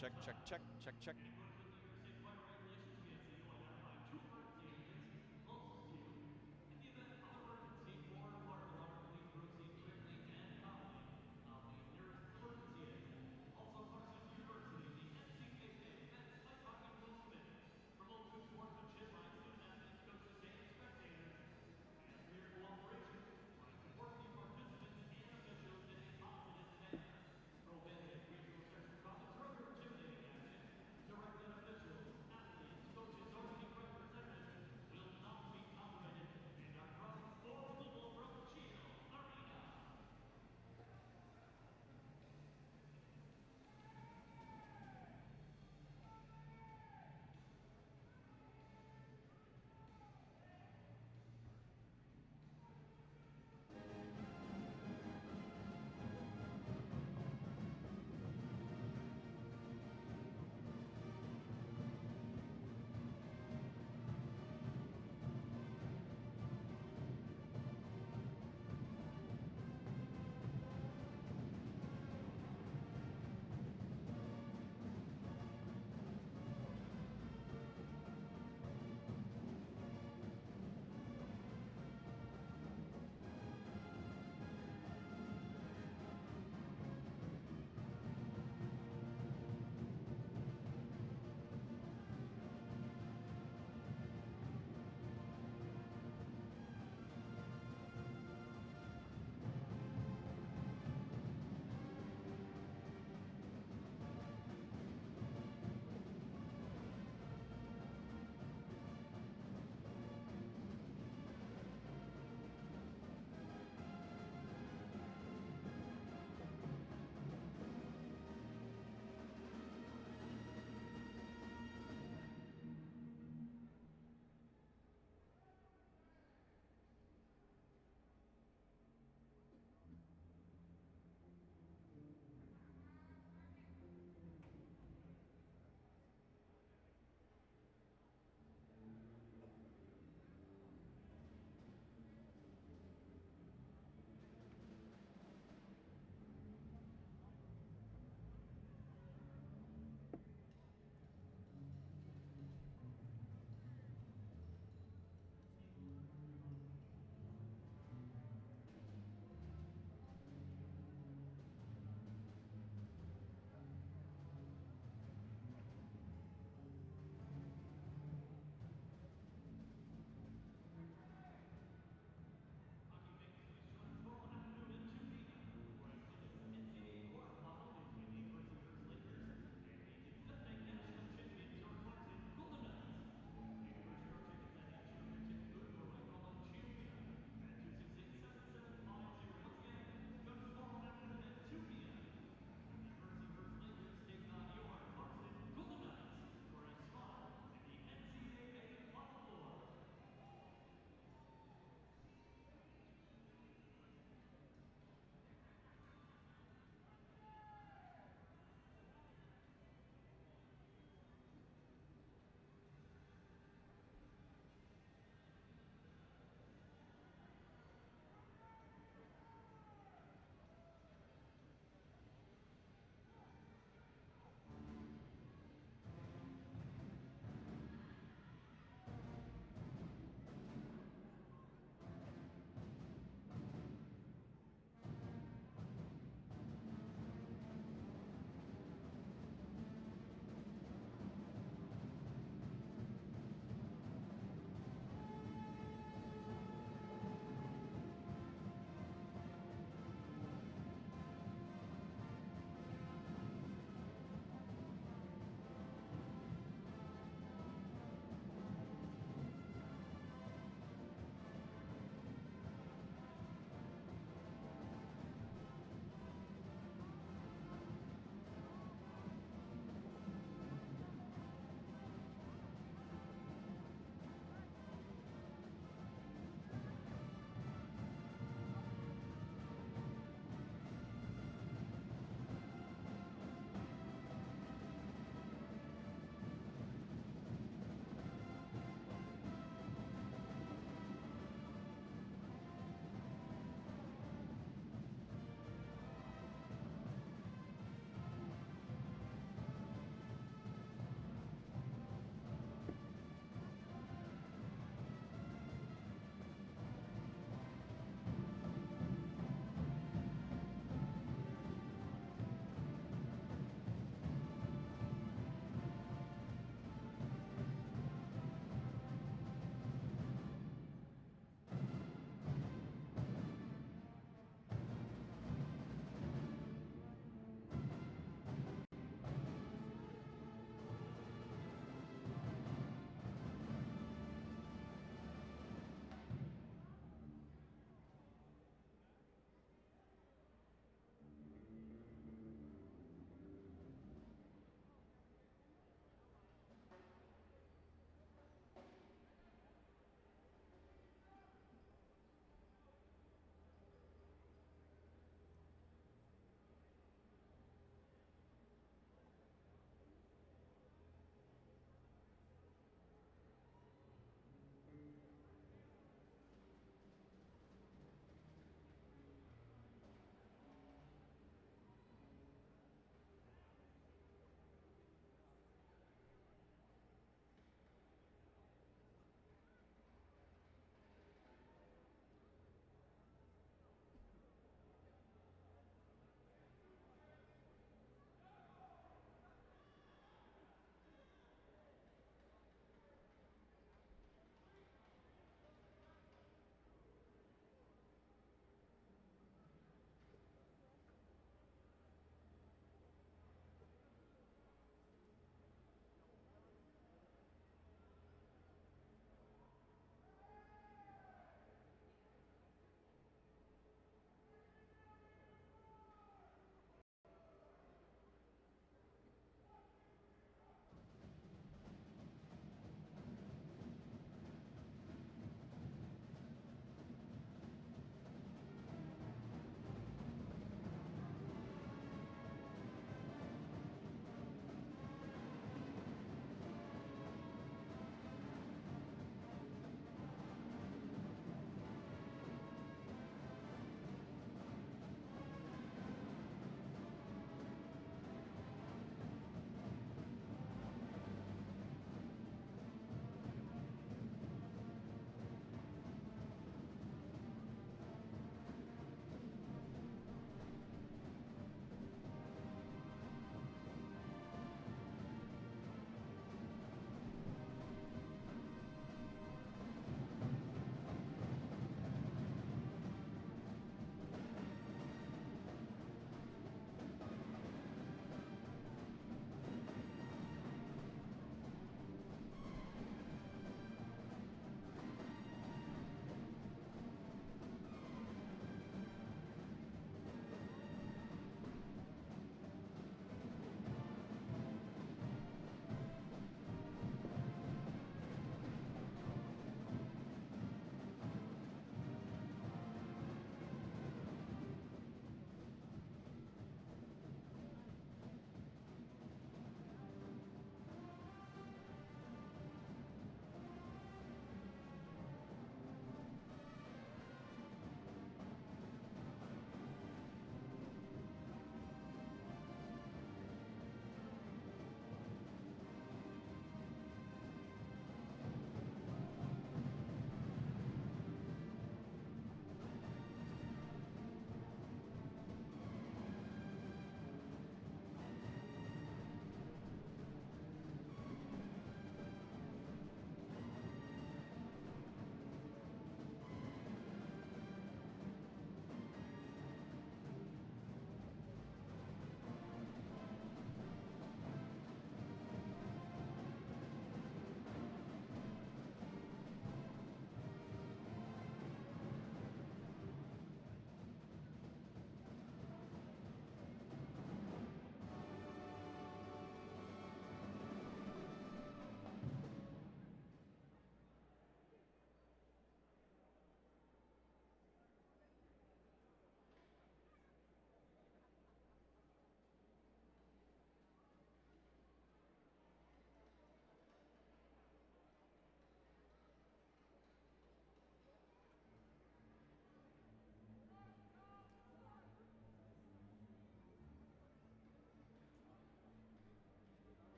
check, check, check, check, check. Also, Clarkson University, the WCKN Men's Ice Hockey Rules Committee promotes good sportsmanship by student athletes, coaches, and spectators, and clear cooperation by supporting participants and officials in a positive manner. Prohibited regional section comments or other intimidating actions directed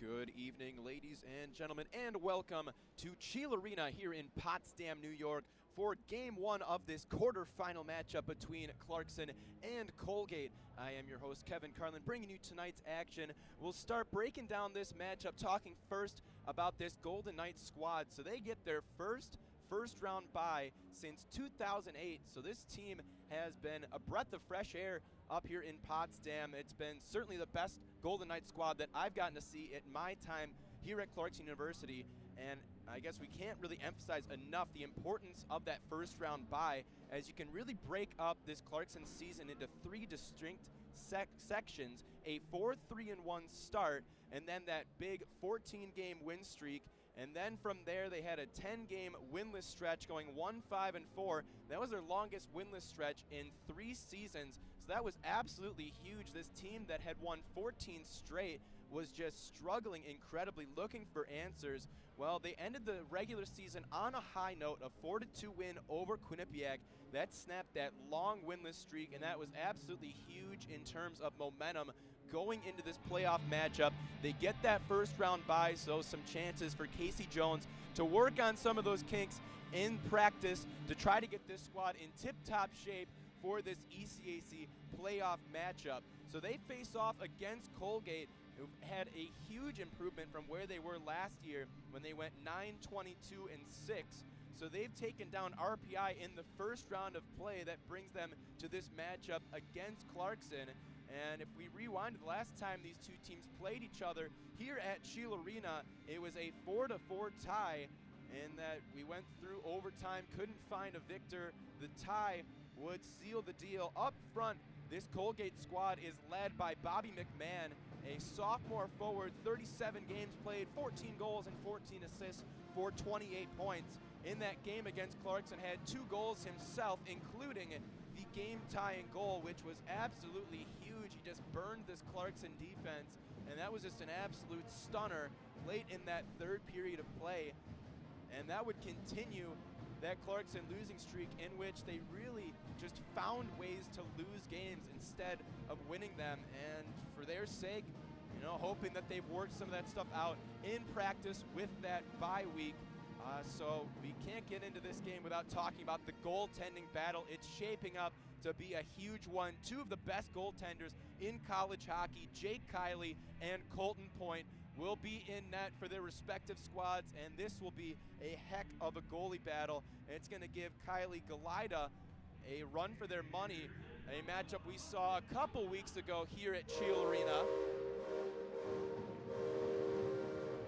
Good evening, ladies and gentlemen, and welcome to Cheel Arena here in Potsdam, New York for Game 1 of this quarterfinal matchup between Clarkson and Colgate. I am your host, Kevin Carlin, bringing you tonight's action. We'll start breaking down this matchup, talking first about this Golden Knights squad. So they get their first round bye since 2008. So this team has been a breath of fresh air up here in Potsdam. It's been certainly the best Golden Knights squad that I've gotten to see at my time here at Clarkson University. And I guess we can't really emphasize enough the importance of that first round bye, as you can really break up this Clarkson season into three distinct sections: a 4-3-1 start, and then that big 14-game win streak. And then from there, they had a 10-game winless stretch going 1-5-4. That was their longest winless stretch in 3 seasons. So that was absolutely huge. This team that had won 14 straight was just struggling incredibly, looking for answers. Well, they ended the regular season on a high note, a 4-2 win over Quinnipiac. That snapped that long winless streak, and that was absolutely huge in terms of momentum going into this playoff matchup. They get that first round bye, so some chances for Casey Jones to work on some of those kinks in practice to try to get this squad in tip-top shape for this ECAC playoff matchup. So they face off against Colgate, who had a huge improvement from where they were last year when they went 9-22-6. So they've taken down RPI in the first round of play. That brings them to this matchup against Clarkson. And if we rewind to the last time these two teams played each other here at Cheel Arena, it was a 4-4 tie, in that we went through overtime, couldn't find a victor. The tie would seal the deal. Up front, this Colgate squad is led by Bobby McMahon, a sophomore forward, 37 games played, 14 goals and 14 assists for 28 points. In that game against Clarkson, had 2 goals himself, including the game-tying goal, which was absolutely huge. He just burned this Clarkson defense, and that was just an absolute stunner late in that third period of play. And that would continue that Clarkson losing streak, in which they really just found ways to lose games instead of winning them. And for their sake, hoping that they've worked some of that stuff out in practice with that bye week. So we can't get into this game without talking about the goaltending battle. It's shaping up to be a huge one. 2 of the best goaltenders in college hockey, Jake Kiley and Colton Point, will be in net for their respective squads, and this will be a heck of a goalie battle. It's going to give Kiley Galida a run for their money, a matchup we saw a couple weeks ago here at Cheel Arena,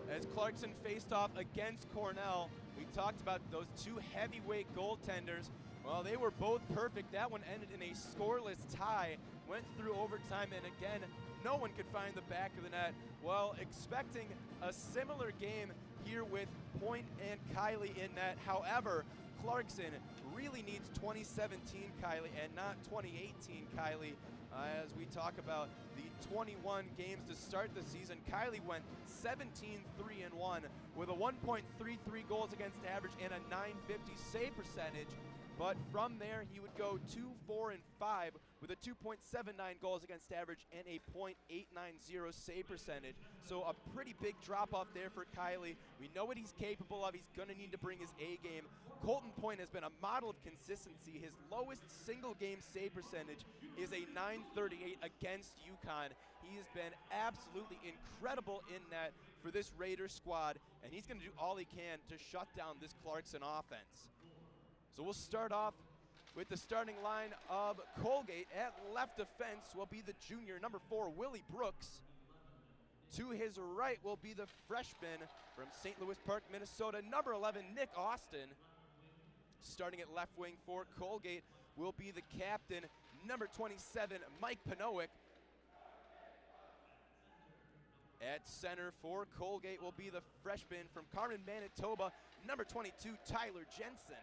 as Clarkson faced off against Cornell. We talked about those 2 heavyweight goaltenders. Well, they were both perfect. That one ended in a scoreless tie, went through overtime, and again, no one could find the back of the net. Well, expecting a similar game here with Point and Kiley in net. However, Clarkson really needs 2017 Kiley and not 2018 Kiley. As we talk about the 21 games to start the season, Kiley went 17-3-1 with a 1.33 goals against average and a .950 save percentage. But from there, he would go 2-4-5 with a 2.79 goals against average and a .890 save percentage. So a pretty big drop-off there for Kiley. We know what he's capable of. He's going to need to bring his A game. Colton Point has been a model of consistency. His lowest single-game save percentage is a .938 against UConn. He has been absolutely incredible in net for this Raiders squad, and he's going to do all he can to shut down this Clarkson offense. So we'll start off with the starting line of Colgate. At left defense will be the junior, number 4, Willie Brooks. To his right will be the freshman from St. Louis Park, Minnesota, number 11, Nick Austin. Starting at left wing for Colgate will be the captain, number 27, Mike Panowick. At center for Colgate will be the freshman from Carmen, Manitoba, number 22, Tyler Jensen.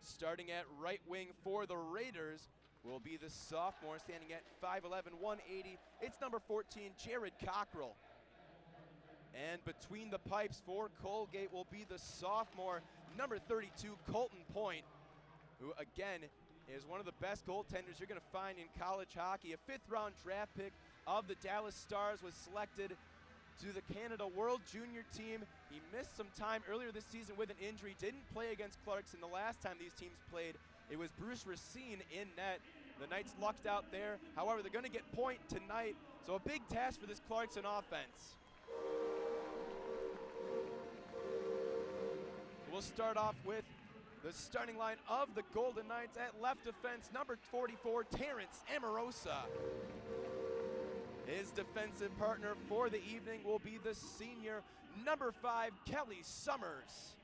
Starting at right wing for the Raiders will be the sophomore, standing at 5'11", 180. It's number 14, Jared Cockrell. And between the pipes for Colgate will be the sophomore, number 32, Colton Point, who again is one of the best goaltenders you're going to find in college hockey. A 5th-round draft pick of the Dallas Stars, was selected to the Canada World Junior team. He missed some time earlier this season with an injury, didn't play against Clarkson the last time these teams played. It was Bruce Racine in net. The Knights lucked out there. However, they're going to get point tonight, so a big task for this Clarkson offense. We'll start off with the starting line of the Golden Knights. At left defense, number 44, Terrence Amorosa. His defensive partner for the evening will be the senior, number 5, Kelly Summers.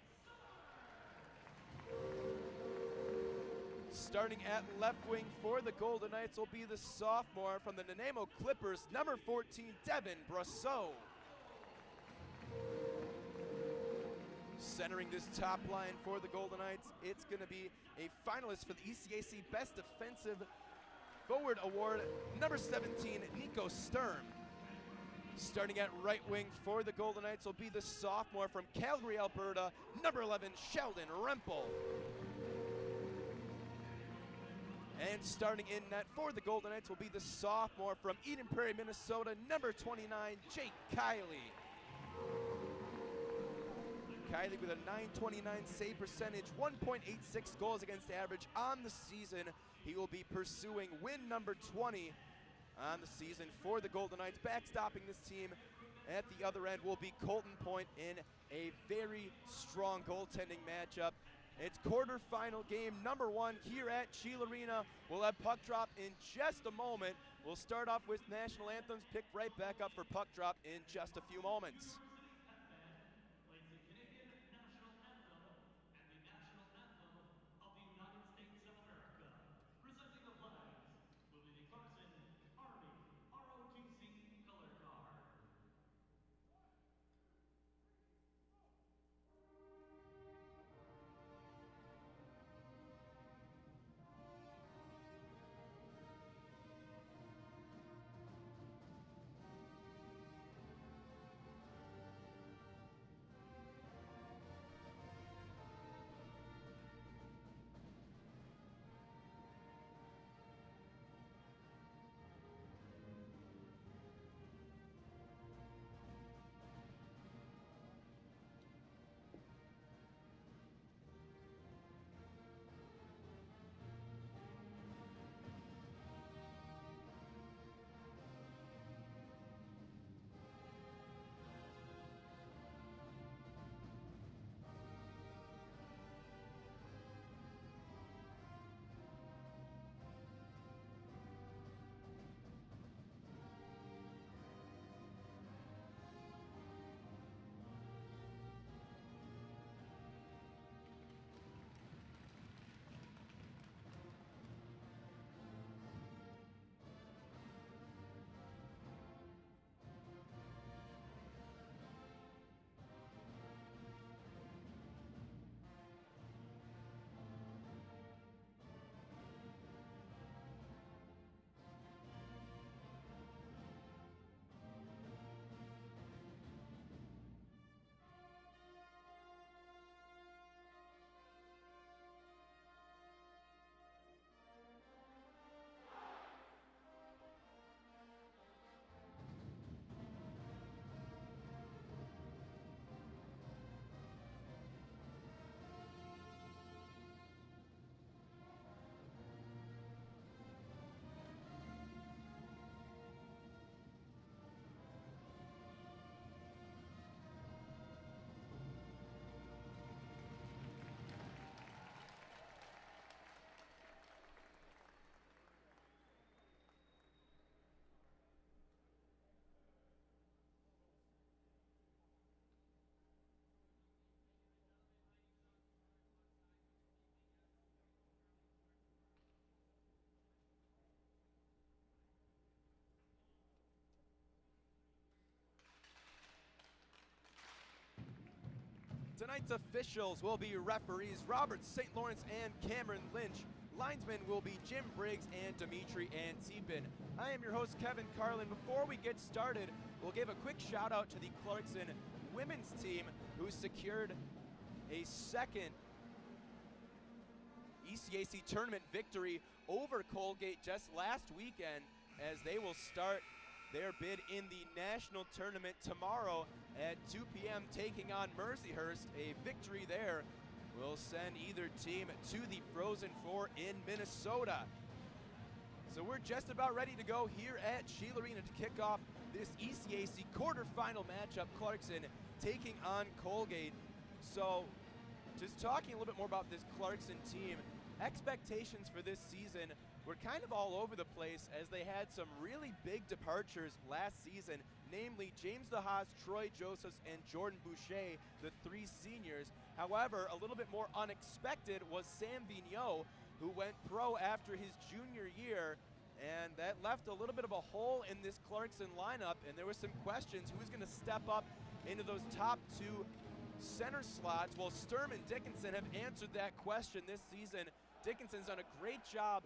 Starting at left wing for the Golden Knights will be the sophomore from the Nanaimo Clippers, number 14, Devin Brosseau. Centering this top line for the Golden Knights, it's going to be a finalist for the ECAC Best Defensive Forward Award, number 17, Nico Sturm. Starting at right wing for the Golden Knights will be the sophomore from Calgary, Alberta, number 11, Sheldon Rempel. And starting in net for the Golden Knights will be the sophomore from Eden Prairie, Minnesota, number 29, Jake Kiley. Kiley with a .929 save percentage, 1.86 goals against average on the season. He will be pursuing win number 20 on the season for the Golden Knights. Backstopping this team at the other end will be Colton Point in a very strong goaltending matchup. It's quarterfinal game number 1 here at Cheel Arena. We'll have puck drop in just a moment. We'll start off with national anthems, pick right back up for puck drop in just a few moments. Tonight's officials will be referees Robert St. Lawrence and Cameron Lynch. Linesmen will be Jim Briggs and Dimitri Antipin. I am your host, Kevin Carlin. Before we get started, we'll give a quick shout out to the Clarkson women's team who secured a second ECAC tournament victory over Colgate just last weekend, as they will start their bid in the national tournament tomorrow at 2 p.m. taking on Mercyhurst. A victory there will send either team to the Frozen Four in Minnesota. So we're just about ready to go here at Sheila Arena to kick off this ECAC quarterfinal matchup. Clarkson taking on Colgate. So just talking a little bit more about this Clarkson team, expectations for this season were kind of all over the place as they had some really big departures last season, namely James DeHaas, Troy Josephs, and Jordan Boucher, the three seniors. However, a little bit more unexpected was Sam Vigneault, who went pro after his junior year, and that left a little bit of a hole in this Clarkson lineup, and there were some questions who's going to step up into those top two center slots. Well, Sturm and Dickinson have answered that question this season. Dickinson's done a great job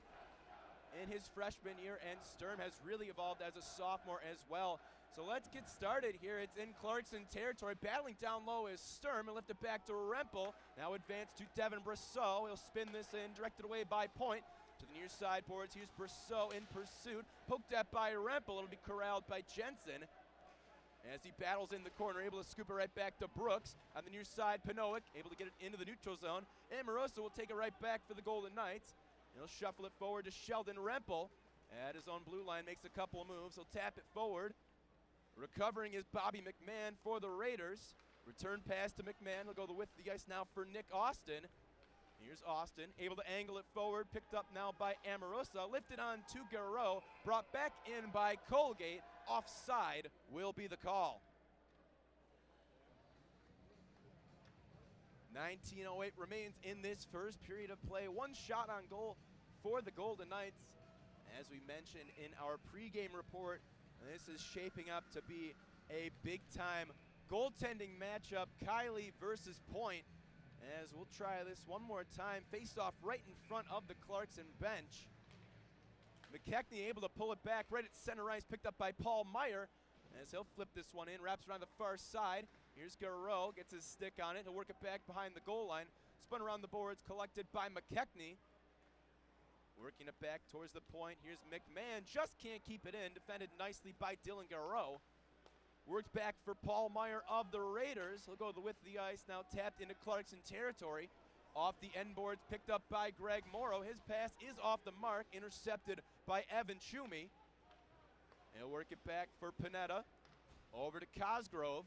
in his freshman year, and Sturm has really evolved as a sophomore as well. So let's get started here. It's in Clarkson territory. Battling down low is Sturm and lift it back to Rempel. Now advanced to Devin Brosseau. He'll spin this in, directed away by Point. To the near side boards, here's Brosseau in pursuit. Poked at by Rempel. It'll be corralled by Jensen. As he battles in the corner, able to scoop it right back to Brooks. On the near side, Pinoic able to get it into the neutral zone. And Moroso will take it right back for the Golden Knights. He'll shuffle it forward to Sheldon Rempel. At his own blue line, makes a couple of moves. He'll tap it forward. Recovering is Bobby McMahon for the Raiders. Return pass to McMahon. He'll go the width of the ice now for Nick Austin. Here's Austin, able to angle it forward. Picked up now by Amorosa. Lifted on to Garreau. Brought back in by Colgate. Offside will be the call. 19:08 remains in this first period of play. One shot on goal for the Golden Knights. As we mentioned in our pregame report, this is shaping up to be a big-time goaltending matchup. Kiley versus Point. As we'll try this one more time. Face off right in front of the Clarkson bench. McKechnie able to pull it back right at center ice, picked up by Paul Meyer. As he'll flip this one in, wraps around the far side. Here's Garreau, gets his stick on it. He'll work it back behind the goal line. Spun around the boards, collected by McKechnie. Working it back towards the point. Here's McMahon, just can't keep it in. Defended nicely by Dylan Garreau. Worked back for Paul Meyer of the Raiders. He'll go to the width of the ice, now tapped into Clarkson territory. Off the end boards, picked up by Greg Morrow. His pass is off the mark, intercepted by Evan Schumi. He'll work it back for Panetta. Over to Cosgrove.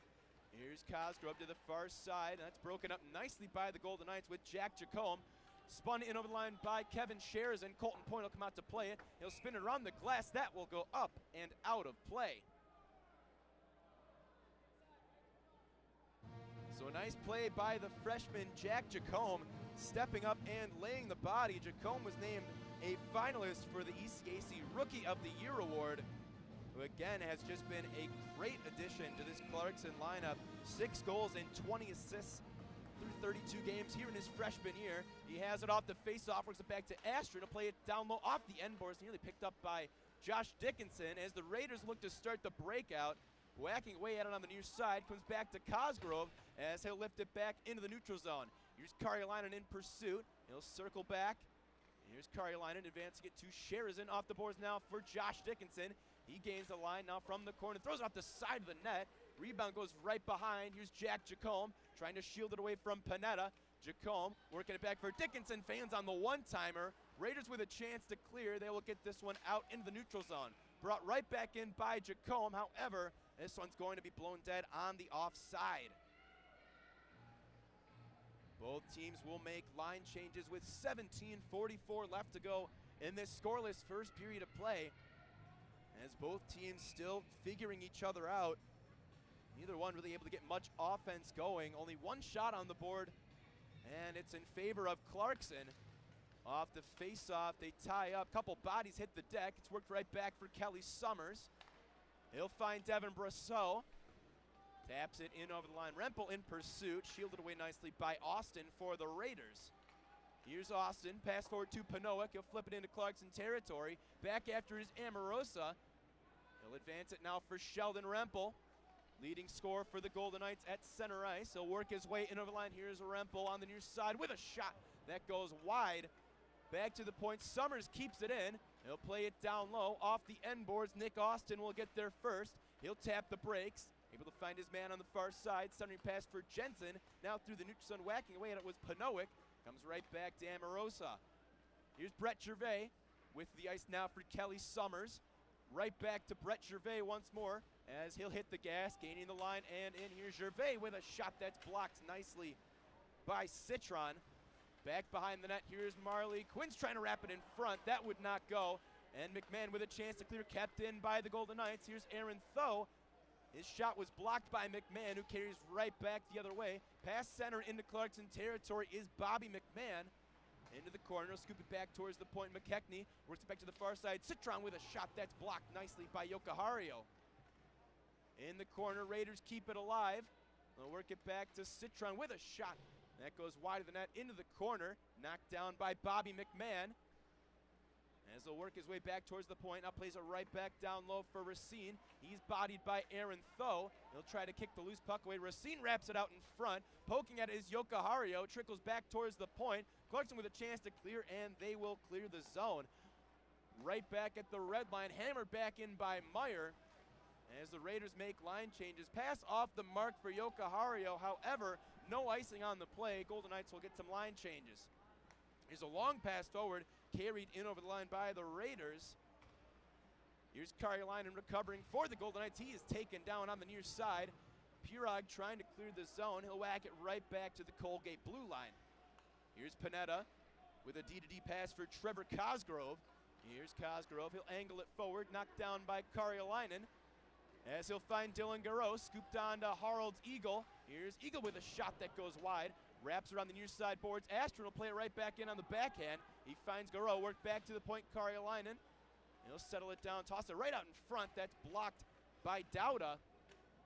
Here's Cosgrove to the far side. That's broken up nicely by the Golden Knights with Jack Jacome. Spun in over the line by Kevin Shares, and Colton Point will come out to play it. He'll spin it around the glass. That will go up and out of play. So a nice play by the freshman Jack Jacome, stepping up and laying the body. Jacome was named a finalist for the ECAC Rookie of the Year award, who again has just been a great addition to this Clarkson lineup. 6 goals and 20 assists through 32 games here in his freshman year. He has it off the face-off, works it back to Astrid to play it down low off the end boards, nearly picked up by Josh Dickinson as the Raiders look to start the breakout. Whacking away at it on the near side, comes back to Cosgrove as he'll lift it back into the neutral zone. Here's Karjalainen in pursuit. He'll circle back. Here's Karjalainen advancing it to Sherazin off the boards now for Josh Dickinson. He gains the line now from the corner, throws it off the side of the net. Rebound goes right behind. Here's Jack Jacome trying to shield it away from Panetta. Jacome working it back for Dickinson. Fans on the one-timer. Raiders with a chance to clear. They will get this one out into the neutral zone. Brought right back in by Jacome. However, this one's going to be blown dead on the offside. Both teams will make line changes with 17:44 left to go in this scoreless first period of play, as both teams still figuring each other out. Neither one really able to get much offense going. Only one shot on the board, and it's in favor of Clarkson. Off the face-off, they tie up. Couple bodies hit the deck. It's worked right back for Kelly Summers. He'll find Devin Brosseau. Taps it in over the line. Rempel in pursuit. Shielded away nicely by Austin for the Raiders. Here's Austin. Pass forward to Pinoic. He'll flip it into Clarkson territory. Back after his Amorosa. He'll advance it now for Sheldon Rempel. Leading scorer for the Golden Knights at center ice. He'll work his way in over the line. Here's Rempel on the near side with a shot that goes wide. Back to the point. Summers keeps it in. He'll play it down low. Off the end boards, Nick Austin will get there first. He'll tap the brakes. Able to find his man on the far side. Centering pass for Jensen. Now through the neutral zone, whacking away, and it was Panowick. Comes right back to Amorosa. Here's Brett Gervais with the ice now for Kelly Summers. Right back to Brett Gervais once more as he'll hit the gas, gaining the line and in. Here's Gervais with a shot that's blocked nicely by Citron. Back behind the net, here's Marley. Quinn's trying to wrap it in front. That would not go. And McMahon with a chance to clear, kept in by the Golden Knights. Here's Aaron Tho. His shot was blocked by McMahon, who carries right back the other way. Pass center into Clarkson territory is Bobby McMahon. Into the corner, scoop it back towards the point. McKechnie works it back to the far side. Citron with a shot that's blocked nicely by Yokohario. In the corner, Raiders keep it alive. They'll work it back to Citron with a shot. That goes wide of the net into the corner. Knocked down by Bobby McMahon. As he'll work his way back towards the point. Now plays it right back down low for Racine. He's bodied by Aaron Tho. He'll try to kick the loose puck away. Racine wraps it out in front. Poking at it is Yokohario. Trickles back towards the point. Clarkson with a chance to clear, and they will clear the zone. Right back at the red line. Hammered back in by Meyer. As the Raiders make line changes. Pass off the mark for Yokohario. However, no icing on the play. Golden Knights will get some line changes. Here's a long pass forward, carried in over the line by the Raiders. Here's Karjalainen recovering for the Golden Knights. He is taken down on the near side. Pirog trying to clear the zone. He'll whack it right back to the Colgate blue line. Here's Panetta with a D-to-D pass for Trevor Cosgrove. Here's Cosgrove. He'll angle it forward, knocked down by Karjalainen. As he'll find Dylan Garreau, scooped on to Harold's Eagle. Here's Eagle with a shot that goes wide. Wraps around the near side boards. Astron will play it right back in on the backhand. He finds Garreau, work back to the point, Karjalainen. He'll settle it down, toss it right out in front. That's blocked by Dauda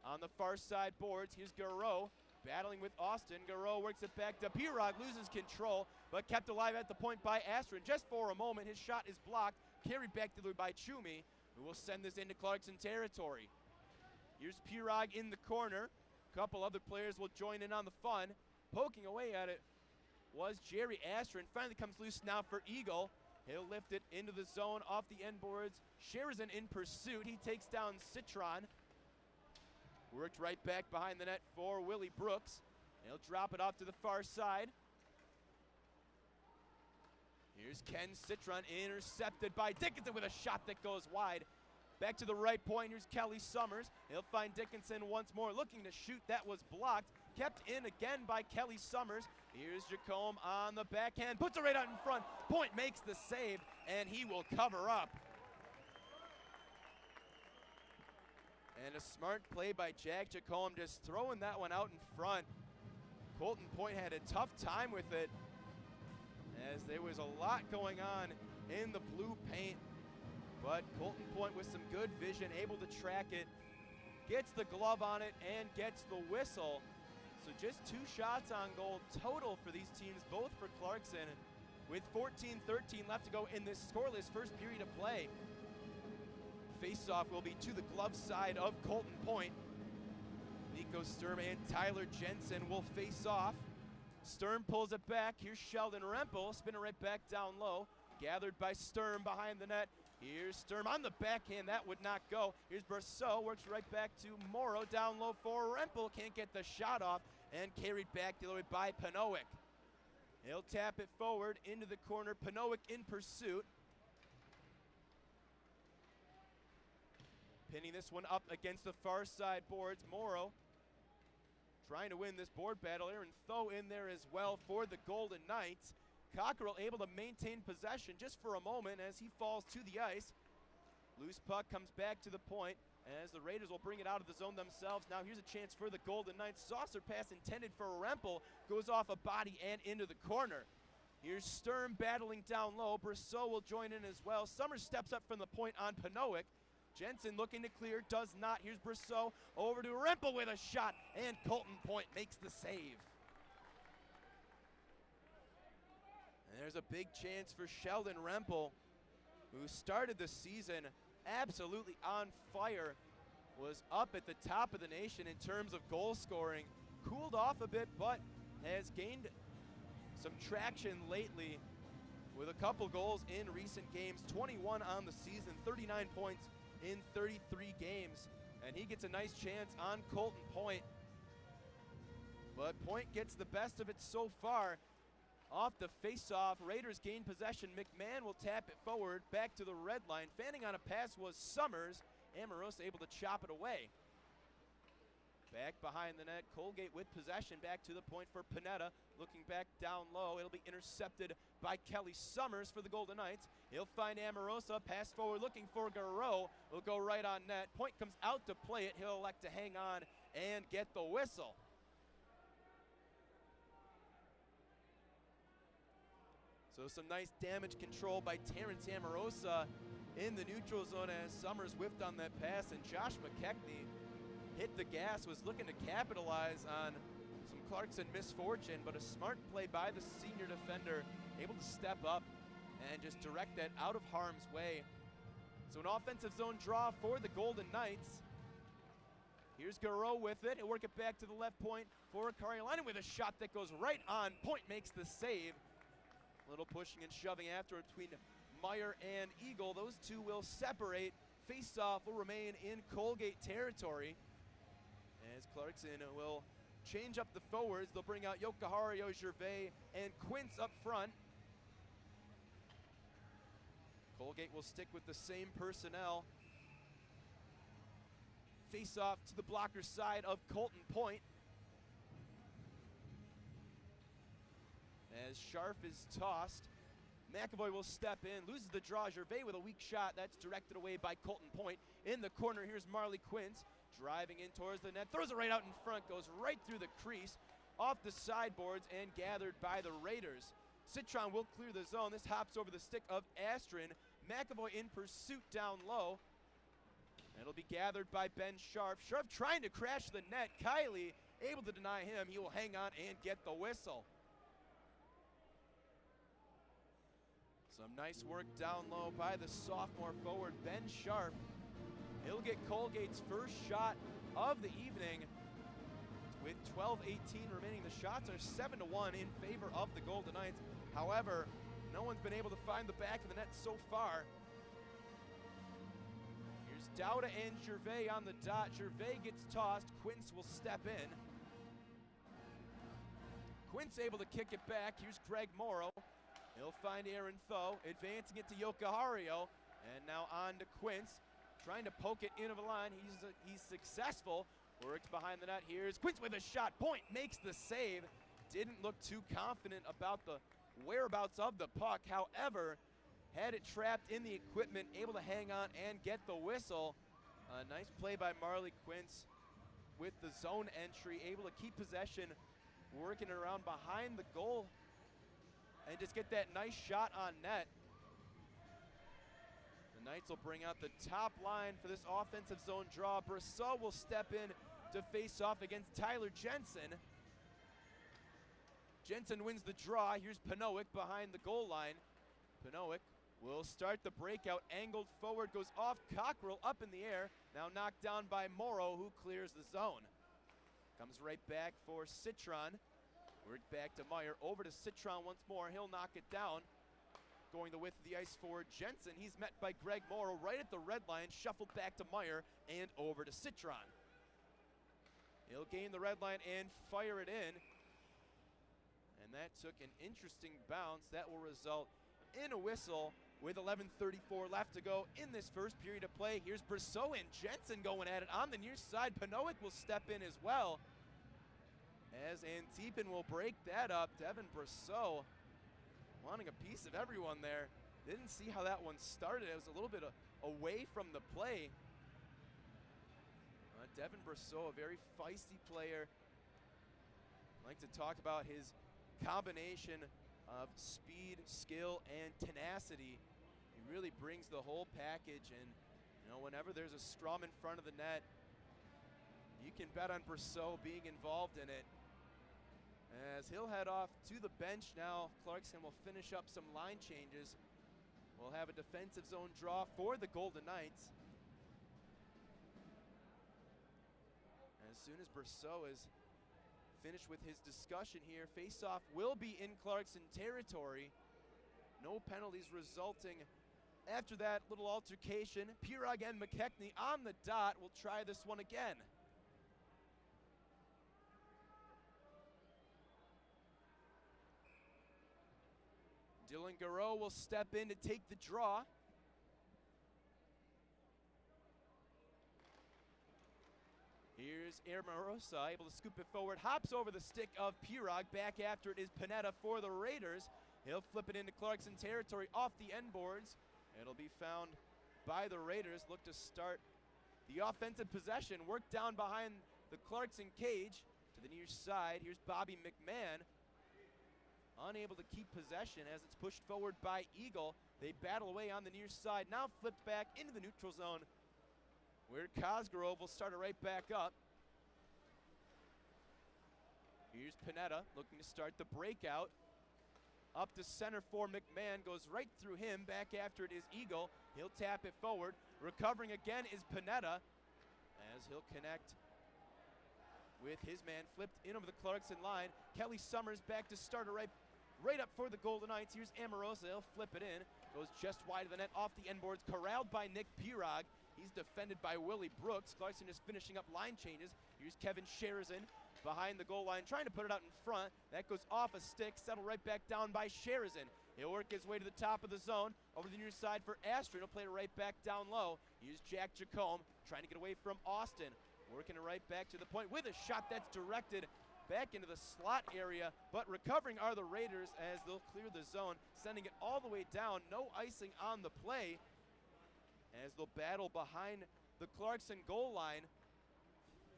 on the far side boards. Here's Garreau battling with Austin. Garreau works it back to Pirog, loses control, but kept alive at the point by Astron. Just for a moment, his shot is blocked, carried back to by Chumi, who will send this into Clarkson territory. Here's Pirog in the corner. A couple other players will join in on the fun. Poking away at it was Jerry Astron. Finally comes loose now for Eagle. He'll lift it into the zone off the end boards. Sherzan in pursuit. He takes down Citron. Worked right back behind the net for Willie Brooks. He'll drop it off to the far side. Here's Ken Citron, intercepted by Dickinson with a shot that goes wide. Back to the right point, here's Kelly Summers. He'll find Dickinson once more, looking to shoot. That was blocked. Kept in again by Kelly Summers. Here's Jacome on the backhand. Puts it right out in front. Point makes the save, and he will cover up. And a smart play by Jack Jacome, just throwing that one out in front. Colton Point had a tough time with it, as there was a lot going on in the blue paint. But Colton Point with some good vision, able to track it, gets the glove on it, and gets the whistle. So just 2 shots on goal total for these teams, both for Clarkson, with 14-13 left to go in this scoreless first period of play. Faceoff will be to the glove side of Colton Point. Nico Sturm and Tyler Jensen will face off. Sturm pulls it back. Here's Sheldon Rempel, spinning right back down low. Gathered by Sturm behind the net. Here's Sturm on the backhand. That would not go. Here's Berceau, works right back to Morrow. Down low for Rempel. Can't get the shot off, and carried back the other way by Panowick. He'll tap it forward into the corner. Panowick in pursuit. Pinning this one up against the far side boards. Morrow trying to win this board battle. Aaron Tho in there as well for the Golden Knights. Cockerell able to maintain possession just for a moment as he falls to the ice. Loose puck comes back to the point as the Raiders will bring it out of the zone themselves. Now here's a chance for the Golden Knights. Saucer pass intended for Rempel. Goes off a body and into the corner. Here's Sturm battling down low. Berceau will join in as well. Summers steps up from the point on Panowick. Jensen looking to clear, does not. Here's Berceau over to Rempel with a shot, and Colton Point makes the save. And there's a big chance for Sheldon Rempel, who started the season absolutely on fire, was up at the top of the nation in terms of goal scoring, cooled off a bit, but has gained some traction lately with a couple goals in recent games, 21 on the season, 39 points in 33 games. And he gets a nice chance on Colton Point. But Point gets the best of it so far. Off the face-off, Raiders gain possession. McMahon will tap it forward, back to the red line. Fanning on a pass was Summers. Amorosa able to chop it away. Back behind the net, Colgate with possession, back to the point for Panetta. Looking back down low, it'll be intercepted by Kelly Summers for the Golden Knights. He'll find Amorosa, pass forward looking for Garreau. Will go right on net. Point comes out to play it. He'll elect to hang on and get the whistle. So some nice damage control by Terrence Amorosa in the neutral zone as Summers whiffed on that pass, and Josh McKechnie hit the gas, was looking to capitalize on some Clarkson misfortune, but a smart play by the senior defender, able to step up and just direct that out of harm's way. So an offensive zone draw for the Golden Knights. Here's Garreau with it. He'll work it back to the left point for Carolina with a shot that goes right on. Point makes the save. A little pushing and shoving after between Meyer and Eagle. Those two will separate. Face-off will remain in Colgate territory, as Clarkson will change up the forwards. They'll bring out Yokohario, Gervais, and Quince up front. Colgate will stick with the same personnel. Face-off to the blocker side of Colton Point, as Scharf is tossed. McAvoy will step in, loses the draw. Gervais with a weak shot. That's directed away by Colton Point. In the corner, here's Marley Quince, driving in towards the net. Throws it right out in front, goes right through the crease, off the sideboards, and gathered by the Raiders. Citron will clear the zone. This hops over the stick of Astrin. McAvoy in pursuit down low. It'll be gathered by Ben Scharf. Scharf trying to crash the net. Kiley able to deny him. He will hang on and get the whistle. Some nice work down low by the sophomore forward, Ben Scharf. He'll get Colgate's first shot of the evening. With 12:18 remaining, the shots are 7-1 in favor of the Golden Knights. However, no one's been able to find the back of the net so far. Here's Dowda and Gervais on the dot. Gervais gets tossed. Quince will step in. Quince able to kick it back. Here's Greg Morrow. He'll find Aaron Tho, advancing it to Yokohario, and now on to Quince, trying to poke it into the line. He's successful. Works behind the net. Here's Quince with a shot. Point makes the save. Didn't look too confident about the whereabouts of the puck. However, had it trapped in the equipment, able to hang on and get the whistle. A nice play by Marley Quince with the zone entry, able to keep possession, working it around behind the goal, and just get that nice shot on net. The Knights will bring out the top line for this offensive zone draw. Brissot will step in to face off against Tyler Jensen. Jensen wins the draw. Here's Panowick behind the goal line. Panowick will start the breakout. Angled forward, goes off Cockrell, up in the air. Now knocked down by Morrow, who clears the zone. Comes right back for Citron. Work back to Meyer, over to Citron once more. He'll knock it down. Going the width of the ice for Jensen. He's met by Greg Morrow right at the red line. Shuffled back to Meyer and over to Citron. He'll gain the red line and fire it in. And that took an interesting bounce. That will result in a whistle with 11:34 left to go in this first period of play. Here's Brissot and Jensen going at it on the near side. Panowick will step in as well, as Antipin will break that up. Devin Brissot wanting a piece of everyone there. Didn't see how that one started. It was a little bit away from the play. Devin Brissot, a very feisty player. I like to talk about his combination of speed, skill, and tenacity. He really brings the whole package, and whenever there's a scrum in front of the net, you can bet on Brissot being involved in it. As he'll head off to the bench now, Clarkson will finish up some line changes. We'll have a defensive zone draw for the Golden Knights. As soon as Brissot is finished with his discussion here, face-off will be in Clarkson territory. No penalties resulting after that little altercation. Pirog and McKechnie on the dot will try this one again. Dylan Garreau will step in to take the draw. Here's Ermarosa, able to scoop it forward, hops over the stick of Pirog. Back after it is Panetta for the Raiders. He'll flip it into Clarkson territory off the end boards. It'll be found by the Raiders. Look to start the offensive possession. Work down behind the Clarkson cage to the near side. Here's Bobby McMahon, unable to keep possession as it's pushed forward by Eagle. They battle away on the near side. Now flipped back into the neutral zone, where Cosgrove will start it right back up. Here's Panetta looking to start the breakout. Up to center for McMahon, goes right through him. Back after it is Eagle. He'll tap it forward. Recovering again is Panetta, as he'll connect with his man flipped in over the Clarkson line. Kelly Summers back to start it right up for the Golden Knights. Here's Amorosa, he'll flip it in. Goes just wide of the net, off the end boards, corralled by Nick Pirog. He's defended by Willie Brooks. Clarkson is finishing up line changes. Here's Kevin Sherzin behind the goal line, trying to put it out in front. That goes off a stick, settled right back down by Sherzin. He'll work his way to the top of the zone, over the near side for Astrid. He'll play it right back down low. Here's Jack Jacome, trying to get away from Austin. Working it right back to the point with a shot that's directed back into the slot area, but recovering are the Raiders as they'll clear the zone, sending it all the way down. No icing on the play as they'll battle behind the Clarkson goal line.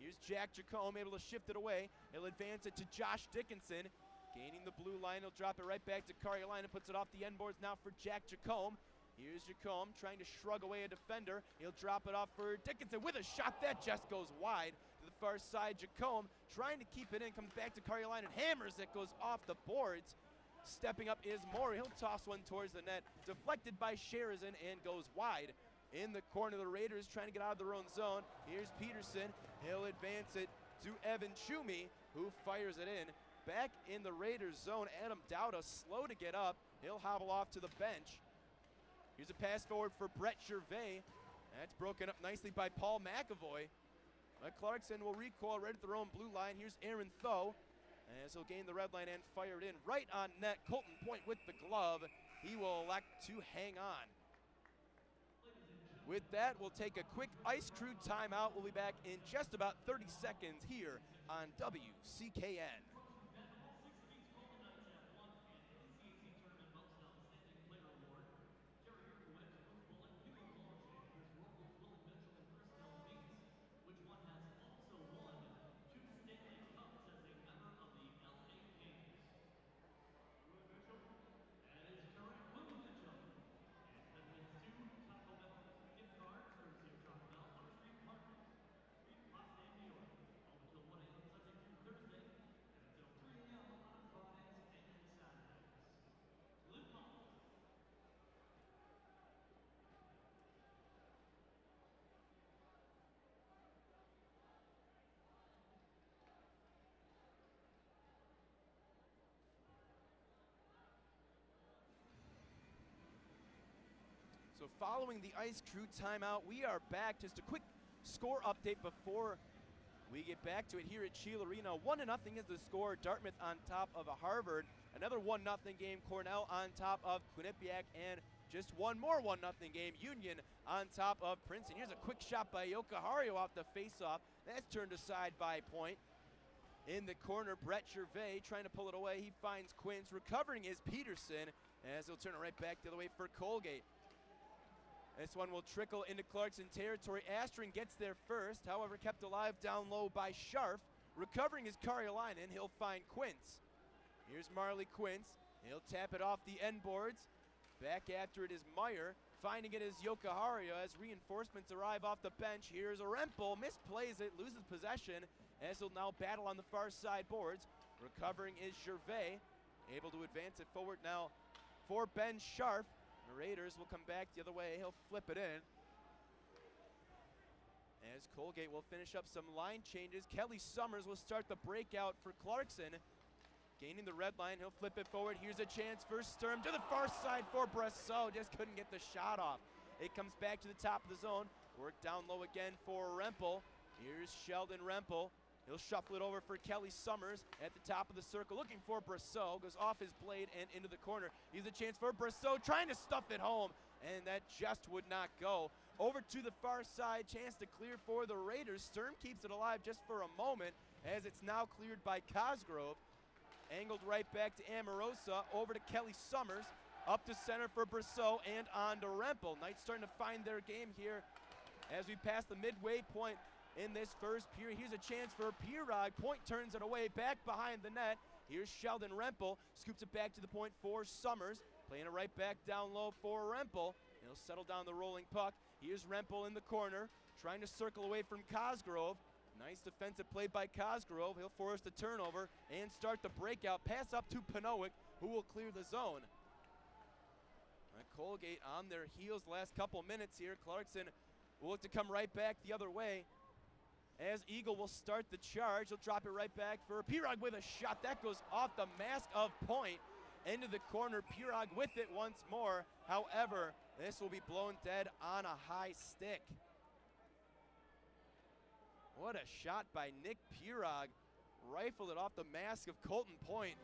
Here's Jack Jacome, able to shift it away. He'll advance it to Josh Dickinson. Gaining the blue line, he'll drop it right back to Carolina, puts it off the end boards now for Jack Jacome. Here's Jacome trying to shrug away a defender. He'll drop it off for Dickinson with a shot that just goes wide to the far side. Jacome trying to keep it in, comes back to Carolina and hammers it, goes off the boards. Stepping up is Maury. He'll toss one towards the net, deflected by Sherzin and goes wide. In the corner, the Raiders trying to get out of their own zone. Here's Peterson. He'll advance it to Evan Chumey, who fires it in. Back in the Raiders zone, Adam Dowda slow to get up. He'll hobble off to the bench. Here's a pass forward for Brett Gervais. That's broken up nicely by Paul McAvoy. But Clarkson will recoil right at their own blue line. Here's Aaron Thoe, as he'll gain the red line and fire it in. Right on net, Colton Point with the glove. He will elect to hang on. With that, we'll take a quick ice crew timeout. We'll be back in just about 30 seconds here on WCKN. So following the ice crew timeout, we are back. Just a quick score update before we get back to it here at Sheila Arena. 1-0 is the score. Dartmouth on top of Harvard. Another 1-0 game. Cornell on top of Quinnipiac. And just one more 1-0 game. Union on top of Princeton. Here's a quick shot by Yokohario off the faceoff. That's turned aside by Point. In the corner, Brett Gervais trying to pull it away. He finds Quince. Recovering is Peterson, as he'll turn it right back the other way for Colgate. This one will trickle into Clarkson territory. Astrin gets there first, however kept alive down low by Scharf. Recovering is Carolina, and he'll find Quince. Here's Marley Quince. He'll tap it off the end boards. Back after it is Meyer. Finding it is Yokohario as reinforcements arrive off the bench. Here's Orempel, misplays it, loses possession, as he'll now battle on the far side boards. Recovering is Gervais, able to advance it forward now for Ben Scharf. The Raiders will come back the other way. He'll flip it in, as Colgate will finish up some line changes. Kelly Summers will start the breakout for Clarkson. Gaining the red line, he'll flip it forward. Here's a chance for Sturm to the far side for Brasseau. Just couldn't get the shot off. It comes back to the top of the zone. Work down low again for Rempel. Here's Sheldon Rempel. He'll shuffle it over for Kelly Summers at the top of the circle, looking for Brasseau. Goes off his blade and into the corner. Here's a chance for Brasseau, trying to stuff it home, and that just would not go. Over to the far side, chance to clear for the Raiders. Sturm keeps it alive just for a moment, as it's now cleared by Cosgrove. Angled right back to Amorosa, over to Kelly Summers. Up to center for Brasseau and on to Rempel. Knights starting to find their game here as we pass the midway point in this first period. Here's a chance for Pirog. Point turns it away, back behind the net. Here's Sheldon Rempel, scoops it back to the point for Summers. Playing it right back down low for Rempel. He'll settle down the rolling puck. Here's Rempel in the corner, trying to circle away from Cosgrove. Nice defensive play by Cosgrove. He'll force the turnover and start the breakout. Pass up to Panowick, who will clear the zone. Colgate on their heels the last couple minutes here. Clarkson will look to come right back the other way, as Eagle will start the charge. He'll drop it right back for Pirog with a shot. That goes off the mask of point into the corner. Pirog with it once more. However, this will be blown dead on a high stick. What a shot by Nick Pirog. Rifled it off the mask of Colton Point.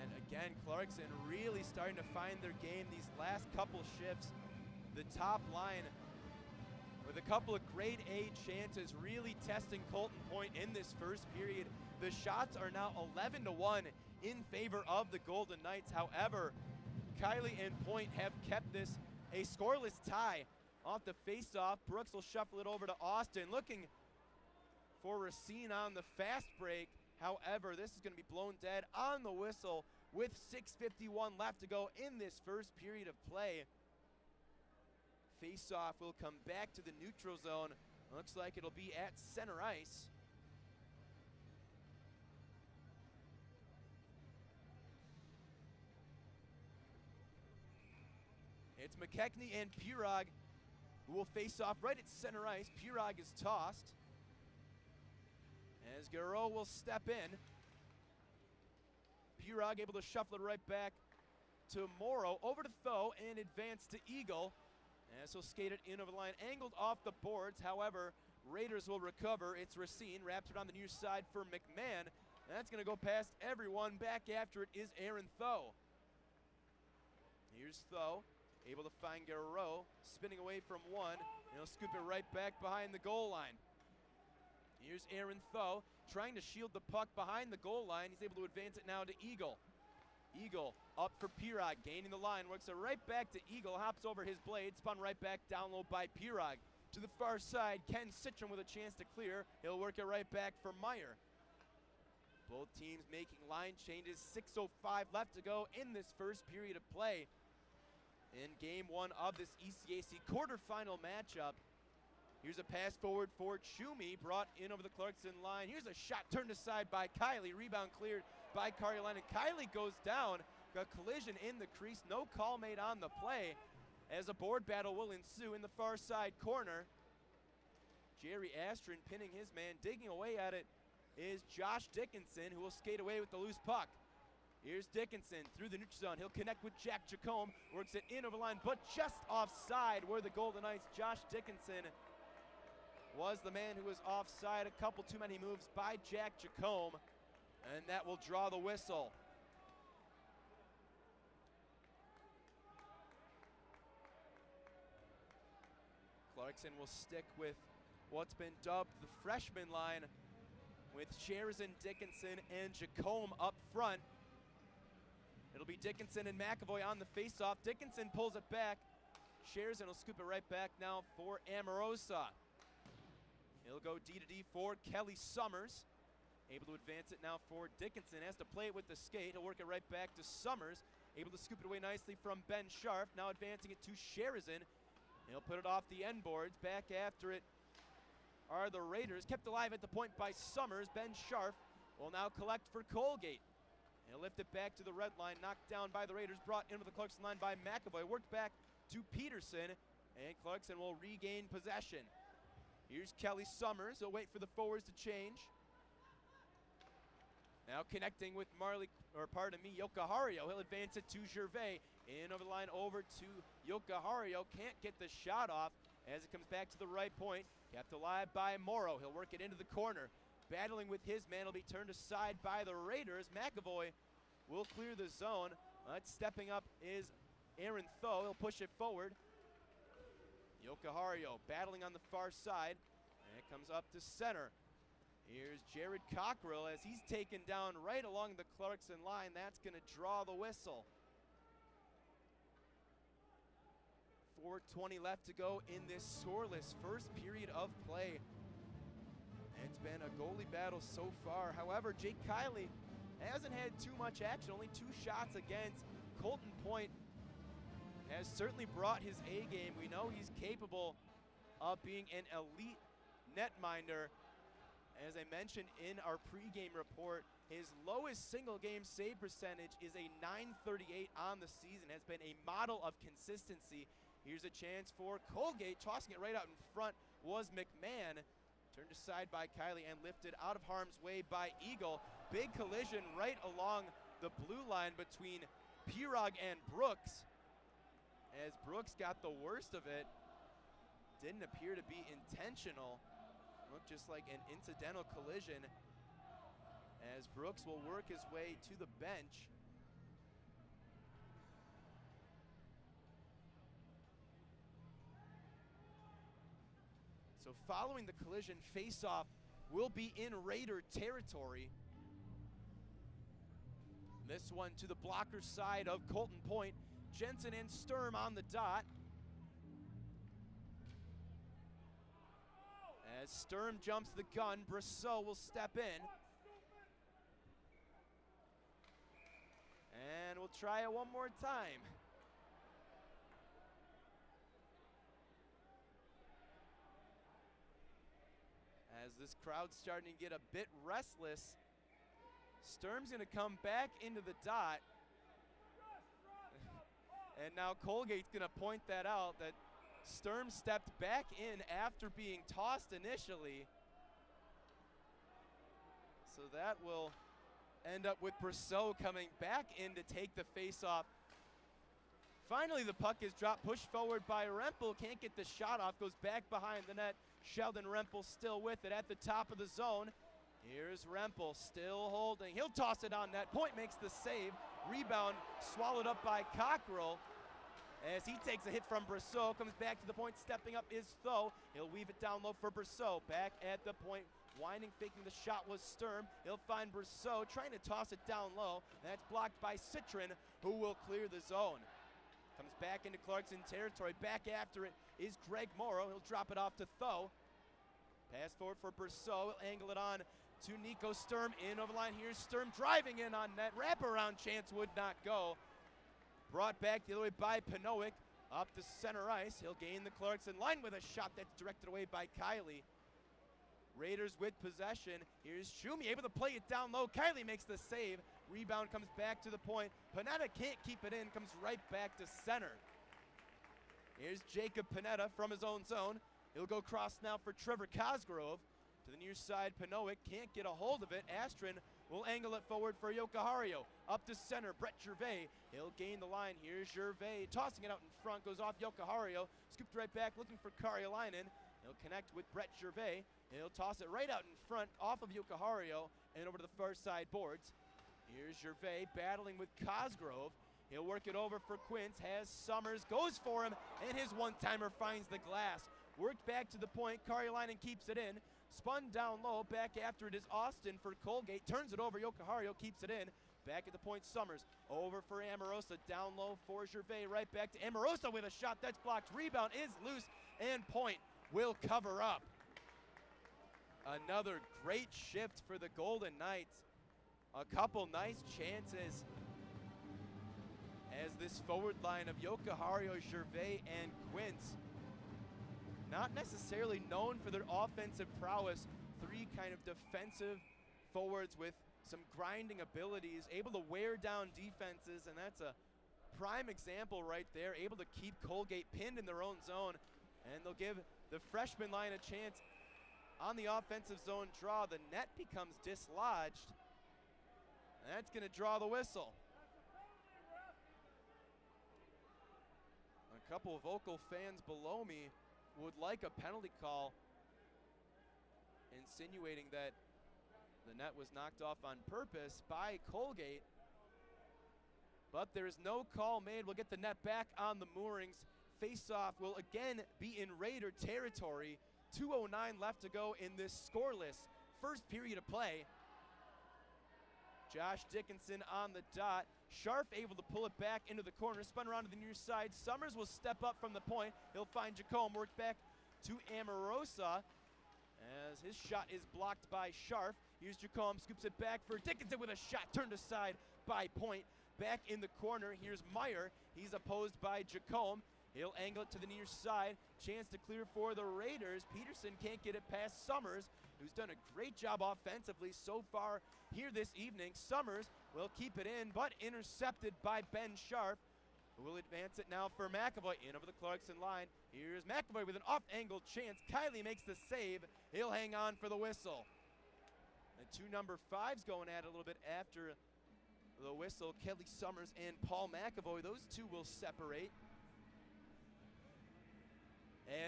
And again, Clarkson really starting to find their game these last couple shifts. The top line with a couple of grade A chances, really testing Colton Point in this first period. The shots are now 11-1 in favor of the Golden Knights. However, Kiley and Point have kept this a scoreless tie. Off the face-off, Brooks will shuffle it over to Austin, looking for Racine on the fast break. However, this is going to be blown dead on the whistle with 6:51 left to go in this first period of play. Face-off will come back to the neutral zone. Looks like it'll be at center ice. It's McKechnie and Pirog who will face off right at center ice. Pirog is tossed as Garreau will step in. Pirog able to shuffle it right back to Morrow, over to Tho, and advance to Eagle. As he'll skate it in over the line, angled off the boards. However, Raiders will recover. It's Racine, wraps it on the near side for McMahon. That's going to go past everyone. Back after it is Aaron Tho. Here's Tho, able to find Garreau, spinning away from one, and he'll scoop it right back behind the goal line. Here's Aaron Tho, trying to shield the puck behind the goal line. He's able to advance it now to Eagle. Eagle up for Pirog, gaining the line, works it right back to Eagle, hops over his blade, spun right back down low by Pirog. To the far side, Ken Citron with a chance to clear. He'll work it right back for Meyer. Both teams making line changes. 6:05 left to go in this first period of play in game one of this ECAC quarterfinal matchup. Here's a pass forward for Chumi, brought in over the Clarkson line. Here's a shot turned aside by Kiley. Rebound cleared by Carolina. Kiley goes down. A collision in the crease. No call made on the play, as a board battle will ensue in the far side corner. Jerry Astron pinning his man. Digging away at it is Josh Dickinson, who will skate away with the loose puck. Here's Dickinson through the neutral zone. He'll connect with Jack Jacome. Works it in over the line, but just offside where the Golden Knights. Josh Dickinson was the man who was offside. A couple too many moves by Jack Jacome, and that will draw the whistle. Clarkson will stick with what's been dubbed the freshman line, with Sherzan, Dickinson, and Jacome up front. It'll be Dickinson and McAvoy on the faceoff. Dickinson pulls it back. Sherzan will scoop it right back now for Amorosa. He'll go D-to-D for Kelly Summers. Able to advance it now for Dickinson. Has to play it with the skate. He'll work it right back to Summers. Able to scoop it away nicely from Ben Sharp. Now advancing it to Sherzan. He'll put it off the end boards. Back after it are the Raiders. Kept alive at the point by Summers. Ben Sharp will now collect for Colgate. He'll lift it back to the red line. Knocked down by the Raiders. Brought into the Clarkson line by McAvoy. Worked back to Peterson. And Clarkson will regain possession. Here's Kelly Summers. He'll wait for the forwards to change. Now connecting with Yokohario. He'll advance it to Gervais. In over the line over to Yokohario. Can't get the shot off as it comes back to the right point. Kept alive by Morrow. He'll work it into the corner. Battling with his man will be turned aside by the Raiders. McAvoy will clear the zone. But stepping up is Aaron Tho. He'll push it forward. Yokohario battling on the far side. And it comes up to center. Here's Jared Cockrell as he's taken down right along the Clarkson line. That's going to draw the whistle. 4:20 left to go in this scoreless first period of play. It's been a goalie battle so far. However, Jake Kiley hasn't had too much action, only 2 shots against. Colton Point has certainly brought his A game. We know he's capable of being an elite netminder. As I mentioned in our pregame report, his lowest single game save percentage is a .938 on the season. Has been a model of consistency. Here's a chance for Colgate. Tossing it right out in front was McMahon. Turned aside by Kiley and lifted out of harm's way by Eagle. Big collision right along the blue line between Pirog and Brooks. As Brooks got the worst of it. Didn't appear to be intentional. Looked just like an incidental collision as Brooks will work his way to the bench. So following the collision, face-off will be in Raider territory. This one to the blocker side of Colton Point. Jensen and Sturm on the dot. As Sturm jumps the gun, Brosseau will step in. And we'll try it one more time. As this crowd's starting to get a bit restless, Sturm's gonna come back into the dot. And now Colgate's gonna point that out, that Sturm stepped back in after being tossed initially. So that will end up with Brosseau coming back in to take the face-off. Finally, the puck is dropped, pushed forward by Rempel. Can't get the shot off, goes back behind the net. Sheldon Rempel still with it at the top of the zone. Here's Rempel still holding. He'll toss it on net. Point makes the save. Rebound swallowed up by Cockrell. As he takes a hit from Brosseau, comes back to the point, stepping up is Tho. He'll weave it down low for Brosseau. Back at the point, winding, faking the shot was Sturm. He'll find Brosseau, trying to toss it down low. That's blocked by Citron, who will clear the zone. Comes back into Clarkson territory. Back after it is Greg Morrow. He'll drop it off to Tho. Pass forward for Brosseau. He'll angle it on to Nico Sturm. In over the line. Here's Sturm driving in on net. Wraparound chance would not go. Brought back the other way by Pinowick. Up to center ice. He'll gain the Clarkson line with a shot that's directed away by Kiley. Raiders with possession. Here's Schumi able to play it down low. Kiley makes the save. Rebound comes back to the point. Panetta can't keep it in. Comes right back to center. Here's Jacob Panetta from his own zone. He'll go cross now for Trevor Cosgrove. To the near side, Pinowick can't get a hold of it. Astron will angle it forward for Yokohario. Up to center, Brett Gervais. He'll gain the line. Here's Gervais tossing it out in front. Goes off Yokohario. Scooped right back looking for Karjalainen. He'll connect with Brett Gervais. He'll toss it right out in front off of Yokohario and over to the far side boards. Here's Gervais battling with Cosgrove. He'll work it over for Quince. Has Summers, goes for him, and his one-timer finds the glass. Worked back to the point. Karjalainen keeps it in. Spun down low. Back after it is Austin for Colgate. Turns it over. Yokohario keeps it in. Back at the point, Summers. Over for Amorosa. Down low for Gervais. Right back to Amorosa with a shot that's blocked. Rebound is loose, and Point will cover up. Another great shift for the Golden Knights. A couple nice chances as this forward line of Yokohario, Gervais, and Quince, not necessarily known for their offensive prowess, 3 kind of defensive forwards with some grinding abilities, able to wear down defenses, and that's a prime example right there, able to keep Colgate pinned in their own zone, and they'll give the freshman line a chance on the offensive zone draw. The net becomes dislodged. That's going to draw the whistle. A couple of vocal fans below me would like a penalty call, insinuating that the net was knocked off on purpose by Colgate. But there's no call made. We'll get the net back on the moorings. Face-off will again be in Raider territory. 2:09 left to go in this scoreless first period of play. Josh Dickinson on the dot. Scharf able to pull it back into the corner, spun around to the near side. Summers will step up from the point. He'll find Jacome, work back to Amorosa as his shot is blocked by Scharf. Here's Jacome, scoops it back for Dickinson with a shot turned aside by Point. Back in the corner, here's Meyer. He's opposed by Jacome. He'll angle it to the near side. Chance to clear for the Raiders. Peterson can't get it past Summers, who's done a great job offensively so far here this evening. Summers will keep it in, but intercepted by Ben Scharf, who will advance it now for McAvoy in over the Clarkson line. Here's McAvoy with an off-angle chance. Kiley makes the save. He'll hang on for the whistle. The two number 5s going at it a little bit after the whistle. Kelly Summers and Paul McAvoy, those two will separate.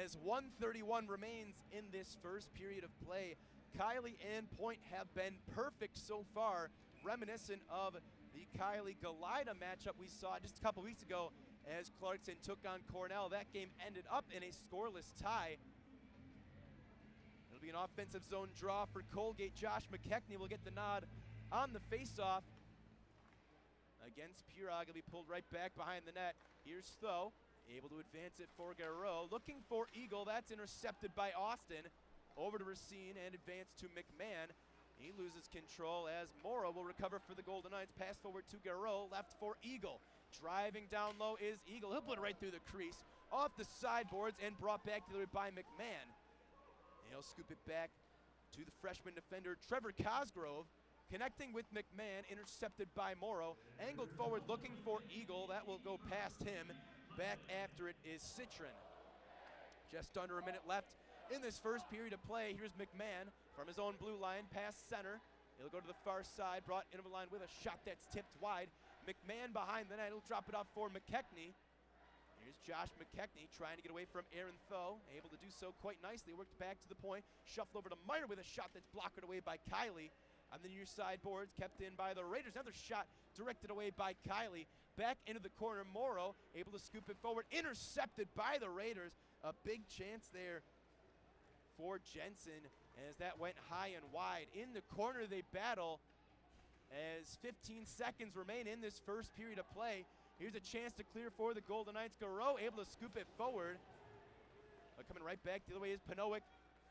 As 1:31 remains in this first period of play, Kiley and Point have been perfect so far, reminiscent of the Kiley-Galida matchup we saw just a couple weeks ago as Clarkson took on Cornell. That game ended up in a scoreless tie. It'll be an offensive zone draw for Colgate. Josh McKechnie will get the nod on the faceoff against Pirog. He'll be pulled right back behind the net. Here's Tho, able to advance it for Garreau. Looking for Eagle. That's intercepted by Austin. Over to Racine and advance to McMahon. He loses control as Morrow will recover for the Golden Knights. Pass forward to Garreau. Left for Eagle. Driving down low is Eagle. He'll put it right through the crease. Off the sideboards and brought back to the by McMahon. He'll scoop it back to the freshman defender Trevor Cosgrove. Connecting with McMahon. Intercepted by Morrow. Angled forward looking for Eagle. That will go past him. Back after it is Citron. Just under a minute left in this first period of play. Here's McMahon from his own blue line, past center. He'll go to the far side, brought into the line with a shot that's tipped wide. McMahon behind the net, he'll drop it off for McKechnie. Here's Josh McKechnie trying to get away from Aaron Tho, able to do so quite nicely. Worked back to the point, shuffled over to Meyer with a shot that's blocked away by Kiley. On the near side boards, kept in by the Raiders. Another shot directed away by Kiley. Back into the corner, Morrow able to scoop it forward, intercepted by the Raiders. A big chance there for Jensen as that went high and wide. In the corner they battle as 15 seconds remain in this first period of play. Here's a chance to clear for the Golden Knights. Garreau able to scoop it forward. But coming right back the other way is Pinowick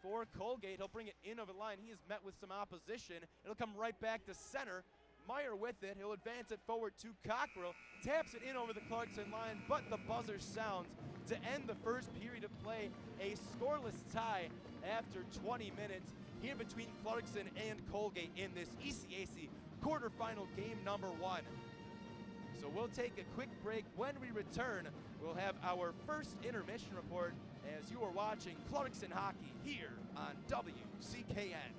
for Colgate. He'll bring it in over the line. He is met with some opposition. It'll come right back to center. Meyer with it. He'll advance it forward to Cockrell. Taps it in over the Clarkson line, but the buzzer sounds to end the first period of play. A scoreless tie after 20 minutes here between Clarkson and Colgate in this ECAC quarterfinal game number 1. So we'll take a quick break. When we return, we'll have our first intermission report as you are watching Clarkson hockey here on WCKN.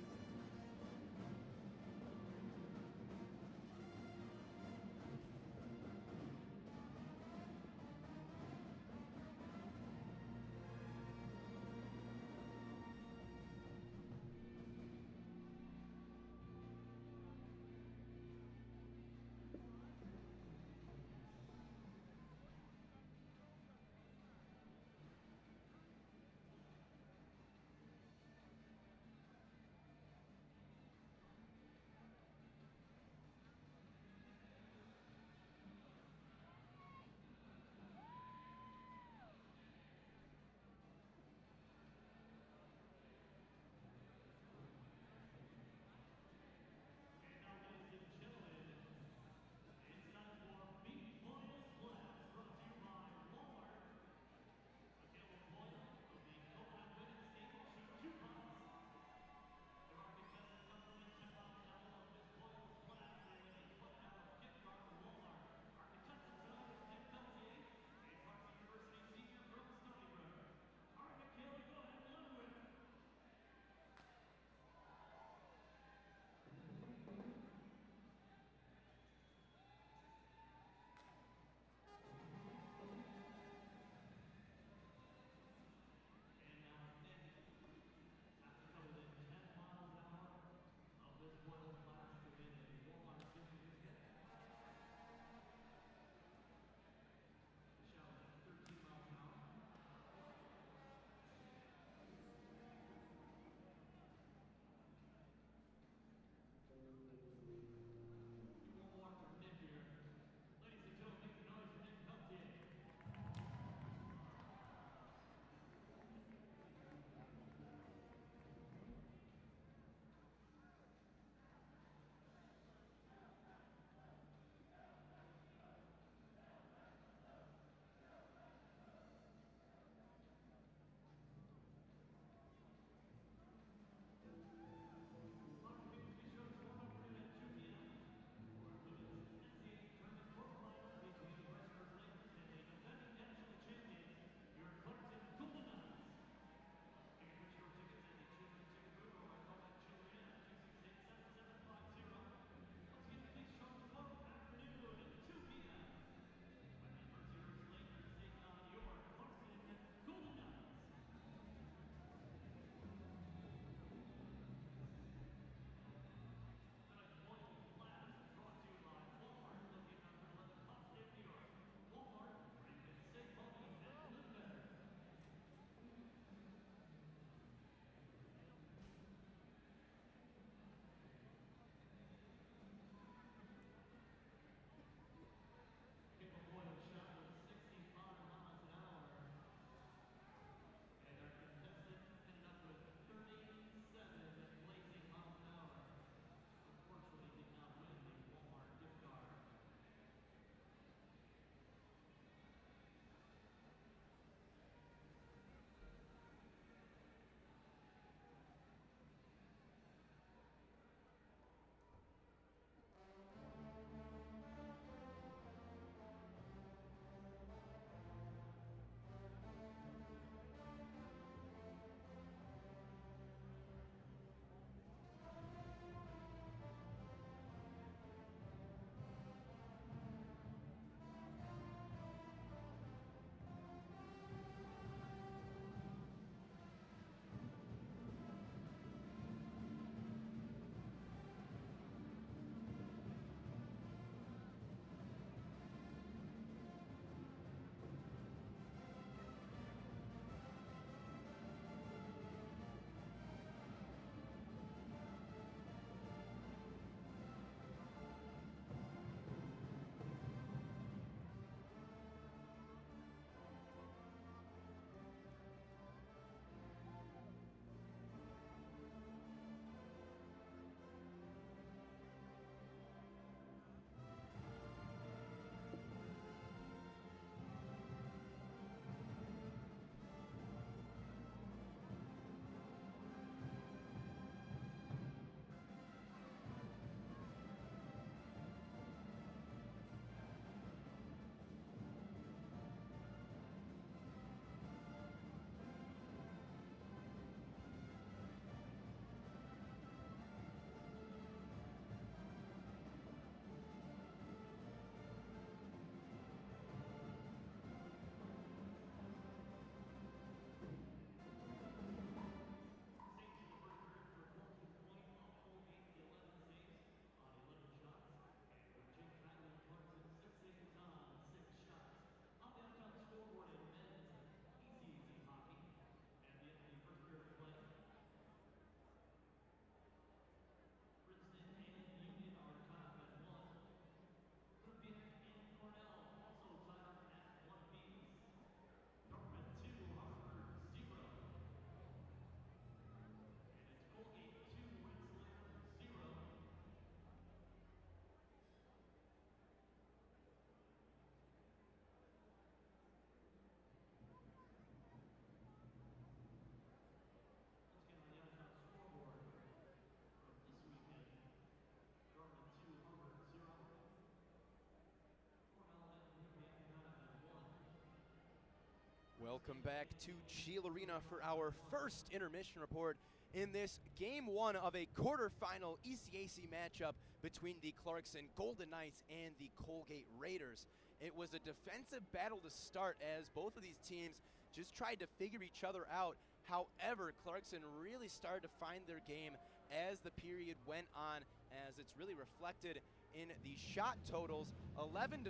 Welcome back to Chile Arena for our first intermission report in this Game 1 of a quarterfinal ECAC matchup between the Clarkson Golden Knights and the Colgate Raiders. It was a defensive battle to start as both of these teams just tried to figure each other out. However, Clarkson really started to find their game as the period went on, as it's really reflected in the shot totals. 11-6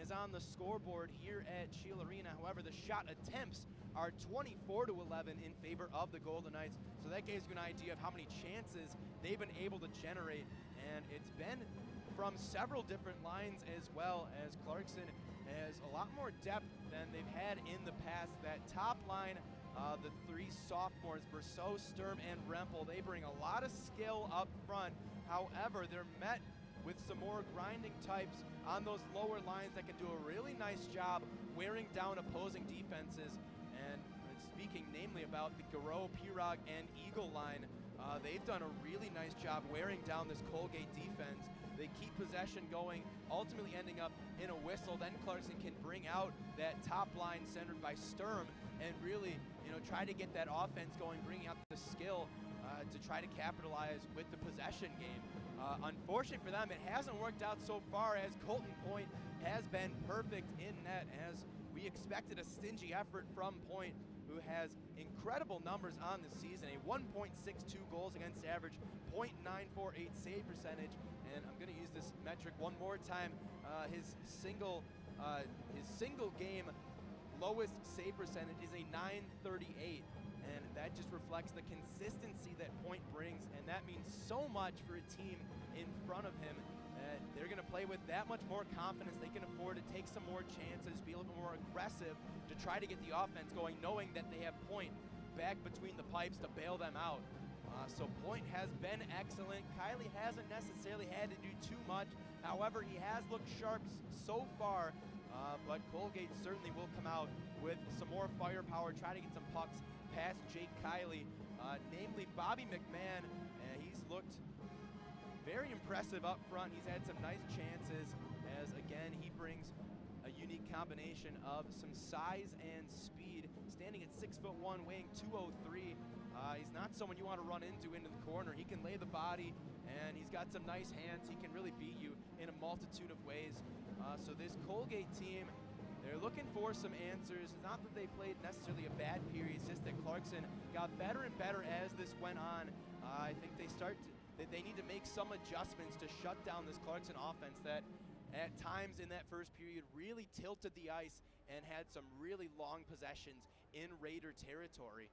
is on the scoreboard here at Chile Arena. However, the shot attempts are 24-11 in favor of the Golden Knights. So that gives you an idea of how many chances they've been able to generate. And it's been from several different lines as well, as Clarkson has a lot more depth than they've had in the past. That top line, the three sophomores, Berceau, Sturm, and Rempel, they bring a lot of skill up front. However, they're met with some more grinding types on those lower lines that can do a really nice job wearing down opposing defenses. And speaking namely about the Garreau, Pirog, and Eagle line, they've done a really nice job wearing down this Colgate defense. They keep possession going, ultimately ending up in a whistle. Then Clarkson can bring out that top line centered by Sturm and really, try to get that offense going, bringing out the skill to try to capitalize with the possession game. Unfortunately for them, it hasn't worked out so far, as Colton Point has been perfect in net, as we expected a stingy effort from Point, who has incredible numbers on the season, a 1.62 goals against average, .948 save percentage, and I'm going to use this metric one more time. His single game lowest save percentage is a .938. And that just reflects the consistency that Point brings, and that means so much for a team in front of him. They're going to play with that much more confidence. They can afford to take some more chances, be a little bit more aggressive to try to get the offense going, knowing that they have Point back between the pipes to bail them out. So Point has been excellent. Kiley hasn't necessarily had to do too much. However, he has looked sharp so far, but Colgate certainly will come out with some more firepower, try to get some pucks past Jake Kiley, namely Bobby McMahon. He's looked very impressive up front. He's had some nice chances, as again he brings a unique combination of some size and speed. Standing at 6'1", weighing 203. He's not someone you want to run into the corner. He can lay the body, and he's got some nice hands. He can really beat you in a multitude of ways. So this Colgate team, they're looking for some answers. It's not that they played necessarily a bad period, it's just that Clarkson got better and better as this went on. I think they need to make some adjustments to shut down this Clarkson offense that at times in that first period really tilted the ice and had some really long possessions in Raider territory.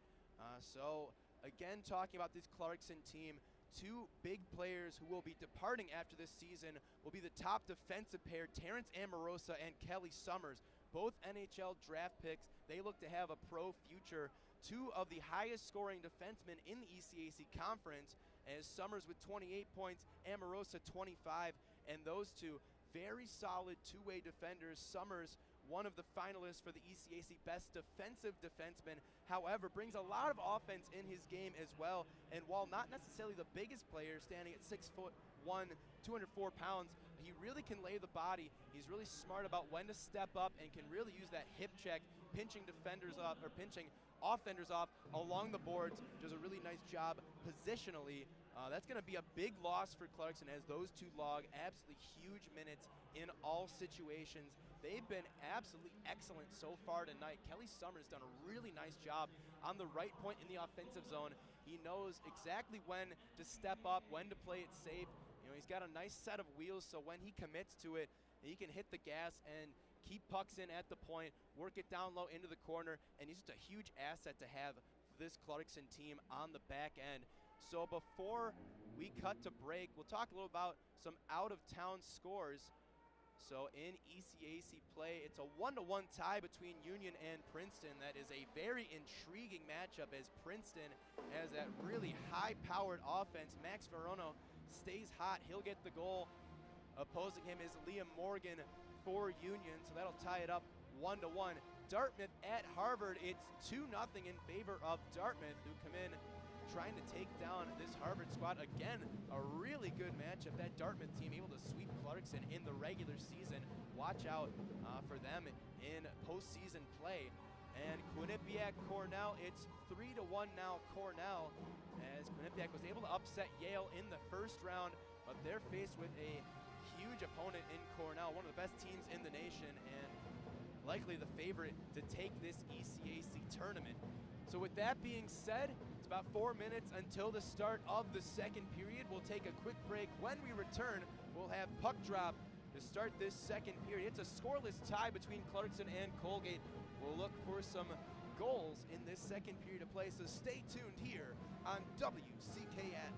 So again, talking about this Clarkson team, two big players who will be departing after this season will be the top defensive pair, Terrence Amorosa and Kelly Summers. Both NHL draft picks. They look to have a pro future. Two of the highest scoring defensemen in the ECAC conference, as Summers with 28 points, Amorosa 25, and those two very solid two-way defenders. Summers, one of the finalists for the ECAC Best Defensive Defenseman, however, brings a lot of offense in his game as well, and while not necessarily the biggest player, standing at 6'1", 204 pounds, he really can lay the body. He's really smart about when to step up and can really use that hip check, pinching defenders off, or pinching offenders off along the boards. Does a really nice job positionally. That's going to be a big loss for Clarkson, as those two log absolutely huge minutes in all situations. They've been absolutely excellent so far tonight. Kelly Summers done a really nice job on the right point in the offensive zone. He knows exactly when to step up, when to play it safe. He's got a nice set of wheels, so when he commits to it, he can hit the gas and keep pucks in at the point, work it down low into the corner, and he's just a huge asset to have for this Clarkson team on the back end. So before we cut to break, we'll talk a little about some out-of-town scores. So in ECAC play, it's a 1-1 tie between Union and Princeton. That is a very intriguing matchup, as Princeton has that really high-powered offense. Max Verono stays hot. He'll get the goal. Opposing him is Liam Morgan for Union, so that'll tie it up 1-1. Dartmouth at Harvard, it's 2-0 in favor of Dartmouth, who come in trying to take down this Harvard squad. Again, a really good matchup. That Dartmouth team able to sweep Clarkson in the regular season. Watch out for them in postseason play. and Quinnipiac Cornell. It's 3-1 now Cornell, as Quinnipiac was able to upset Yale in the first round, but they're faced with a huge opponent in Cornell, one of the best teams in the nation, and likely the favorite to take this ECAC tournament. So with that being said, it's about 4 minutes until the start of the second period. We'll take a quick break. When we return, we'll have puck drop to start this second period. It's a scoreless tie between Clarkson and Colgate. We'll look for some goals in this second period of play, so stay tuned here on WCKN.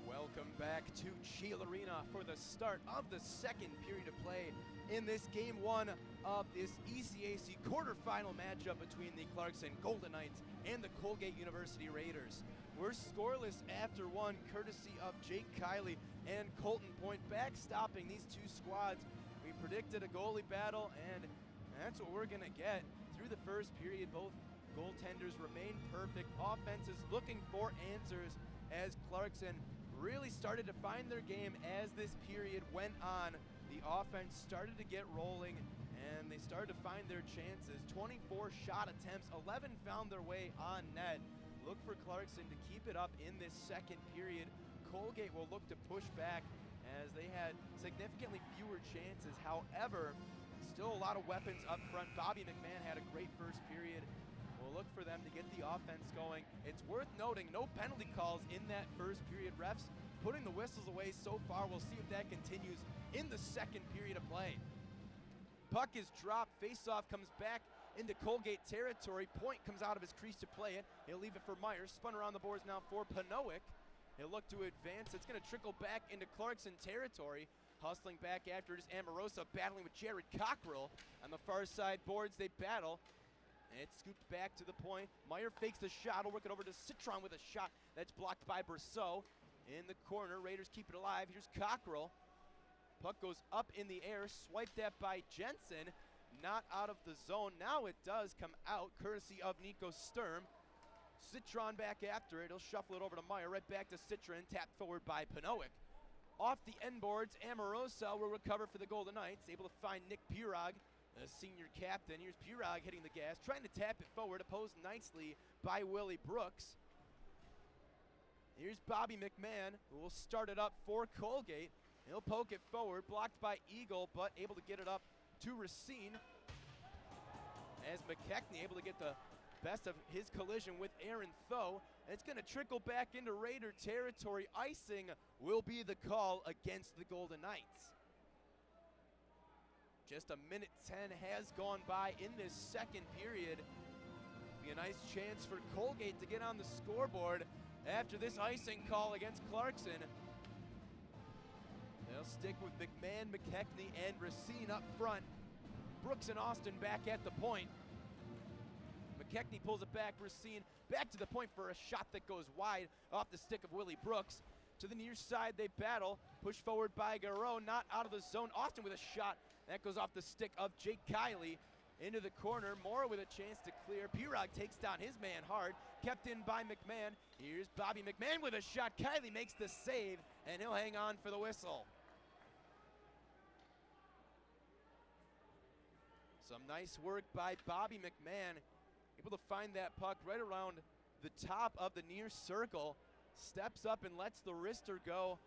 Welcome back to Cheel Arena for the start of the second period of play in this game one of this ECAC quarterfinal matchup between the Clarkson Golden Knights and the Colgate University Raiders. We're scoreless after one, courtesy of Jake Kiley and Colton Point backstopping these two squads. We predicted a goalie battle, and that's what we're gonna get. Through the first period, both goaltenders remain perfect. Offenses looking for answers as Clarkson really started to find their game as this period went on. The offense started to get rolling, and they started to find their chances. 24 shot attempts, 11 found their way on net. Look for Clarkson to keep it up in this second period. Colgate will look to push back as they had significantly fewer chances. However, still a lot of weapons up front. Bobby McMahon had a great first period. We'll look for them to get the offense going. It's worth noting, no penalty calls in that first period. Refs putting the whistles away so far. We'll see if that continues in the second period of play. Puck is dropped. Faceoff comes back into Colgate territory. Point comes out of his crease to play it. He'll leave it for Myers. Spun around the boards now for Panowick. He'll look to advance. It's going to trickle back into Clarkson territory. Hustling back after it is Amorosa battling with Jared Cockrell. On the far side boards, they battle. And it's scooped back to the point. Meyer fakes the shot. He'll work it over to Citron with a shot that's blocked by Brousseau. in the corner. Raiders keep it alive. Here's Cockrell. Puck goes up in the air, swiped at by Jensen. Not out of the zone. Now it does come out, courtesy of Nico Sturm. Citron back after it. He'll shuffle it over to Meyer. Right back to Citron. Tapped forward by Panowick. Off the end boards, Amorosa will recover for the Golden Knights. Able to find Nick Pirog, the senior captain. Here's Pirog hitting the gas, trying to tap it forward, opposed nicely by Willie Brooks. Here's Bobby McMahon, who will start it up for Colgate. He'll poke it forward, blocked by Eagle, but able to get it up to Racine. As McKechnie able to get the best of his collision with Aaron Tho. And it's going to trickle back into Raider territory. Icing will be the call against the Golden Knights. Just a minute 10 has gone by in this second period. Be a nice chance for Colgate to get on the scoreboard after this icing call against Clarkson. They'll stick with McMahon, McKechnie, and Racine up front. Brooks and Austin back at the point. McKechnie pulls it back. Racine back to the point for a shot that goes wide off the stick of Willie Brooks. To the near side they battle. Push forward by Garreau, not out of the zone. Austin with a shot. That goes off the stick of Jake Kiley. Into the corner. Moore with a chance to clear. Pirog takes down his man hard. Kept in by McMahon. Here's Bobby McMahon with a shot. Kiley makes the save, and he'll hang on for the whistle. Some nice work by Bobby McMahon. Able to find that puck right around the top of the near circle. Steps up and lets the wrister go.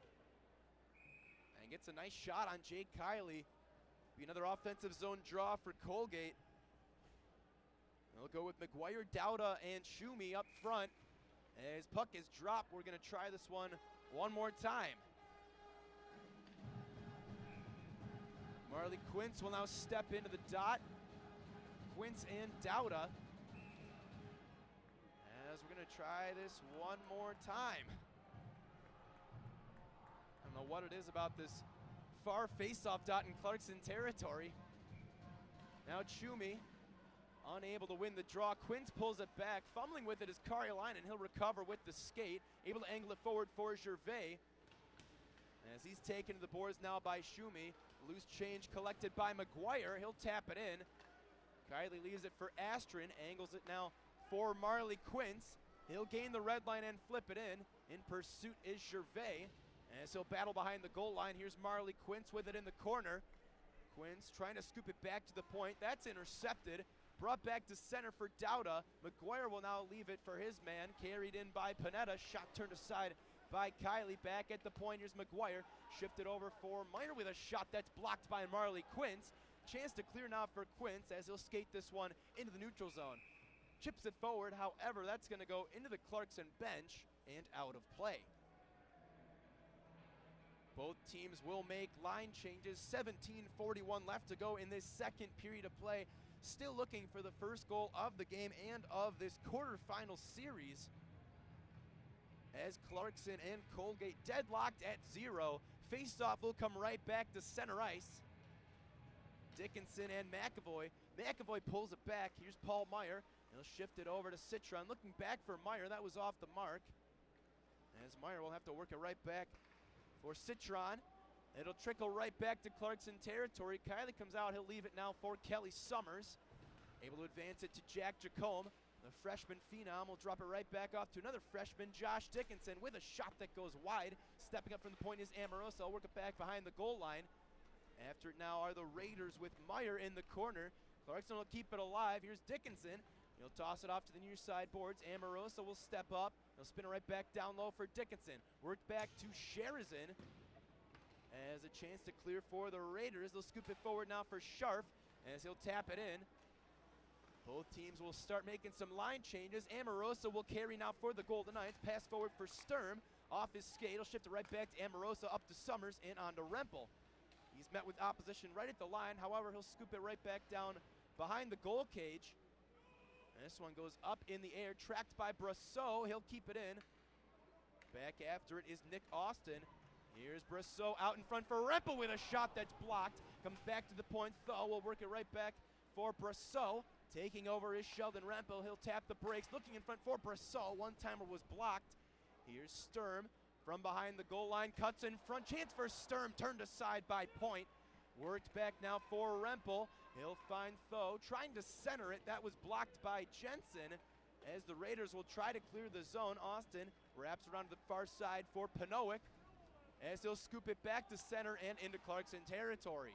And gets a nice shot on Jake Kiley. Be another offensive zone draw for Colgate. They'll go with McGuire, Dowda, and Schumi up front. As puck is dropped, we're going to try this one more time. Marley Quince will now step into the dot. Quince and Dowda. As we're going to try this one more time. I don't know what it is about this far face-off dot in Clarkson territory. Now Schumi, unable to win the draw. Quince pulls it back. Fumbling with it is Karjalainen. He'll recover with the skate. Able to angle it forward for Gervais. As he's taken to the boards now by Schumi. Loose change collected by McGuire. He'll tap it in. Kiley leaves it for Astron. Angles it now for Marley Quince. He'll gain the red line and flip it in. In pursuit is Gervais. As he'll battle behind the goal line. Here's Marley Quince with it in the corner. Quince trying to scoop it back to the point. That's intercepted. Brought back to center for Dowda. McGuire will now leave it for his man. Carried in by Panetta. Shot turned aside by Kiley. Back at the point. Here's McGuire. Shifted over for Miner with a shot that's blocked by Marley Quince. Chance to clear now for Quince as he'll skate this one into the neutral zone. Chips it forward. However, that's going to go into the Clarkson bench and out of play. Both teams will make line changes. 17:41 left to go in this second period of play. Still looking for the first goal of the game and of this quarterfinal series. As Clarkson and Colgate deadlocked at 0. Faceoff will come right back to center ice. Dickinson and McAvoy. McAvoy pulls it back. Here's Paul Meyer. He'll shift it over to Citron. Looking back for Meyer. That was off the mark. As Meyer will have to work it right back for Citron. It'll trickle right back to Clarkson territory. Kiley comes out. He'll leave it now for Kelly Summers. Able to advance it to Jack Jacome. The freshman phenom will drop it right back off to another freshman, Josh Dickinson, with a shot that goes wide. Stepping up from the point is Amoroso. Work it back behind the goal line. After it now are the Raiders with Meyer in the corner. Clarkson will keep it alive. Here's Dickinson. He'll toss it off to the near side boards. Amoroso will step up. He'll spin it right back down low for Dickinson. Worked back to Sherizin. As a chance to clear for the Raiders. They'll scoop it forward now for Scharf as he'll tap it in. Both teams will start making some line changes. Amoroso will carry now for the Golden Knights. Pass forward for Sturm. Off his skate. He'll shift it right back to Amoroso, up to Summers, and on to Rempel. He's met with opposition right at the line. However, he'll scoop it right back down behind the goal cage. And this one goes up in the air, tracked by Brosseau. He'll keep it in. Back after it is Nick Austin. Here's Brosseau out in front for Rempel with a shot that's blocked. Comes back to the point. Tho will work it right back for Brosseau. Taking over is Sheldon Rempel. He'll tap the brakes. Looking in front for Brosseau. One-timer was blocked. Here's Sturm. from behind the goal line, cuts in front, chance for Sturm, turned aside by Point. Worked back now for Rempel. He'll find Tho, trying to center it. That was blocked by Jensen. As the Raiders will try to clear the zone, Austin wraps around to the far side for Panowick, as he'll scoop it back to center and into Clarkson territory.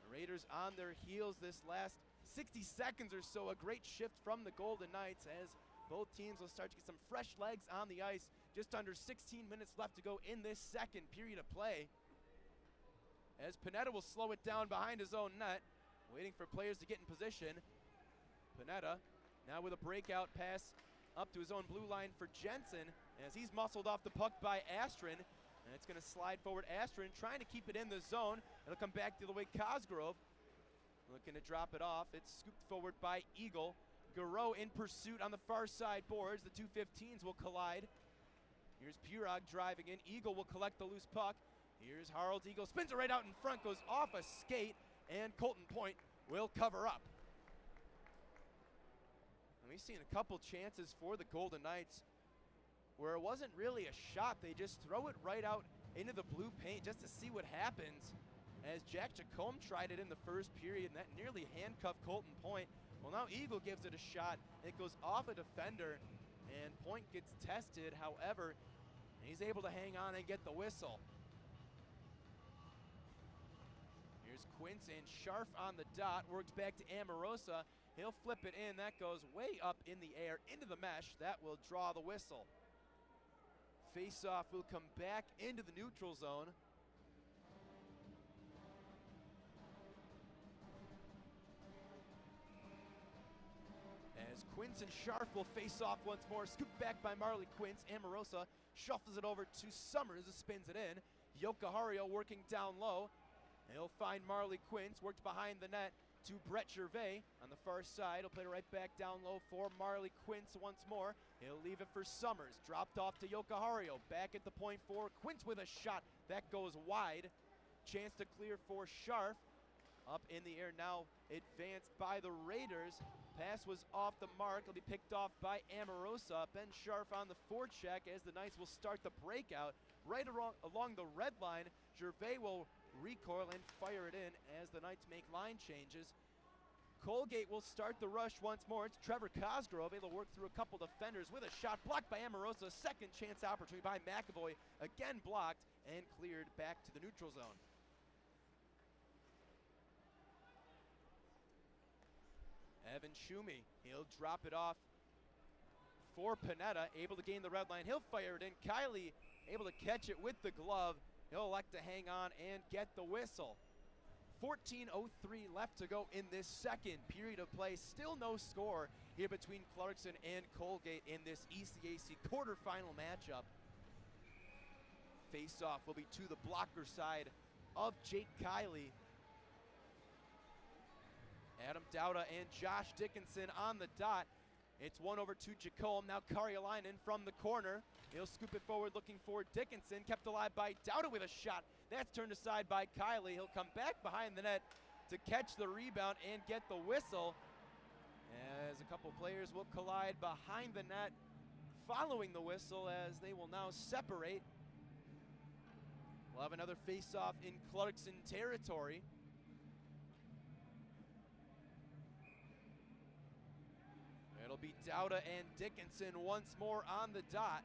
The Raiders on their heels this last 60 seconds or so. A great shift from the Golden Knights as both teams will start to get some fresh legs on the ice. Just under 16 minutes left to go in this second period of play, as Panetta will slow it down behind his own net, waiting for players to get in position. Panetta now with a breakout pass up to his own blue line for Jensen, as he's muscled off the puck by Astron, and it's going to slide forward. Astron trying to keep it in the zone. It'll come back the other way. Cosgrove looking to drop it off. It's scooped forward by Eagle. Garreau in pursuit on the far side boards. The two 15s will collide. Here's Purog driving in. Eagle will collect the loose puck. Here's Harold. Eagle spins it right out in front, goes off a skate, and Colton Point will cover up. And we've seen a couple chances for the Golden Knights where it wasn't really a shot. They just throw it right out into the blue paint just to see what happens, as Jack Jacome tried it in the first period, and that nearly handcuffed Colton Point. Well, now Eagle gives it a shot. It goes off a defender, and Point gets tested. However, he's able to hang on and get the whistle. Here's Quince and Scharf on the dot. Works back to Amorosa. He'll flip it in. That goes way up in the air into the mesh. That will draw the whistle. Face-off will come back into the neutral zone. As Quince and Scharf will face off once more. Scooped back by Marley Quince. Amorosa shuffles it over to Summers, who spins it in. Yokohario working down low. He'll find Marley Quince, worked behind the net to Brett Gervais on the far side. He'll play it right back down low for Marley Quince once more. He'll leave it for Summers. Dropped off to Yokohario. Back at the point for Quince with a shot. That goes wide. Chance to clear for Scharf. Up in the air now, advanced by the Raiders. Pass was off the mark. It'll be picked off by Amorosa. Ben Scharf on the forecheck as the Knights will start the breakout. Right along the red line, Gervais will recoil and fire it in as the Knights make line changes. Colgate will start the rush once more. It's Trevor Cosgrove able to work through a couple defenders with a shot blocked by Amorosa. Second chance opportunity by McAvoy, again blocked and cleared back to the neutral zone. Evan Schumi, he'll drop it off for Panetta, able to gain the red line. He'll fire it in. Kiley able to catch it with the glove. He'll elect to hang on and get the whistle. 14:03 left to go in this second period of play. Still no score here between Clarkson and Colgate in this ECAC quarterfinal matchup. Face-off will be to the blocker side of Jake Kiley. Adam Dauda and Josh Dickinson on the dot. It's one over to Jacome. Now Karjalainen from the corner. He'll scoop it forward looking for Dickinson. Kept alive by Dauda with a shot. That's turned aside by Kiley. He'll come back behind the net to catch the rebound and get the whistle, as a couple players will collide behind the net following the whistle, as they will now separate. We'll have another face-off in Clarkson territory. It'll be Dauda and Dickinson once more on the dot.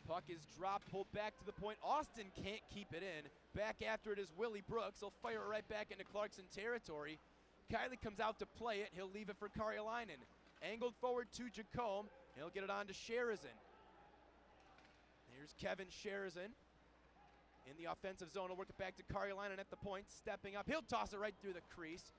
Puck is dropped, pulled back to the point. Austin can't keep it in. Back after it is Willie Brooks. He'll fire it right back into Clarkson territory. Kiley comes out to play it. He'll leave it for Karjalainen. Angled forward to Jacome. He'll get it on to Sherazin. Here's Kevin Sherazin in the offensive zone. He'll work it back to Karjalainen at the point. Stepping up. He'll toss it right through the crease.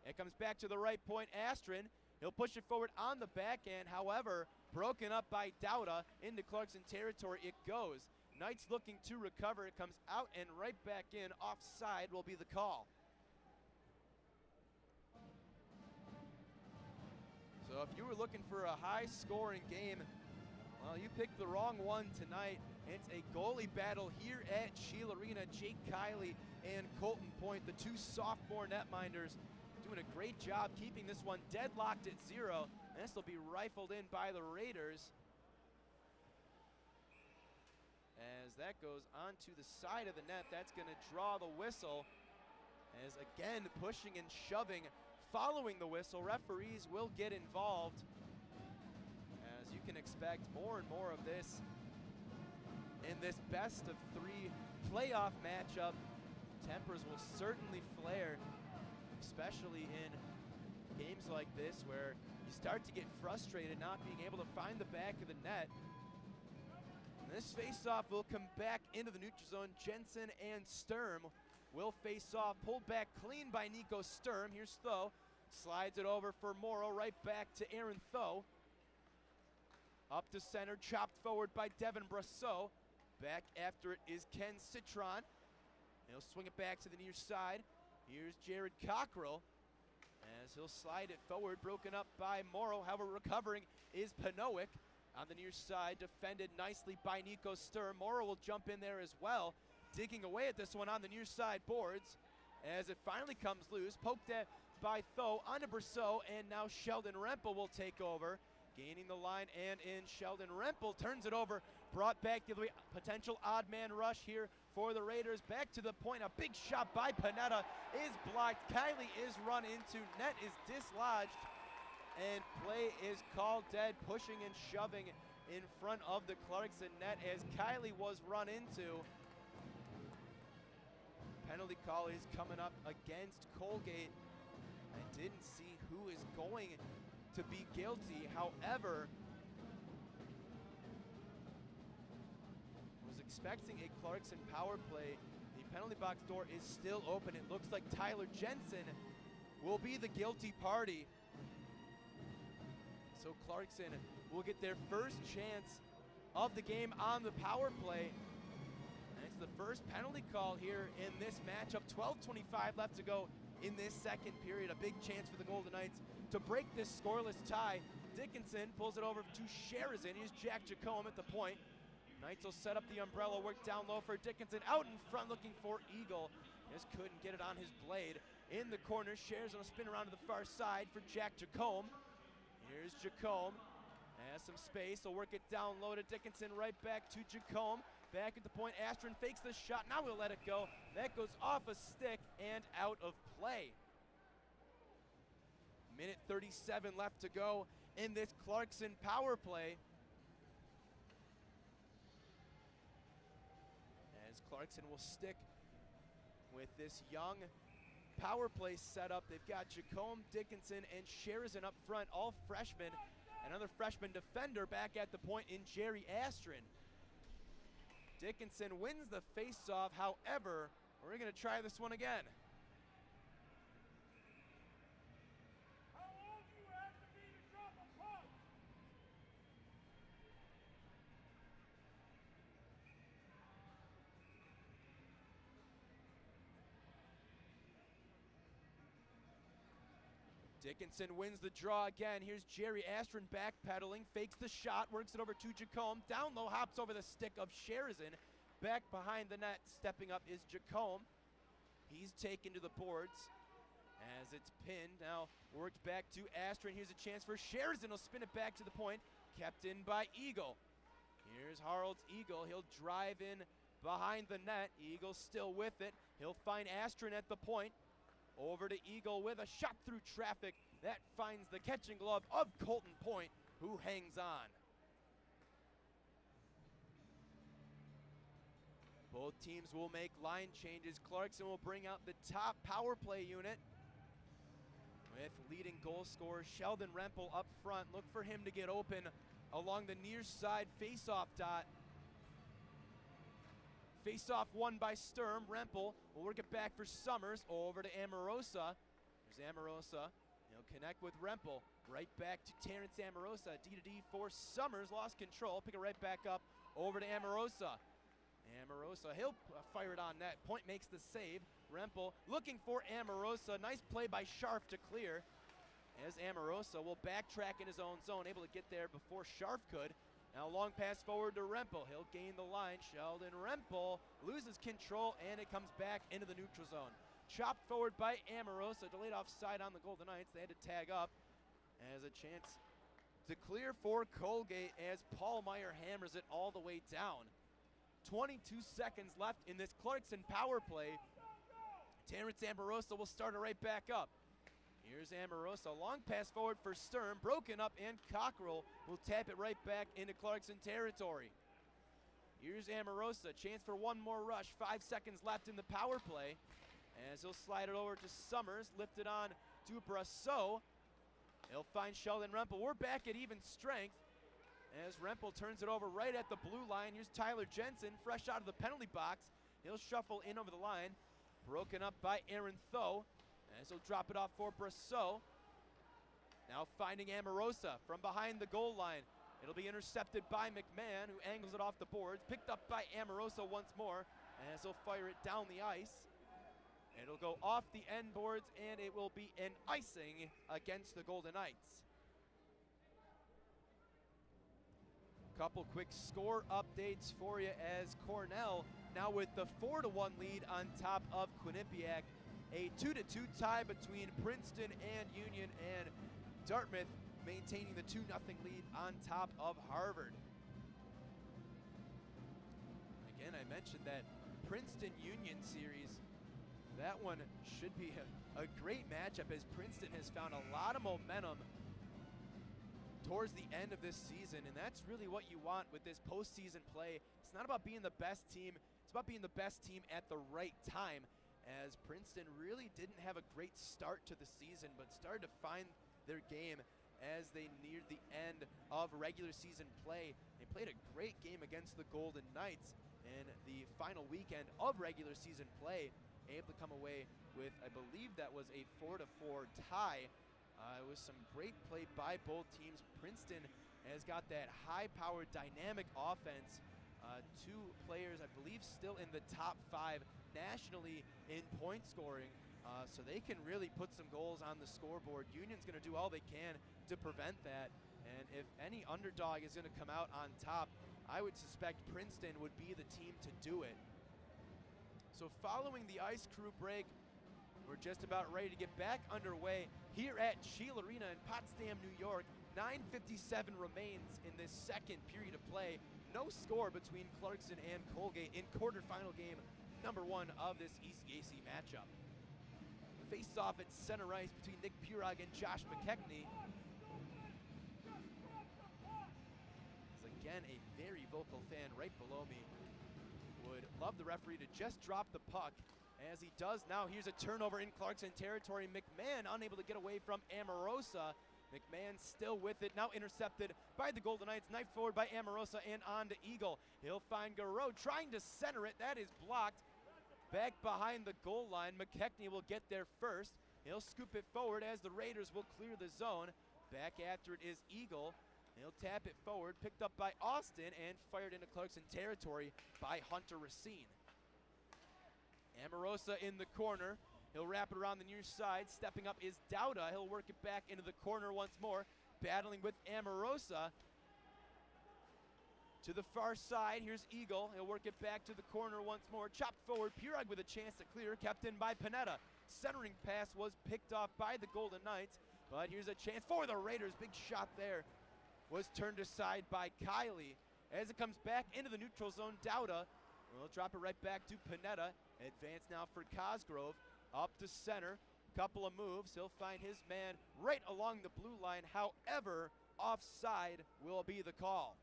It comes back to the right point. Astron. He'll push it forward on the backhand. However, broken up by Dauda into Clarkson territory. It goes. Knights looking to recover. It comes out and right back in. Offside will be the call. So if you were looking for a high-scoring game, well, you picked the wrong one tonight. It's a goalie battle here at Sheila Arena. Jake Kiley and Colton Point, the two sophomore netminders, doing a great job keeping this one deadlocked at 0. And this will be rifled in by the Raiders. As that goes onto the side of the net, that's going to draw the whistle. As again, pushing and shoving, following the whistle, referees will get involved. As you can expect, more and more of this in this best of 3 playoff matchup. Tempers will certainly flare, especially in games like this where you start to get frustrated not being able to find the back of the net. And this face-off will come back into the neutral zone. Jensen and Sturm will face off, pulled back clean by Nico Sturm. Here's Tho, slides it over for Morrow, right back to Aaron Tho. Up to center, chopped forward by Devin Brasseau. Back after it is Ken Citron. He'll swing it back to the near side. Here's Jared Cockrell as he'll slide it forward, broken up by Morrow. However, recovering is Panowick on the near side, defended nicely by Nico Sturm. Morrow will jump in there as well, digging away at this one on the near side boards as it finally comes loose. Poked at by Tho onto Brasseau, and now Sheldon Rempel will take over. Gaining the line and in, Sheldon Rempel turns it over, brought back the other way. Potential odd man rush here for the Raiders. Back to the point, a big shot by Panetta is blocked. Kiley is run into, net is dislodged, and play is called dead. Pushing and shoving in front of the Clarkson net as Kiley was run into. Penalty call is coming up against Colgate. I didn't see who is going to be guilty. However, was expecting a Clarkson power play. The penalty box door is still open. It looks like Tyler Jensen will be the guilty party. So Clarkson will get their first chance of the game on the power play. And it's the first penalty call here in this matchup. 12:25 left to go in this second period. A big chance for the Golden Knights to break this scoreless tie. Dickinson pulls it over to Sherazin. Here's Jack Jacome at the point. Knights will set up the umbrella, work down low for Dickinson. Out in front looking for Eagle. Just couldn't get it on his blade. In the corner, Sherazin will spin around to the far side for Jack Jacome. Here's Jacome. Has some space, he'll work it down low to Dickinson, right back to Jacome. Back at the point, Astron fakes the shot, now we'll let it go. That goes off a stick and out of play. Minute 37 left to go in this Clarkson power play. As Clarkson will stick with this young power play setup. They've got Jacome, Dickinson, and Sherazin up front, all freshmen. Another freshman defender back at the point in Jerry Astron. Dickinson wins the face-off. However, we're going to try this one again. How old you have to be to drop a puck? Dickinson wins the draw again. Here's Jerry Astron backpedaling, fakes the shot, works it over to Jacome. Down low, hops over the stick of Sherazin. Back behind the net, stepping up is Jacome. He's taken to the boards as it's pinned. Now worked back to Astron. Here's a chance for Sherazin. He'll spin it back to the point. Kept in by Eagle. Here's Harold's Eagle. He'll drive in behind the net. Eagle still with it. He'll find Astron at the point. Over to Eagle with a shot through traffic. That finds the catching glove of Colton Point, who hangs on. Both teams will make line changes. Clarkson will bring out the top power play unit with leading goal scorer Sheldon Rempel up front. Look for him to get open along the near side face-off dot. Face-off won by Sturm. Rempel will work it back for Summers. Over to Amorosa. There's Amorosa. He'll connect with Rempel. Right back to Terrence Amorosa. D-to-D for Summers. Lost control. Pick it right back up. Over to Amorosa. Amorosa, he'll fire it on net. Point makes the save. Rempel looking for Amorosa. Nice play by Scharf to clear. As Amorosa will backtrack in his own zone. Able to get there before Scharf could. Now long pass forward to Rempel. He'll gain the line. Sheldon Rempel loses control, and it comes back into the neutral zone. chopped forward by Amorosa, delayed offside on the Golden Knights. They had to tag up as a chance to clear for Colgate as Paul Meyer hammers it all the way down. 22 seconds left in this Clarkson power play. Terrence Amorosa will start it right back up. Here's Amorosa, long pass forward for Sturm, broken up, and Cockrell will tap it right back into Clarkson territory. Here's Amorosa, chance for one more rush, 5 seconds left in the power play, as he'll slide it over to Summers, lifted on to Brasseau. He'll find Sheldon Rempel. We're back at even strength as Rempel turns it over right at the blue line. Here's Tyler Jensen, fresh out of the penalty box. He'll shuffle in over the line, broken up by Aaron Tho, as he'll drop it off for Brasseau. Now finding Amorosa from behind the goal line. It'll be intercepted by McMahon, who angles it off the boards. Picked up by Amorosa once more, as he'll fire it down the ice. It'll go off the end boards, and it will be an icing against the Golden Knights. Couple quick score updates for you as Cornell now with the 4-1 lead on top of Quinnipiac. A 2-2 tie between Princeton and Union, and Dartmouth maintaining the 2-0 lead on top of Harvard. Again, I mentioned that Princeton-Union series. That one should be a great matchup as Princeton has found a lot of momentum towards the end of this season, and that's really what you want with this postseason play. It's not about being the best team, it's about being the best team at the right time, as Princeton really didn't have a great start to the season, but started to find their game as they neared the end of regular season play. They played a great game against the Golden Knights in the final weekend of regular season play, able to come away with, I believe that was a 4-4 tie. It was some great play by both teams. Princeton has got that high-powered, dynamic offense. Two players, I believe, still in the top 5 nationally in point scoring. So they can really put some goals on the scoreboard. Union's going to do all they can to prevent that. And if any underdog is going to come out on top, I would suspect Princeton would be the team to do it. So following the ice crew break, we're just about ready to get back underway here at Sheil Arena in Potsdam, New York. 9:57 remains in this second period of play. No score between Clarkson and Colgate in quarterfinal game number 1 of this ECAC matchup. Faced off at center ice between Nick Purog and Josh McKechnie. As again, a very vocal fan right below me would love the referee to just drop the puck. As he does now, here's a turnover in Clarkson territory. McMahon unable to get away from Amorosa. McMahon still with it, now intercepted by the Golden Knights. Knife forward by Amorosa and on to Eagle. He'll find Garreau trying to center it. That is blocked. Back behind the goal line, McKechnie will get there first. He'll scoop it forward as the Raiders will clear the zone. Back after it is Eagle. He'll tap it forward, picked up by Austin and fired into Clarkson territory by Hunter Racine. Amorosa in the corner. He'll wrap it around the near side. Stepping up is Dauda. He'll work it back into the corner once more. Battling with Amorosa. To the far side, here's Eagle. He'll work it back to the corner once more. Chopped forward. Purog with a chance to clear. Kept in by Panetta. Centering pass was picked off by the Golden Knights. But here's a chance for the Raiders. Big shot there. Was turned aside by Kiley. As it comes back into the neutral zone, Dauda will drop it right back to Panetta. Advance now for Cosgrove. Up to center. Couple of moves. He'll find his man right along the blue line. However, offside will be the call.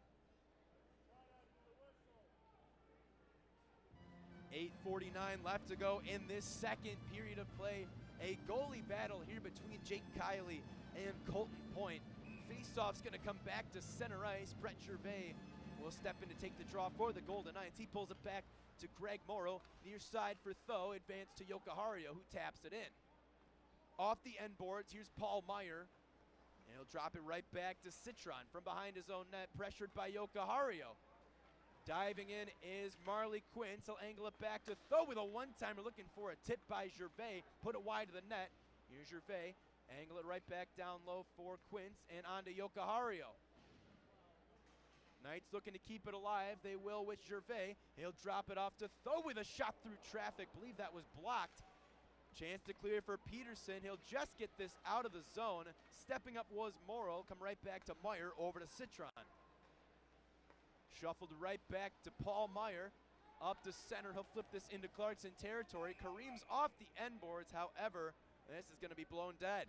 8:49 left to go in this second period of play. A goalie battle here between Jake Kiley and Colton Point. Faceoff's going to come back to center ice. Brett Gervais will step in to take the draw for the Golden Knights. He pulls it back to Greg Morrow. Near side for Tho. Advance to Yokohario, who taps it in. Off the end boards, here's Paul Meyer. And he'll drop it right back to Citron from behind his own net, pressured by Yokohario. Diving in is Marley Quince. He'll angle it back to Tho with a one-timer, looking for a tip by Gervais. Put it wide of the net. Here's Gervais. Angle it right back down low for Quince and on to Yokohario. Knights looking to keep it alive. They will with Gervais. He'll drop it off to Tho with a shot through traffic. Believe that was blocked. Chance to clear for Peterson. He'll just get this out of the zone. Stepping up was Morrow. Come right back to Meyer, over to Citron. Shuffled right back to Paul Meyer. Up to center. He'll flip this into Clarkson territory. Kareem's off the end boards. However, this is going to be blown dead.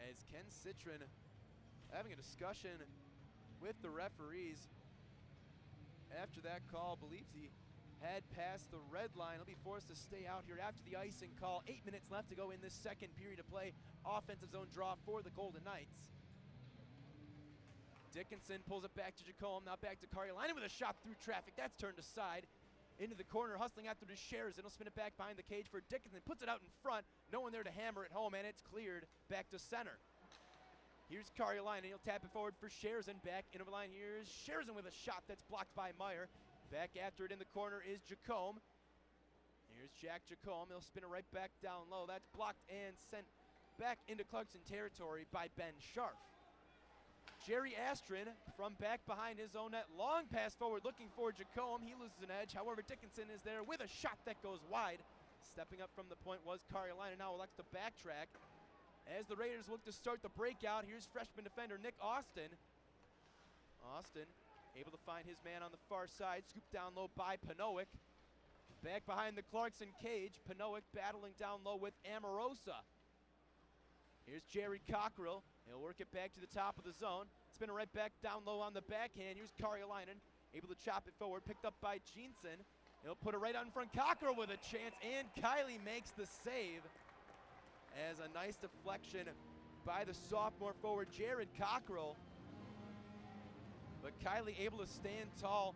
As Ken Citron having a discussion with the referees after that call, believes he had passed the red line. He'll be forced to stay out here after the icing call. 8 minutes left to go in this second period of play. Offensive zone draw for the Golden Knights. Dickinson pulls it back to Jacome, now back to Carolina with a shot through traffic. That's turned aside. Into the corner, hustling after the Shares, and he'll spin it back behind the cage for Dickinson. Puts it out in front. No one there to hammer it home, and it's cleared back to center. Here's Carolina. He'll tap it forward for Shares, and back into the line. Here's Shares with a shot that's blocked by Meyer. Back after it in the corner is Jacome. Here's Jack Jacome. He'll spin it right back down low. That's blocked and sent back into Clarkson territory by Ben Scharf. Jerry Astrin from back behind his own net. Long pass forward looking for Jacome. He loses an edge. However, Dickinson is there with a shot that goes wide. Stepping up from the point was Carolina. Now elects to backtrack. As the Raiders look to start the breakout, here's freshman defender Nick Austin. Austin able to find his man on the far side. Scooped down low by Panowick. Back behind the Clarkson cage. Panowick battling down low with Amorosa. Here's Jerry Cockrell. He'll work it back to the top of the zone. Spin it right back down low on the backhand. Here's Karjalainen, able to chop it forward. Picked up by Jeanson. He'll put it right out in front. Cockrell with a chance, and Kiley makes the save. As a nice deflection by the sophomore forward, Jared Cockrell. But Kiley able to stand tall.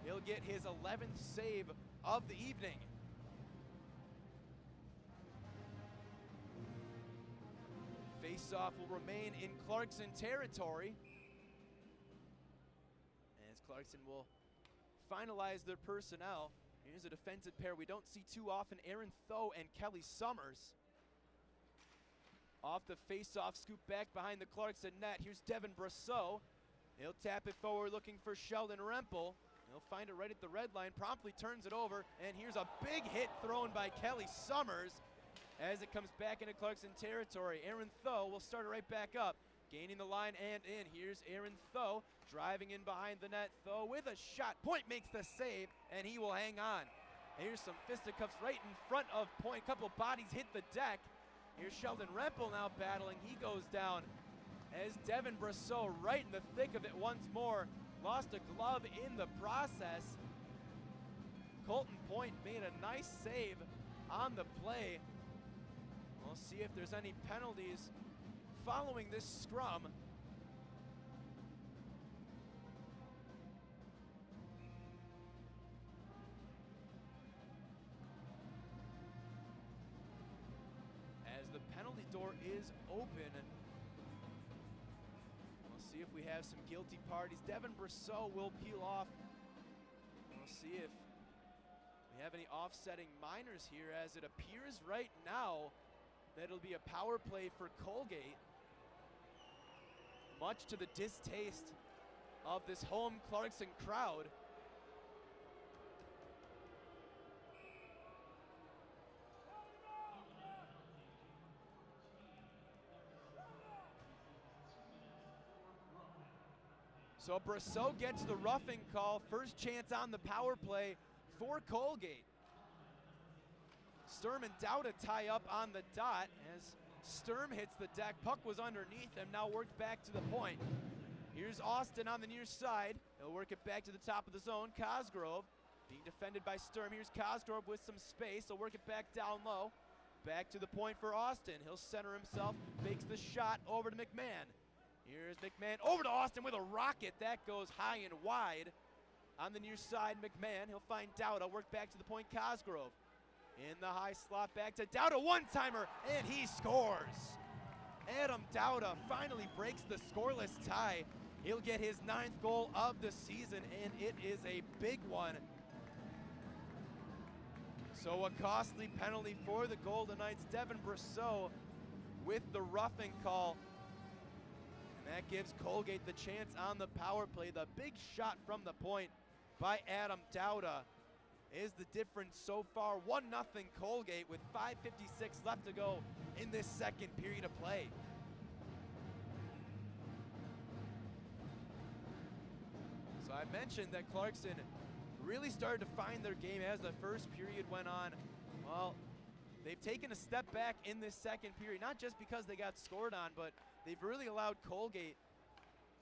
He'll get his 11th save of the evening. Faceoff will remain in Clarkson territory, as Clarkson will finalize their personnel. Here's a defensive pair we don't see too often, Aaron Tho and Kelly Summers. Off the faceoff, scoop back behind the Clarkson net. Here's Devin Brasseau. He'll tap it forward looking for Sheldon Rempel. He'll find it right at the red line, promptly turns it over, and here's a big hit thrown by Kelly Summers. As it comes back into Clarkson territory, Aaron Tho will start it right back up. Gaining the line and in. Here's Aaron Tho driving in behind the net. Tho with a shot. Point makes the save, and he will hang on. Here's some fisticuffs right in front of Point. Couple bodies hit the deck. Here's Sheldon Rempel now battling. He goes down as Devin Brasseau right in the thick of it once more. Lost a glove in the process. Colton Point made a nice save on the play. We'll see if there's any penalties following this scrum. As the penalty door is open, we'll see if we have some guilty parties. Devin Brasseau will peel off. We'll see if we have any offsetting minors here, as it appears right now that it'll be a power play for Colgate, much to the distaste of this home Clarkson crowd. So Brasseau gets the roughing call. First chance on the power play for Colgate. Sturm and Dowda tie up on the dot as Sturm hits the deck. Puck was underneath him, now worked back to the point. Here's Austin on the near side. He'll work it back to the top of the zone. Cosgrove being defended by Sturm. Here's Cosgrove with some space. He'll work it back down low. Back to the point for Austin. He'll center himself, fakes the shot over to McMahon. Here's McMahon over to Austin with a rocket. That goes high and wide. On the near side, McMahon. He'll find Dowda. Work back to the point, Cosgrove. In the high slot, back to Dowda, one-timer, and he scores. Adam Dowda finally breaks the scoreless tie. He'll get his 9th goal of the season, and it is a big one. So a costly penalty for the Golden Knights. Devin Brasseau with the roughing call. And that gives Colgate the chance on the power play. The big shot from the point by Adam Dowda is the difference so far. 1-0 Colgate with 5:56 left to go in this second period of play. So I mentioned that Clarkson really started to find their game as the first period went on. Well, they've taken a step back in this second period, not just because they got scored on, but they've really allowed Colgate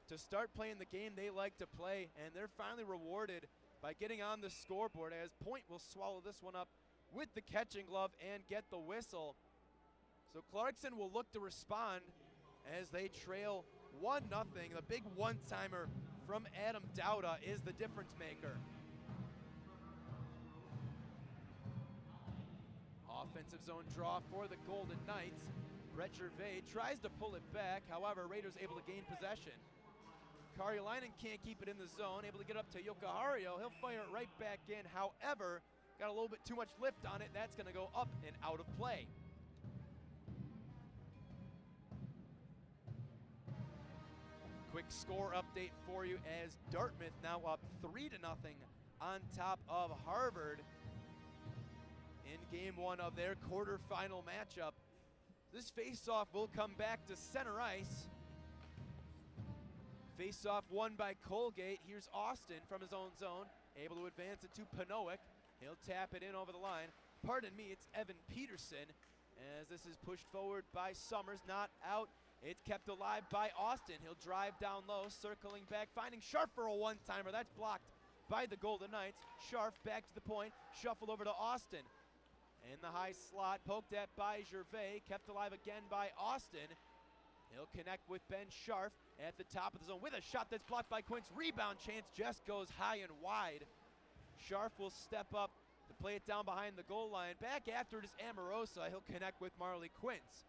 to start playing the game they like to play, and they're finally rewarded by getting on the scoreboard, as Point will swallow this one up with the catching glove and get the whistle. So Clarkson will look to respond as they trail 1-0. The big one-timer from Adam Dowda is the difference maker. Offensive zone draw for the Golden Knights. Brett Gervais tries to pull it back, however, Raiders able to gain possession. Karjalainen can't keep it in the zone, able to get up to Jokiharju. He'll fire it right back in, however, got a little bit too much lift on it. That's going to go up and out of play. Quick score update for you as Dartmouth now up 3-0 on top of Harvard in game one of their quarterfinal matchup. This faceoff will come back to center ice. Faceoff won by Colgate. Here's Austin from his own zone, able to advance it to Panowick. He'll tap it in over the line. Pardon me, it's Evan Peterson, as this is pushed forward by Summers, not out. It's kept alive by Austin. He'll drive down low, circling back, finding Scharf for a one-timer. That's blocked by the Golden Knights. Scharf back to the point, shuffled over to Austin. In the high slot, poked at by Gervais, kept alive again by Austin. He'll connect with Ben Scharf at the top of the zone with a shot that's blocked by Quince. Rebound chance just goes high and wide. Scharf will step up to play it down behind the goal line. Back after it is Amorosa. He'll connect with Marley Quince.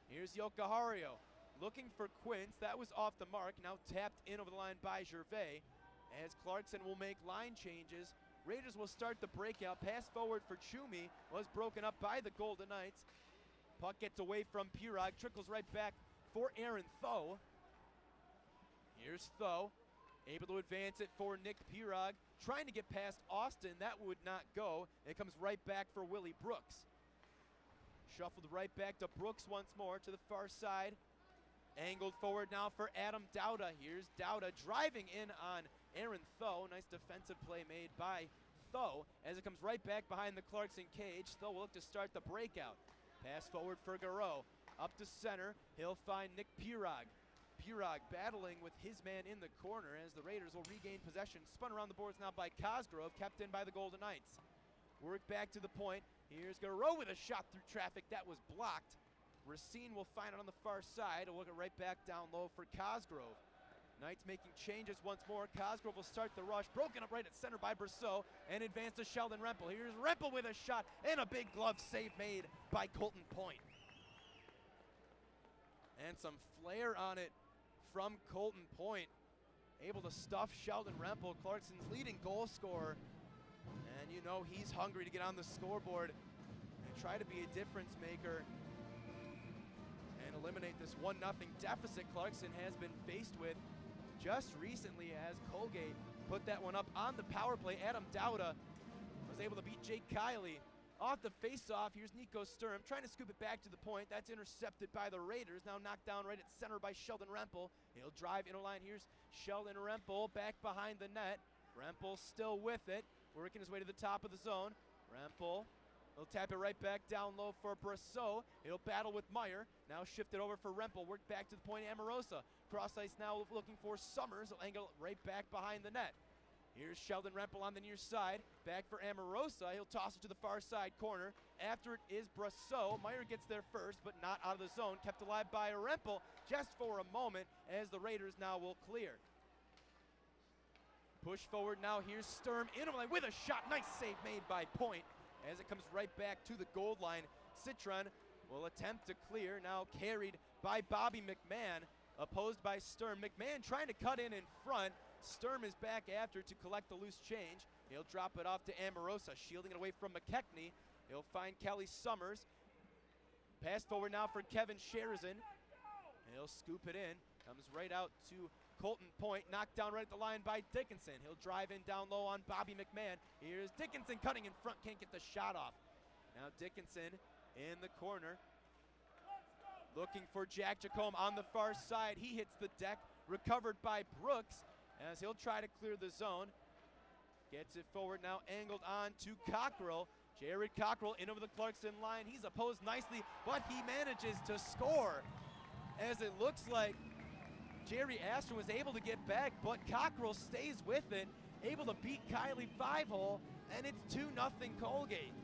Here's Jokiharju looking for Quince. That was off the mark. Now tapped in over the line by Gervais. As Clarkson will make line changes, Raiders will start the breakout. Pass forward for Chumi was broken up by the Golden Knights. Puck gets away from Pirog, trickles right back for Aaron Tho. Here's Tho, able to advance it for Nick Pirog, trying to get past Austin. That would not go. It comes right back for Willie Brooks. Shuffled right back to Brooks once more to the far side. Angled forward now for Adam Dowda. Here's Dowda driving in on Aaron Tho. Nice defensive play made by Tho as it comes right back behind the Clarkson cage. Tho will look to start the breakout. Pass forward for Garreau. Up to center, he'll find Nick Pirog. Pirog battling with his man in the corner as the Raiders will regain possession. Spun around the boards now by Cosgrove, kept in by the Golden Knights. Work back to the point. Here's Garreau with a shot through traffic that was blocked. Racine will find it on the far side. We'll get right back down low for Cosgrove. Knights making changes once more. Cosgrove will start the rush. Broken up right at center by Brousseau and advance to Sheldon Rempel. Here's Rempel with a shot and a big glove save made by Colton Point. And some flair on it from Colton Point. Able to stuff Sheldon Rempel, Clarkson's leading goal scorer. And you know he's hungry to get on the scoreboard and try to be a difference maker and eliminate this 1-0 deficit Clarkson has been faced with just recently as Colgate put that one up on the power play. Adam Dowda was able to beat Jake Kiley. Off the face-off, here's Nico Sturm trying to scoop it back to the point. That's intercepted by the Raiders. Now knocked down right at center by Sheldon Rempel. He'll drive inner line. Here's Sheldon Rempel back behind the net. Rempel still with it, working his way to the top of the zone. Rempel will tap it right back down low for Brousseau. He'll battle with Meyer. Now shift it over for Rempel. Work back to the point, Amorosa. Cross ice now looking for Summers. He'll angle right back behind the net. Here's Sheldon Rempel on the near side. Back for Amorosa. He'll toss it to the far side corner. After it is Brousseau. Meyer gets there first, but not out of the zone. Kept alive by Rempel just for a moment as the Raiders now will clear. Push forward now. Here's Sturm in with a shot. Nice save made by Point as it comes right back to the goal line. Citron will attempt to clear. Now carried by Bobby McMahon. Opposed by Sturm. McMahon trying to cut in front. Sturm is back after to collect the loose change. He'll drop it off to Amorosa, shielding it away from McKechnie. He'll find Kelly Summers. Pass forward now for Kevin Sherzan. He'll scoop it in. Comes right out to Colton Point, knocked down right at the line by Dickinson. He'll drive in down low on Bobby McMahon. Here's Dickinson cutting in front, can't get the shot off. Now Dickinson in the corner, looking for Jack Jacome on the far side. He hits the deck, recovered by Brooks as he'll try to clear the zone. Gets it forward now, angled on to Cockrell. Jared Cockrell in over the Clarkson line. He's opposed nicely, but he manages to score. As it looks like Jerry Ashton was able to get back, but Cockrell stays with it, able to beat Kylie 5-hole, and it's 2-0 Colgate.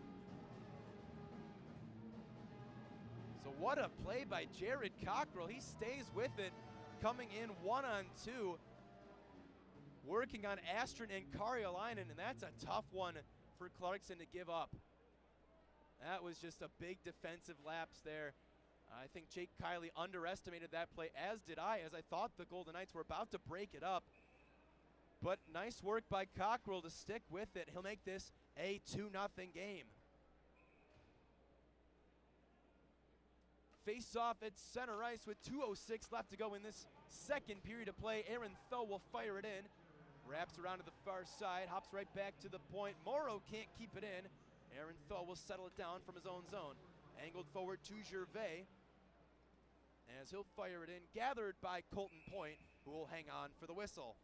So what a play by Jared Cockrell. He stays with it, coming in 1-on-2, working on Astron and Karyalainen, and that's a tough one for Clarkson to give up. That was just a big defensive lapse there. I think Jake Kiley underestimated that play, as did I, as I thought the Golden Knights were about to break it up. But nice work by Cockrell to stick with it. He'll make this a 2-0 game. Face off at center ice with 2:06 left to go in this second period of play. Aaron Thoe will fire it in. Wraps around to the far side, hops right back to the point. Morrow can't keep it in. Aaron Thoe will settle it down from his own zone. Angled forward to Gervais as he'll fire it in. Gathered by Colton Point, who will hang on for the whistle.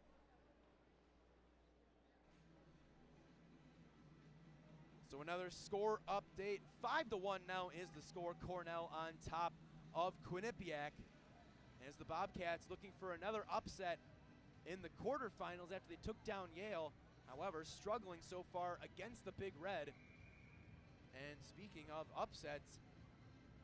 So another score update. 5-1 now is the score. Cornell on top of Quinnipiac as the Bobcats looking for another upset in the quarterfinals after they took down Yale. However, struggling so far against the Big Red. And speaking of upsets,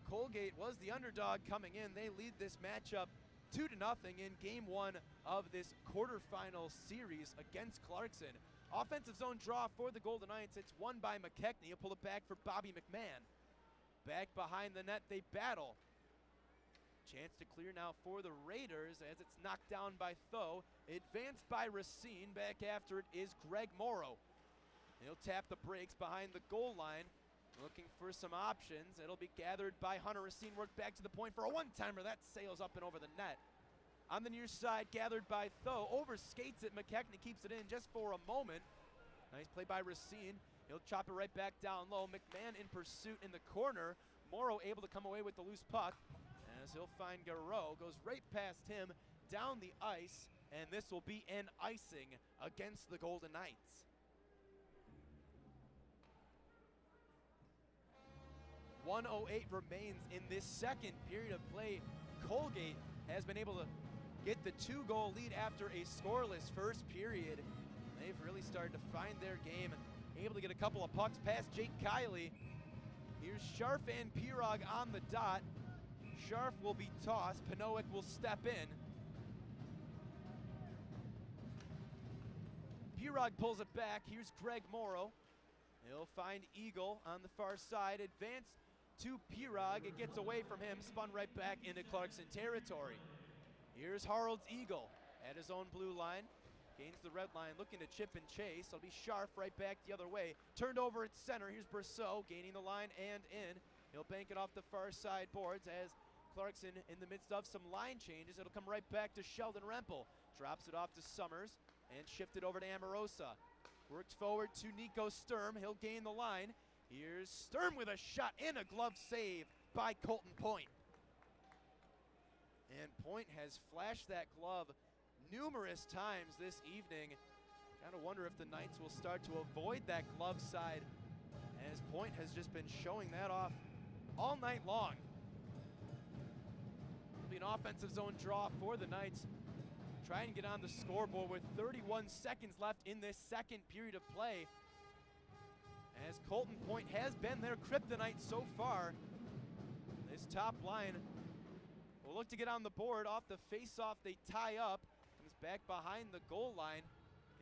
Colgate was the underdog coming in. They lead this matchup 2-0 in game one of this quarterfinal series against Clarkson. Offensive zone draw for the Golden Knights. It's won by McKechnie. He'll pull it back for Bobby McMahon. Back behind the net, they battle. Chance to clear now for the Raiders as it's knocked down by Thoe. Advanced by Racine. Back after it is Greg Morrow. He'll tap the brakes behind the goal line. Looking for some options. It'll be gathered by Hunter Racine. Worked back to the point for a one-timer. That sails up and over the net. On the near side, gathered by Thoe. Overskates it. McKechnie keeps it in just for a moment. Nice play by Racine. He'll chop it right back down low. McMahon in pursuit in the corner. Morrow able to come away with the loose puck. As he'll find Garreau. Goes right past him down the ice. And this will be an icing against the Golden Knights. 1:08 remains in this second period of play. Colgate has been able to get the 2-goal lead after a scoreless first period. They've really started to find their game, able to get a couple of pucks past Jake Kiley. Here's Scharf and Pirog on the dot. Scharf will be tossed. Pinowick will step in. Pirog pulls it back. Here's Greg Morrow. He'll find Eagle on the far side. Advance to Pirog. It gets away from him. Spun right back into Clarkson territory. Here's Harold's Eagle at his own blue line. Gains the red line, looking to chip and chase. It'll be Scharf right back the other way. Turned over at center. Here's Brousseau gaining the line and in. He'll bank it off the far side boards as Clarkson in the midst of some line changes. It'll come right back to Sheldon Rempel. Drops it off to Summers and shifted over to Amorosa. Works forward to Nico Sturm. He'll gain the line. Here's Sturm with a shot and a glove save by Colton Point. And Point has flashed that glove numerous times this evening. Gotta wonder if the Knights will start to avoid that glove side, as Point has just been showing that off all night long. It'll be an offensive zone draw for the Knights. Try and get on the scoreboard with 31 seconds left in this second period of play, as Colton Point has been their kryptonite so far. This top line will look to get on the board. Off the face-off, they tie up. Comes back behind the goal line.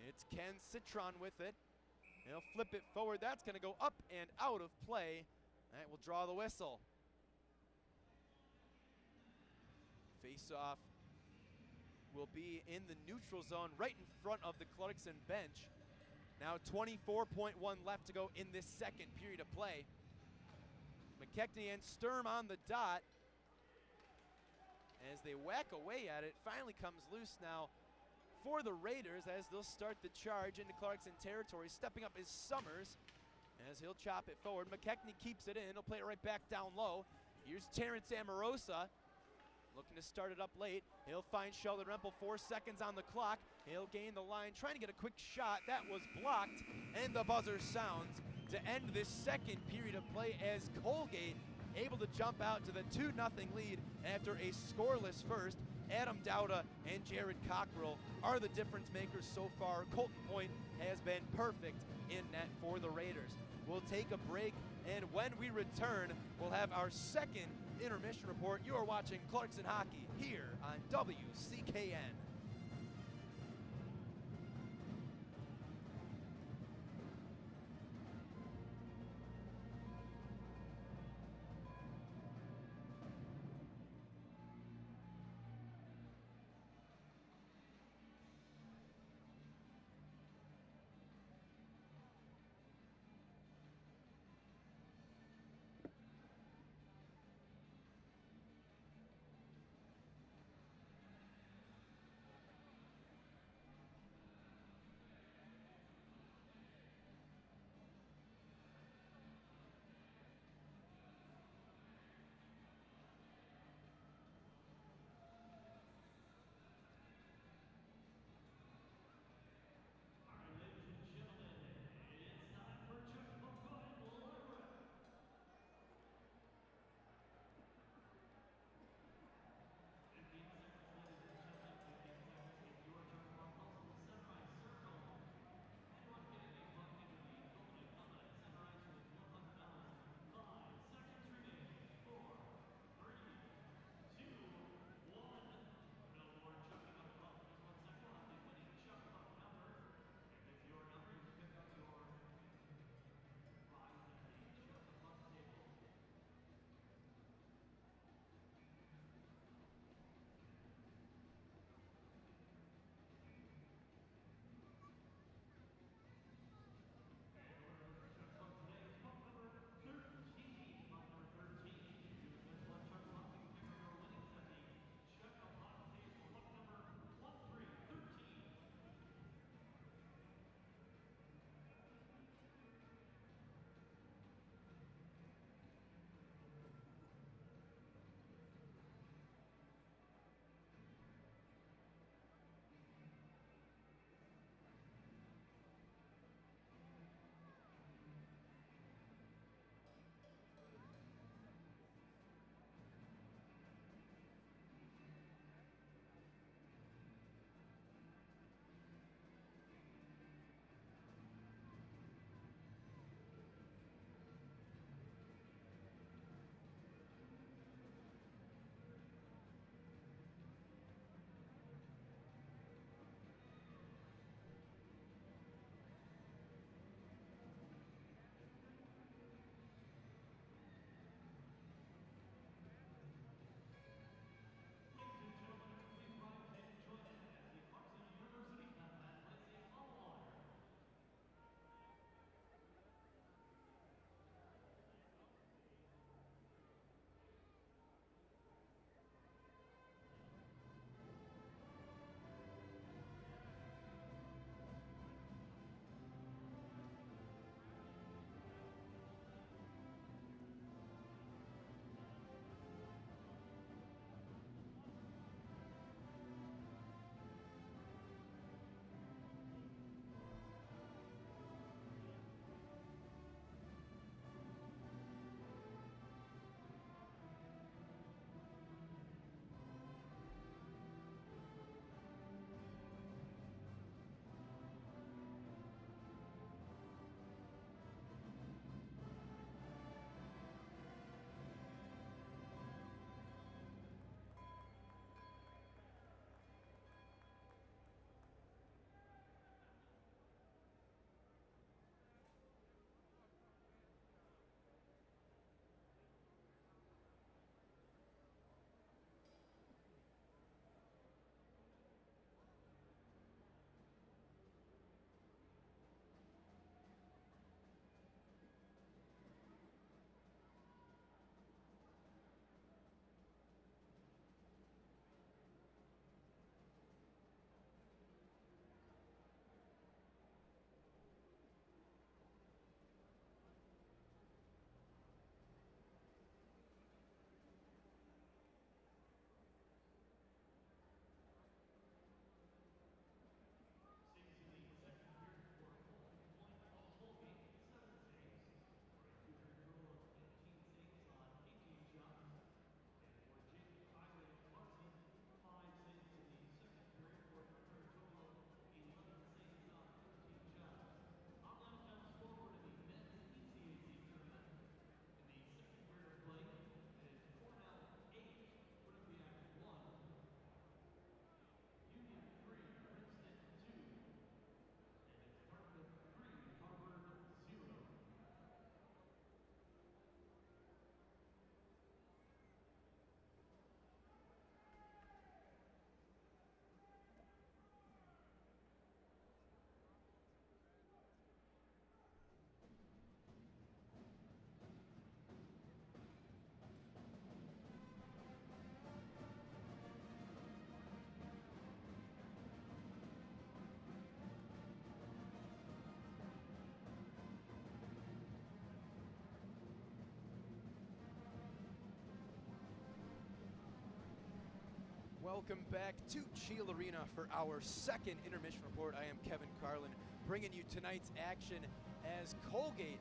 It's Ken Citron with it. He'll flip it forward. That's going to go up and out of play. That will draw the whistle. Face-off will be in the neutral zone right in front of the Clarkson bench. Now 24.1 left to go in this second period of play. McKechnie and Sturm on the dot. as they whack away at it. Finally comes loose now for the Raiders as they'll start the charge into Clarkson territory. Stepping up is Summers as he'll chop it forward. McKechnie keeps it in. He'll play it right back down low. Here's Terrence Amorosa looking to start it up late. He'll find Sheldon Rempel, 4 seconds on the clock. He'll gain the line, trying to get a quick shot. That was blocked, and the buzzer sounds to end this second period of play as Colgate able to jump out to the 2-0 lead after a scoreless first. Adam Dowda and Jared Cockrell are the difference makers so far. Colton Point has been perfect in net for the Raiders. We'll take a break, and when we return, we'll have our second intermission report. You are watching Clarkson Hockey here on WCKN. welcome back to Cheel Arena for our second intermission report. I am Kevin Carlin, bringing you tonight's action as Colgate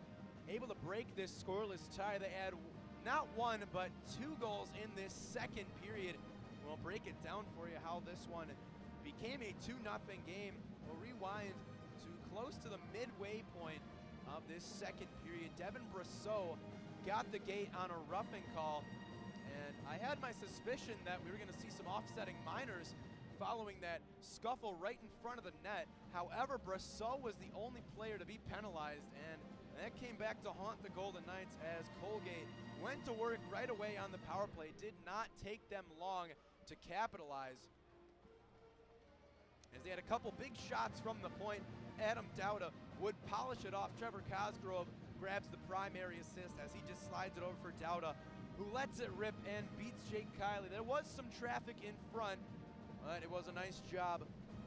able to break this scoreless tie. They had not one, but 2 goals in this second period. We'll break it down for you how this one became a 2-0 game. We'll rewind to close to the midway point of this second period. Devin Brosseau got the gate on a roughing call, and I had my suspicion that we were going to see some offsetting minors following that scuffle right in front of the net. However, Brosseau was the only player to be penalized, and that came back to haunt the Golden Knights as Colgate went to work right away on the power play. Did not take them long to capitalize, as they had a couple big shots from the point. Adam Dauda would polish it off. Trevor Cosgrove grabs the primary assist as he just slides it over for Dauda, who lets it rip and beats Jake Kiley. There was some traffic in front, but it was a nice job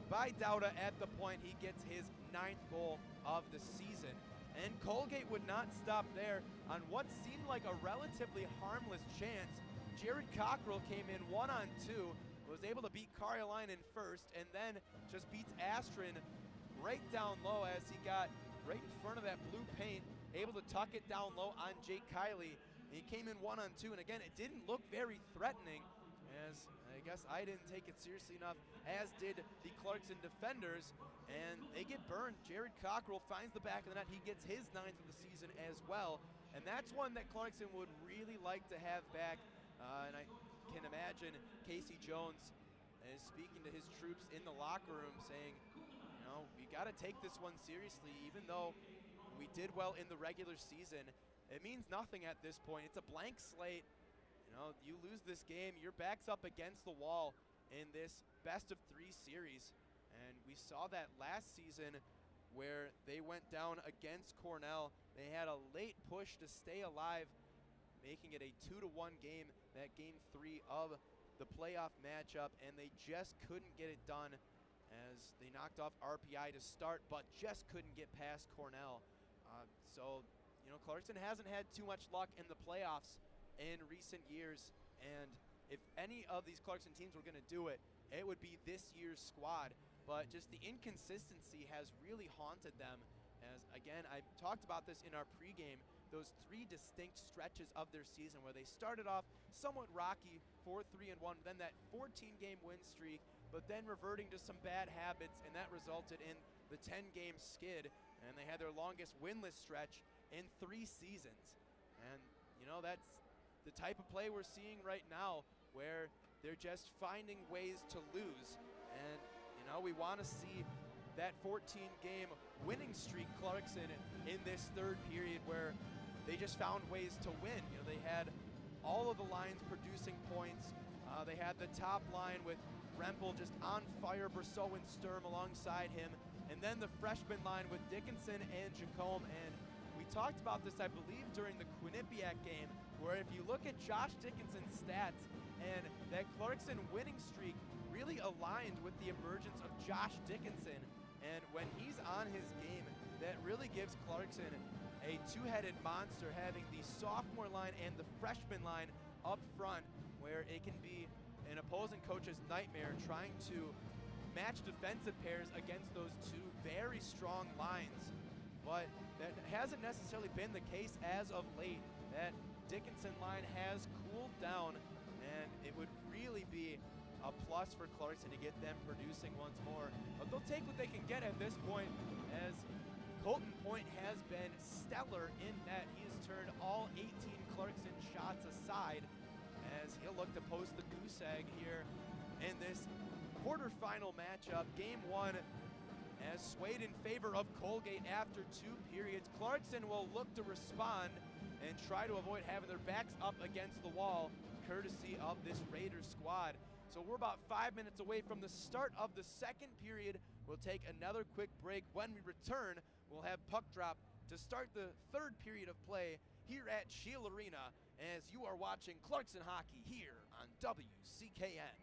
by Dauda at the point. He gets his 9th goal of the season. And Colgate would not stop there. On what seemed like a relatively harmless chance, Jared Cockrell came in 1-on-2, was able to beat Karjalainen first, and then just beats Astrin right down low as he got right in front of that blue paint, able to tuck it down low on Jake Kiley. He came in 1-on-2, and again, it didn't look very threatening, as I guess I didn't take it seriously enough, as did the Clarkson defenders, and they get burned. Jared Cockrell finds the back of the net. He gets his 9th of the season as well, and that's one that Clarkson would really like to have back. And I can imagine Casey Jones is speaking to his troops in the locker room saying, you know, we got to take this one seriously. Even though we did well in the regular season, it means nothing at this point. It's a blank slate. You know, you lose this game, your back's up against the wall in this best-of-3 series. And we saw that last season where they went down against Cornell. They had a late push to stay alive, making it a 2-1 game, that game 3 of the playoff matchup, and they just couldn't get it done as they knocked off RPI to start, but just couldn't get past Cornell. So, you know, Clarkson hasn't had too much luck in the playoffs in recent years, and if any of these Clarkson teams were going to do it, it would be this year's squad. But just the inconsistency has really haunted them, as, again, I talked about this in our pregame, those 3 distinct stretches of their season where they started off somewhat rocky, 4-3-1, then that 14-game win streak, but then reverting to some bad habits, and that resulted in the 10-game skid, and they had their longest winless stretch in 3 seasons. And, you know, that's the type of play we're seeing right now, where they're just finding ways to lose. And, you know, we want to see that 14-game winning streak Clarkson in this 3rd period, where they just found ways to win. You know, they had all of the lines producing points. They had the top line with Rempel just on fire, Brosseau and Sturm alongside him, and then the freshman line with Dickinson and Jacome. And we talked about this, I believe, during the Quinnipiac game, where if you look at Josh Dickinson's stats, and that Clarkson winning streak really aligned with the emergence of Josh Dickinson. And when he's on his game, that really gives Clarkson a 2-headed monster, having the sophomore line and the freshman line up front, where it can be an opposing coach's nightmare trying to match defensive pairs against those 2 very strong lines. But that hasn't necessarily been the case as of late. That Dickinson line has cooled down, and it would really be a plus for Clarkson to get them producing once more. But they'll take what they can get at this point, as Colton Point has been stellar in net. He has turned all 18 Clarkson shots aside, as he'll look to post the goose egg here in this quarterfinal matchup. Game 1 has swayed in favor of Colgate after 2 periods. Clarkson will look to respond and try to avoid having their backs up against the wall, courtesy of this Raiders squad. So we're about 5 minutes away from the start of the 2nd period. We'll take another quick break. When we return, we'll have puck drop to start the 3rd period of play here at Cheel Arena, as you are watching Clarkson hockey here on WCKN.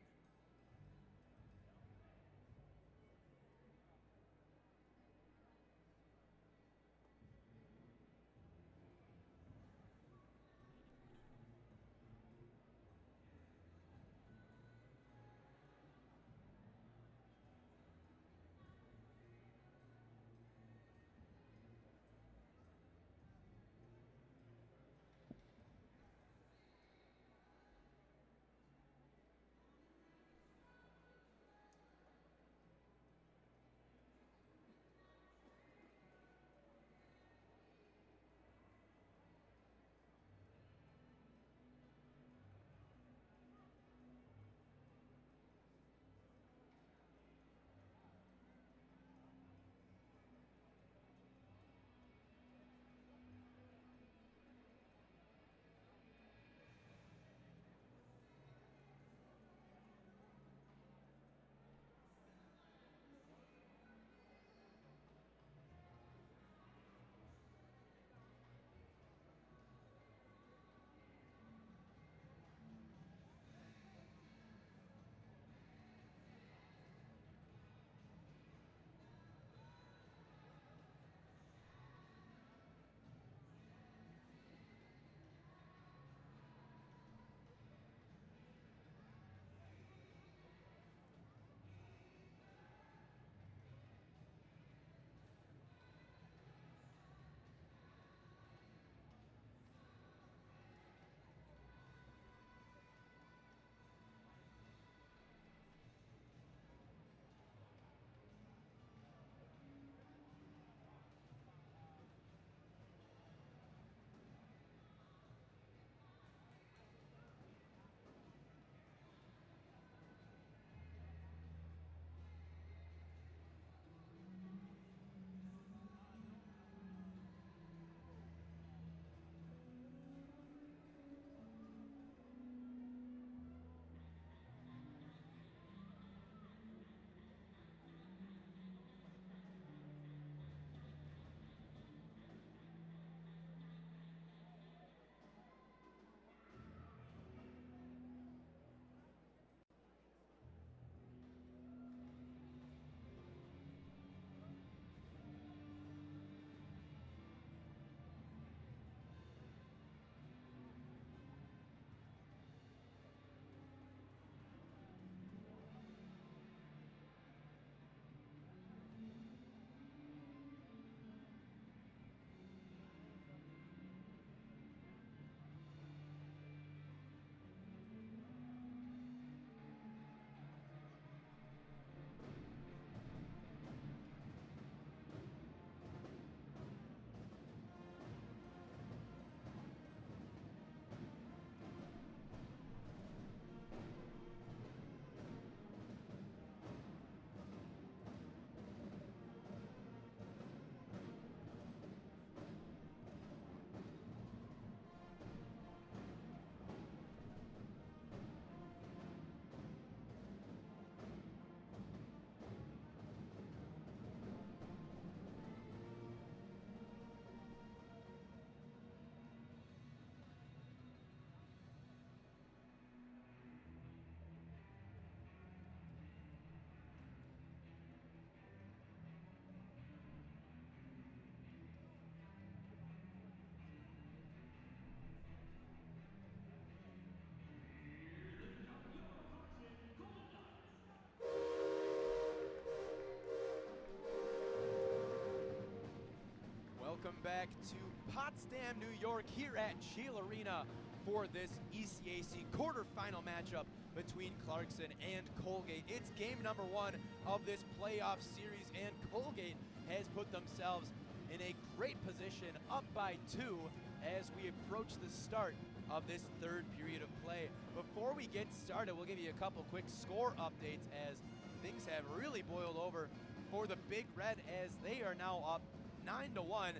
Welcome back to Potsdam, New York, here at Chile Arena for this ECAC quarterfinal matchup between Clarkson and Colgate. It's game number 1 of this playoff series, and Colgate has put themselves in a great position, up by 2, as we approach the start of this third period of play. Before we get started, we'll give you a couple quick score updates as things have really boiled over for the Big Red, as they are now up 9-1. I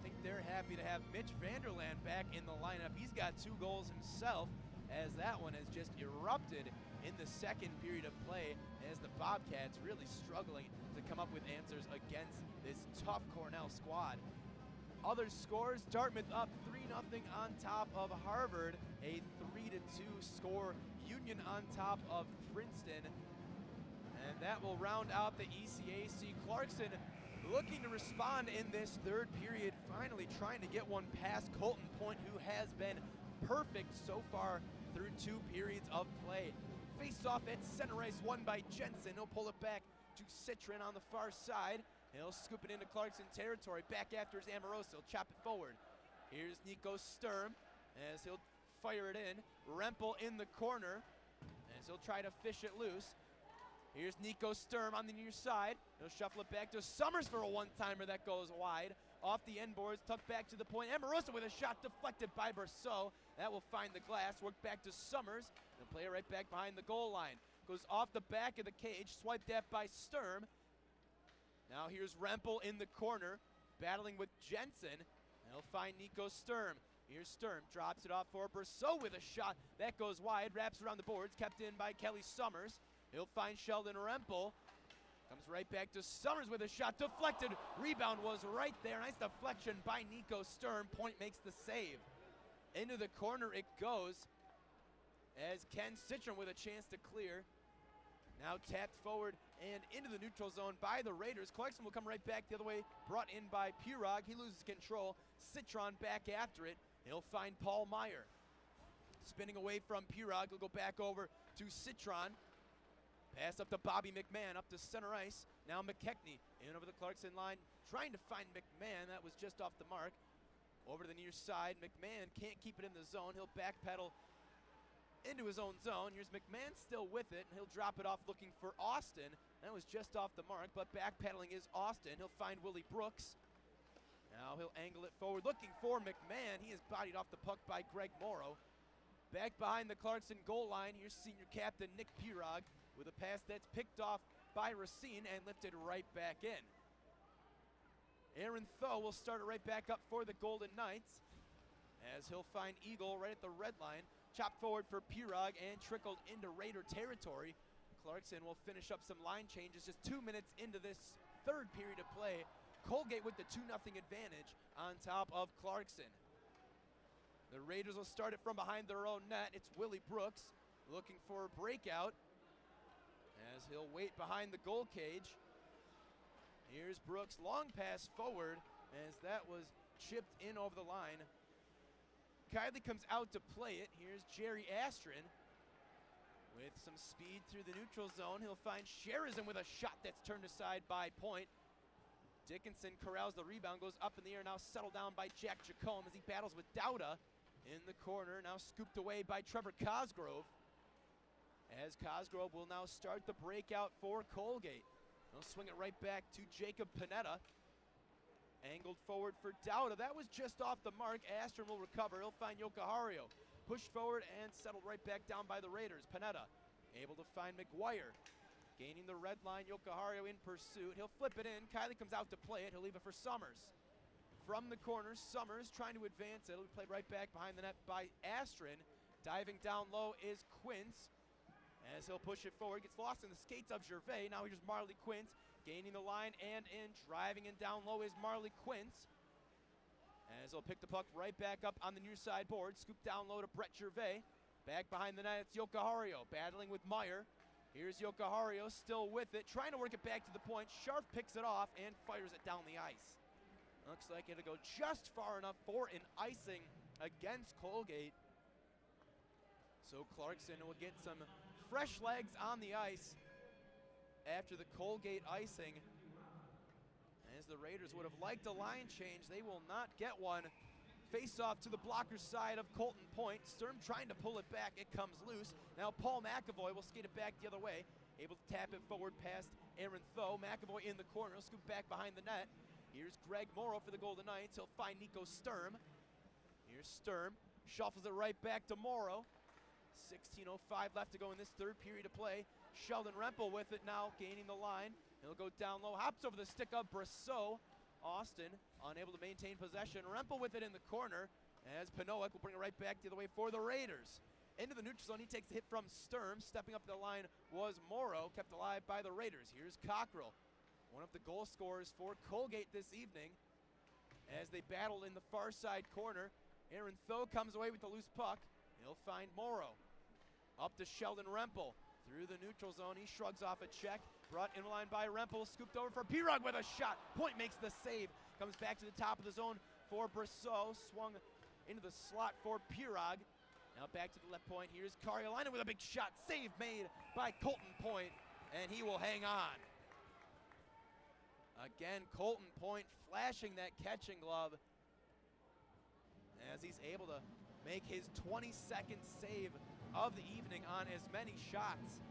think they're happy to have Mitch Vanderland back in the lineup. He's got 2 goals himself, as that one has just erupted in the second period of play, as the Bobcats really struggling to come up with answers against this tough Cornell squad. Other scores: Dartmouth up 3-0 on top of Harvard, a 3-2 score. Union on top of Princeton, and that will round out the ECAC. Clarkson looking to respond in this third period, finally trying to get one past Colton Point, who has been perfect so far through 2 periods of play. Face off at center ice, won by Jensen. He'll pull it back to Citron on the far side. He'll scoop it into Clarkson territory. Back after is Amoroso. He'll chop it forward. Here's Nico Sturm as he'll fire it in. Rempel in the corner as he'll try to fish it loose. Here's Nico Sturm on the near side. He'll shuffle it back to Summers for a one-timer that goes wide. Off the end boards, tucked back to the point. Amoroso with a shot deflected by Berceau. That will find the glass. Work back to Summers. And play it right back behind the goal line. Goes off the back of the cage. Swiped at by Sturm. Now here's Rempel in the corner, battling with Jensen. He'll find Nico Sturm. Here's Sturm, drops it off for Berceau with a shot. That goes wide, wraps around the boards, kept in by Kelly Summers. He'll find Sheldon Rempel. Comes right back to Summers with a shot, deflected. Rebound was right there. Nice deflection by Nico Sturm. Point makes the save. Into the corner it goes, as Ken Citron with a chance to clear. Now tapped forward and into the neutral zone by the Raiders. Clarkson will come right back the other way, brought in by Pirog. He loses control. Citron back after it. He'll find Paul Meyer. Spinning away from Pirog. He'll go back over to Citron. Pass up to Bobby McMahon, up to center ice. Now McKechnie in over the Clarkson line, trying to find McMahon. That was just off the mark. Over to the near side. McMahon can't keep it in the zone. He'll backpedal into his own zone. Here's McMahon still with it, and he'll drop it off looking for Austin. That was just off the mark, but backpedaling is Austin. He'll find Willie Brooks. Now he'll angle it forward, looking for McMahon. He is bodied off the puck by Greg Morrow. Back behind the Clarkson goal line, here's senior captain Nick Pirog with a pass that's picked off by Racine and lifted right back in. Aaron Tho will start it right back up for the Golden Knights, as he'll find Eagle right at the red line. Chopped forward for Pirog and trickled into Raider territory. Clarkson will finish up some line changes just 2 minutes into this third period of play. Colgate with the 2-0 advantage on top of Clarkson. The Raiders will start it from behind their own net. It's Willie Brooks looking for a breakout, as he'll wait behind the goal cage. Here's Brooks, long pass forward, as that was chipped in over the line. Kiley comes out to play it. Here's Jerry Astrin with some speed through the neutral zone. He'll find Sherizin with a shot that's turned aside by Point. Dickinson corrals the rebound, goes up in the air, now settled down by Jack Jacome as he battles with Dauda in the corner. Now scooped away by Trevor Cosgrove, as Cosgrove will now start the breakout for Colgate. He'll swing it right back to Jacob Panetta. Angled forward for Dauda. That was just off the mark. Astron will recover. He'll find Yokohario. Pushed forward and settled right back down by the Raiders. Panetta able to find McGuire. Gaining the red line. Yokohario in pursuit. He'll flip it in. Kiley comes out to play it. He'll leave it for Summers. From the corner, Summers trying to advance it. It'll be played right back behind the net by Astron. Diving down low is Quince, as he'll push it forward. Gets lost in the skates of Gervais. Now here's Marley Quince. Gaining the line and in, driving in down low is Marley Quince, as he'll pick the puck right back up on the near side board. Scoop down low to Brett Gervais. Back behind the net, it's Yokohario battling with Meyer. Here's Yokohario still with it, trying to work it back to the point. Scharf picks it off and fires it down the ice. Looks like it'll go just far enough for an icing against Colgate. So Clarkson will get some fresh legs on the ice after the Colgate icing, as as the Raiders would have liked a line change. They will not get one. Face off to the blocker side of Colton Point. Sturm trying to pull it back. It comes loose. Now Paul McAvoy will skate it back the other way. Able to tap it forward past Aaron Tho. McAvoy in the corner. He'll scoop back behind the net. Here's Greg Morrow for the Golden Knights. He'll find Nico Sturm. Here's Sturm. Shuffles it right back to Morrow. 16:05 left to go in this third period of play. Sheldon Rempel with it now, gaining the line. He'll go down low. Hops over the stick of Brosseau. Austin unable to maintain possession. Rempel with it in the corner as Pinoak will bring it right back the other way for the Raiders. Into the neutral zone, he takes the hit from Sturm. Stepping up the line was Morrow, kept alive by the Raiders. Here's Cockrell, one of the goal scorers for Colgate this evening. As they battle in the far side corner, Aaron Tho comes away with the loose puck. He'll find Morrow. Up to Sheldon Rempel. Through the neutral zone, he shrugs off a check. Brought in line by Rempel, scooped over for Pirog with a shot. Point makes the save. Comes back to the top of the zone for Brosseau. Swung into the slot for Pirog. Now back to the left point. Here's Carolina with a big shot. Save made by Colton Point, and he will hang on. Again, Colton Point flashing that catching glove as he's able to make his 22nd save of the evening on as many shots.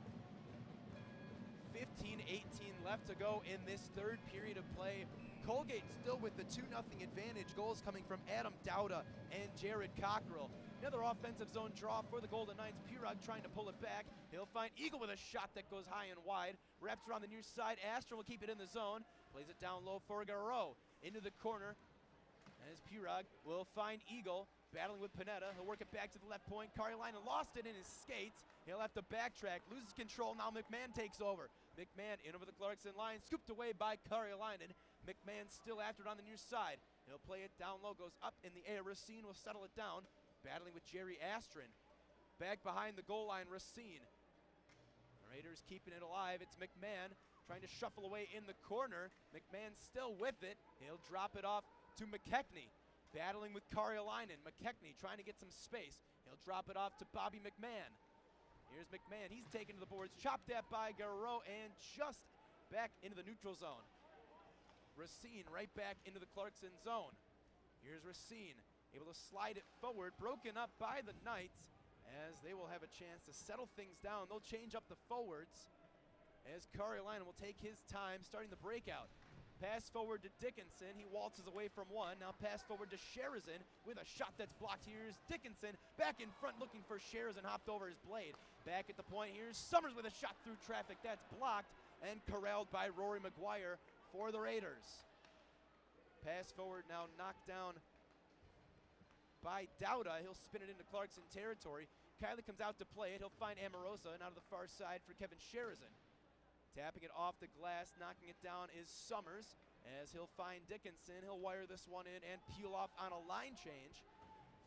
15-18 left to go in this third period of play. Colgate still with the 2-0 advantage. Goals coming from Adam Dauda and Jared Cockrell. Another offensive zone draw for the Golden Knights. Pirog trying to pull it back. He'll find Eagle with a shot that goes high and wide. Wraps around the near side. Astor will keep it in the zone. Plays it down low for Garreau. Into the corner as Pirog will find Eagle. Battling with Panetta. He'll work it back to the left point. Carolina lost it in his skates. He'll have to backtrack. Loses control. Now McMahon takes over. McMahon in over the Clarkson line. Scooped away by Carolina. McMahon still after it on the near side. He'll play it down low. Goes up in the air. Racine will settle it down. Battling with Jerry Astrin. Back behind the goal line, Racine. The Raiders keeping it alive. It's McMahon trying to shuffle away in the corner. McMahon still with it. He'll drop it off to McKechnie. Battling with Carolina. McKechnie trying to get some space. He'll drop it off to Bobby McMahon. Here's McMahon. He's taken to the boards. Chopped at by Garreau and just back into the neutral zone. Racine right back into the Clarkson zone. Here's Racine. Able to slide it forward. Broken up by the Knights as they will have a chance to settle things down. They'll change up the forwards as Carolina will take his time starting the breakout. Pass forward to Dickinson. He waltzes away from one. Now pass forward to Sherzin with a shot that's blocked. Here's Dickinson back in front looking for Sherzin. Hopped over his blade. Back at the point. Here's Summers with a shot through traffic. That's blocked and corralled by Rory McGuire for the Raiders. Pass forward now knocked down by Dauda. He'll spin it into Clarkson territory. Kiley comes out to play it. He'll find Amorosa and out of the far side for Kevin Sherzin. Tapping it off the glass, knocking it down is Summers as he'll find Dickinson. He'll wire this one in and peel off on a line change.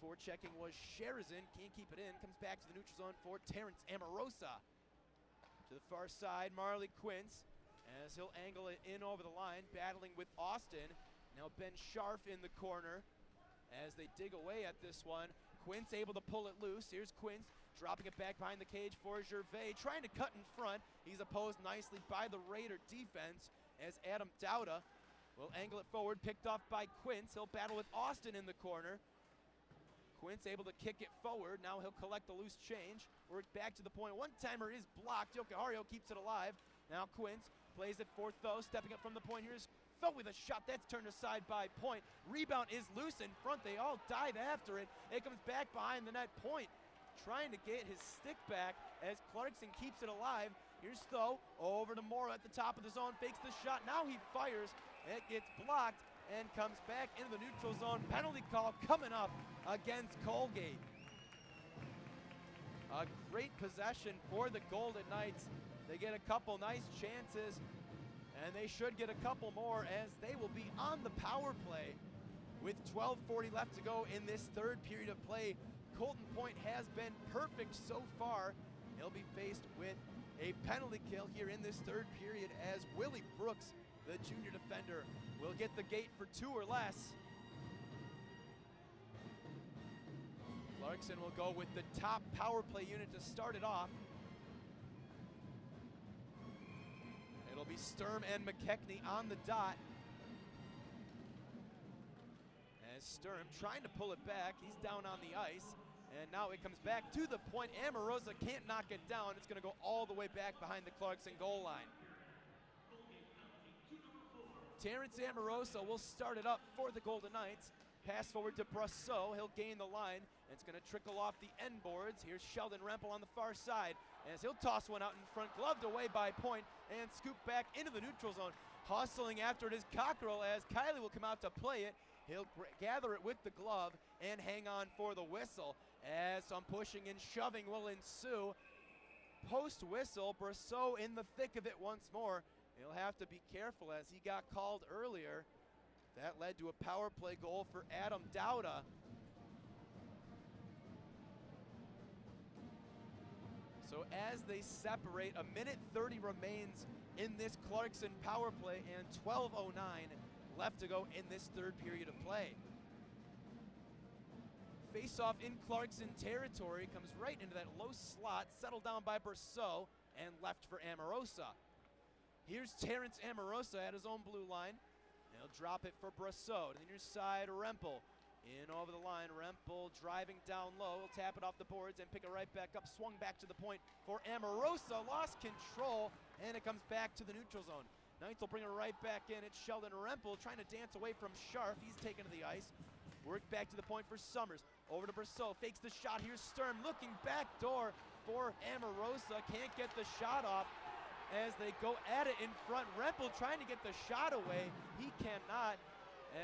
Forechecking was Sherzin, can't keep it in. Comes back to the neutral zone for Terrence Amorosa. To the far side, Marley Quince as he'll angle it in over the line, battling with Austin. Now Ben Scharf in the corner as they dig away at this one. Quince able to pull it loose. Here's Quince dropping it back behind the cage for Gervais, trying to cut in front. He's opposed nicely by the Raider defense as Adam Dauda will angle it forward, picked off by Quince. He'll battle with Austin in the corner. Quince able to kick it forward. Now he'll collect the loose change. Work back to the point. One-timer is blocked. Yokohario keeps it alive. Now Quince plays it for Tho, stepping up from the point. Here's Tho with a shot. That's turned aside by Point. Rebound is loose in front. They all dive after it. It comes back behind the net. Point trying to get his stick back as Clarkson keeps it alive. Here's Tho over to Morrow at the top of the zone. Fakes the shot. Now he fires. It gets blocked and comes back into the neutral zone. Penalty call coming up against Colgate. A great possession for the Golden Knights. They get a couple nice chances, and they should get a couple more as they will be on the power play with 12:40 left to go in this third period of play. Colton Point has been perfect so far. He'll be faced with a penalty kill here in this third period as Willie Brooks, the junior defender, will get the gate for 2 or less. Clarkson will go with the top power play unit to start it off. It'll be Sturm and McKechnie on the dot. As Sturm trying to pull it back, he's down on the ice. And now it comes back to the point. Amorosa can't knock it down. It's going to go all the way back behind the Clarkson goal line. Terrence Amorosa will start it up for the Golden Knights. Pass forward to Brosseau. He'll gain the line. And it's going to trickle off the end boards. Here's Sheldon Rempel on the far side as he'll toss one out in front, gloved away by Point, and scoop back into the neutral zone. Hustling after it is Cockrell as Kiley will come out to play it. He'll gather it with the glove and hang on for the whistle as some pushing and shoving will ensue. Post whistle, Brosseau in the thick of it once more. He'll have to be careful as he got called earlier. That led to a power play goal for Adam Dauda. So as they separate, a minute 30 remains in this Clarkson power play and 12:09 left to go in this third period of play. Face-off in Clarkson territory, comes right into that low slot, settled down by Brosseau, and left for Amorosa. Here's Terrence Amorosa at his own blue line. He'll drop it for Brosseau. To the near side, Rempel. In over the line, Rempel driving down low. He'll tap it off the boards and pick it right back up. Swung back to the point for Amorosa. Lost control, and it comes back to the neutral zone. Knights will bring it right back in. It's Sheldon Rempel trying to dance away from Scharf. He's taken to the ice. Work back to the point for Summers. Over to Brosseau. Fakes the shot. Here's Sturm looking back door for Amorosa. Can't get the shot off as they go at it in front. Rempel trying to get the shot away. He cannot,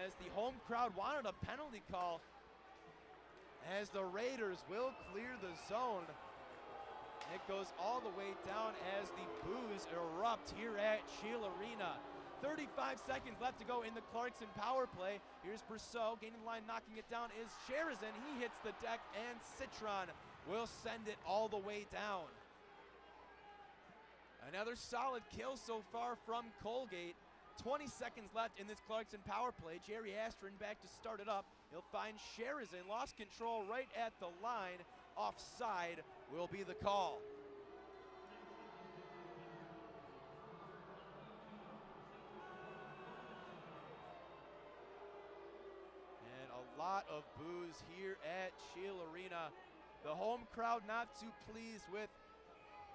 as the home crowd wanted a penalty call, as the Raiders will clear the zone. It goes all the way down as the boos erupt here at Shield Arena. 35 seconds left to go in the Clarkson power play. Here's Brosseau gaining the line, knocking it down is Sherizin. He hits the deck, and Citron will send it all the way down. Another solid kill so far from Colgate. 20 seconds left in this Clarkson power play. Jerry Astron back to start it up. He'll find Sherizin. Lost control right at the line. Offside will be the call. And a lot of boos here at Shield Arena. The home crowd not too pleased with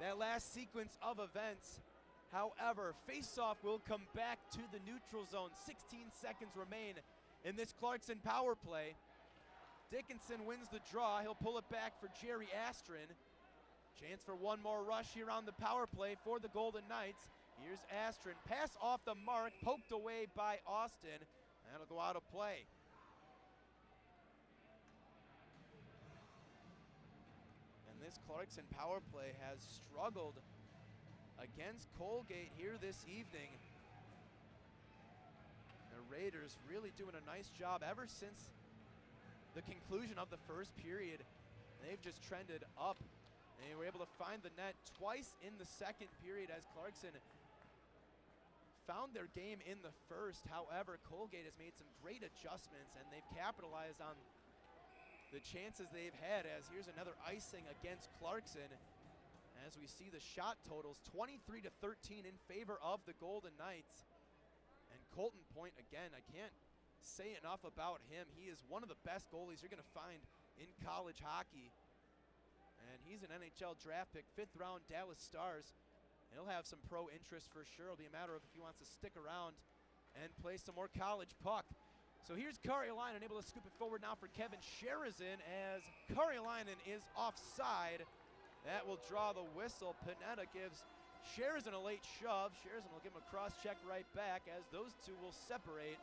that last sequence of events. However, face-off will come back to the neutral zone. 16 seconds remain in this Clarkson power play. Dickinson wins the draw. He'll pull it back for Jerry Astron. Chance for one more rush here on the power play for the Golden Knights. Here's Astron. Pass off the mark, poked away by Austin. That'll go out of play. This Clarkson power play has struggled against Colgate here this evening. The Raiders really doing a nice job ever since the conclusion of the first period. They've just trended up. They were able to find the net twice in the second period as Clarkson found their game in the first. However, Colgate has made some great adjustments and they've capitalized on the chances they've had, as here's another icing against Clarkson. As we see the shot totals, 23-13 in favor of the Golden Knights. And Colton Point, again, I can't say enough about him. He is one of the best goalies you're going to find in college hockey. And he's an NHL draft pick, 5th round Dallas Stars. He'll have some pro interest for sure. It'll be a matter of if he wants to stick around and play some more college puck. So here's Karjalainen able to scoop it forward now for Kevin Sherizin as Karjalainen is offside. That will draw the whistle. Panetta gives Sherizin a late shove. Sherizin will give him a cross-check right back as those two will separate.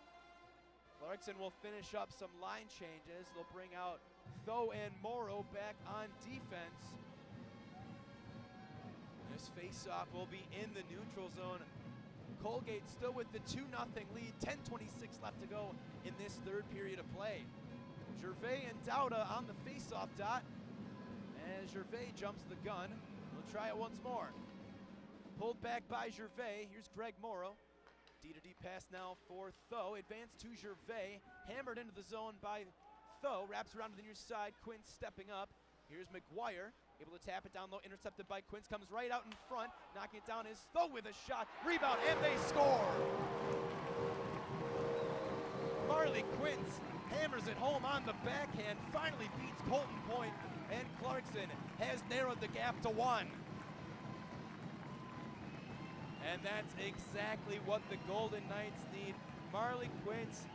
Clarkson will finish up some line changes. They'll bring out Tho and Morrow back on defense. This face-off will be in the neutral zone. Colgate still with the 2-0 lead, 10:26 left to go in this third period of play. Gervais and Dauda on the face-off dot. As Gervais jumps the gun, we'll try it once more. Pulled back by Gervais, here's Greg Morrow. D-to-D pass now for Tho, advanced to Gervais, hammered into the zone by Tho, wraps around to the near side, Quince stepping up. Here's McGuire, able to tap it down low, intercepted by Quince, comes right out in front, knocking it down is Tho with a shot, rebound, and they score! Marley Quince hammers it home on the backhand, finally beats Colton Point, and Clarkson has narrowed the gap to 1. And that's exactly what the Golden Knights need. Marley Quince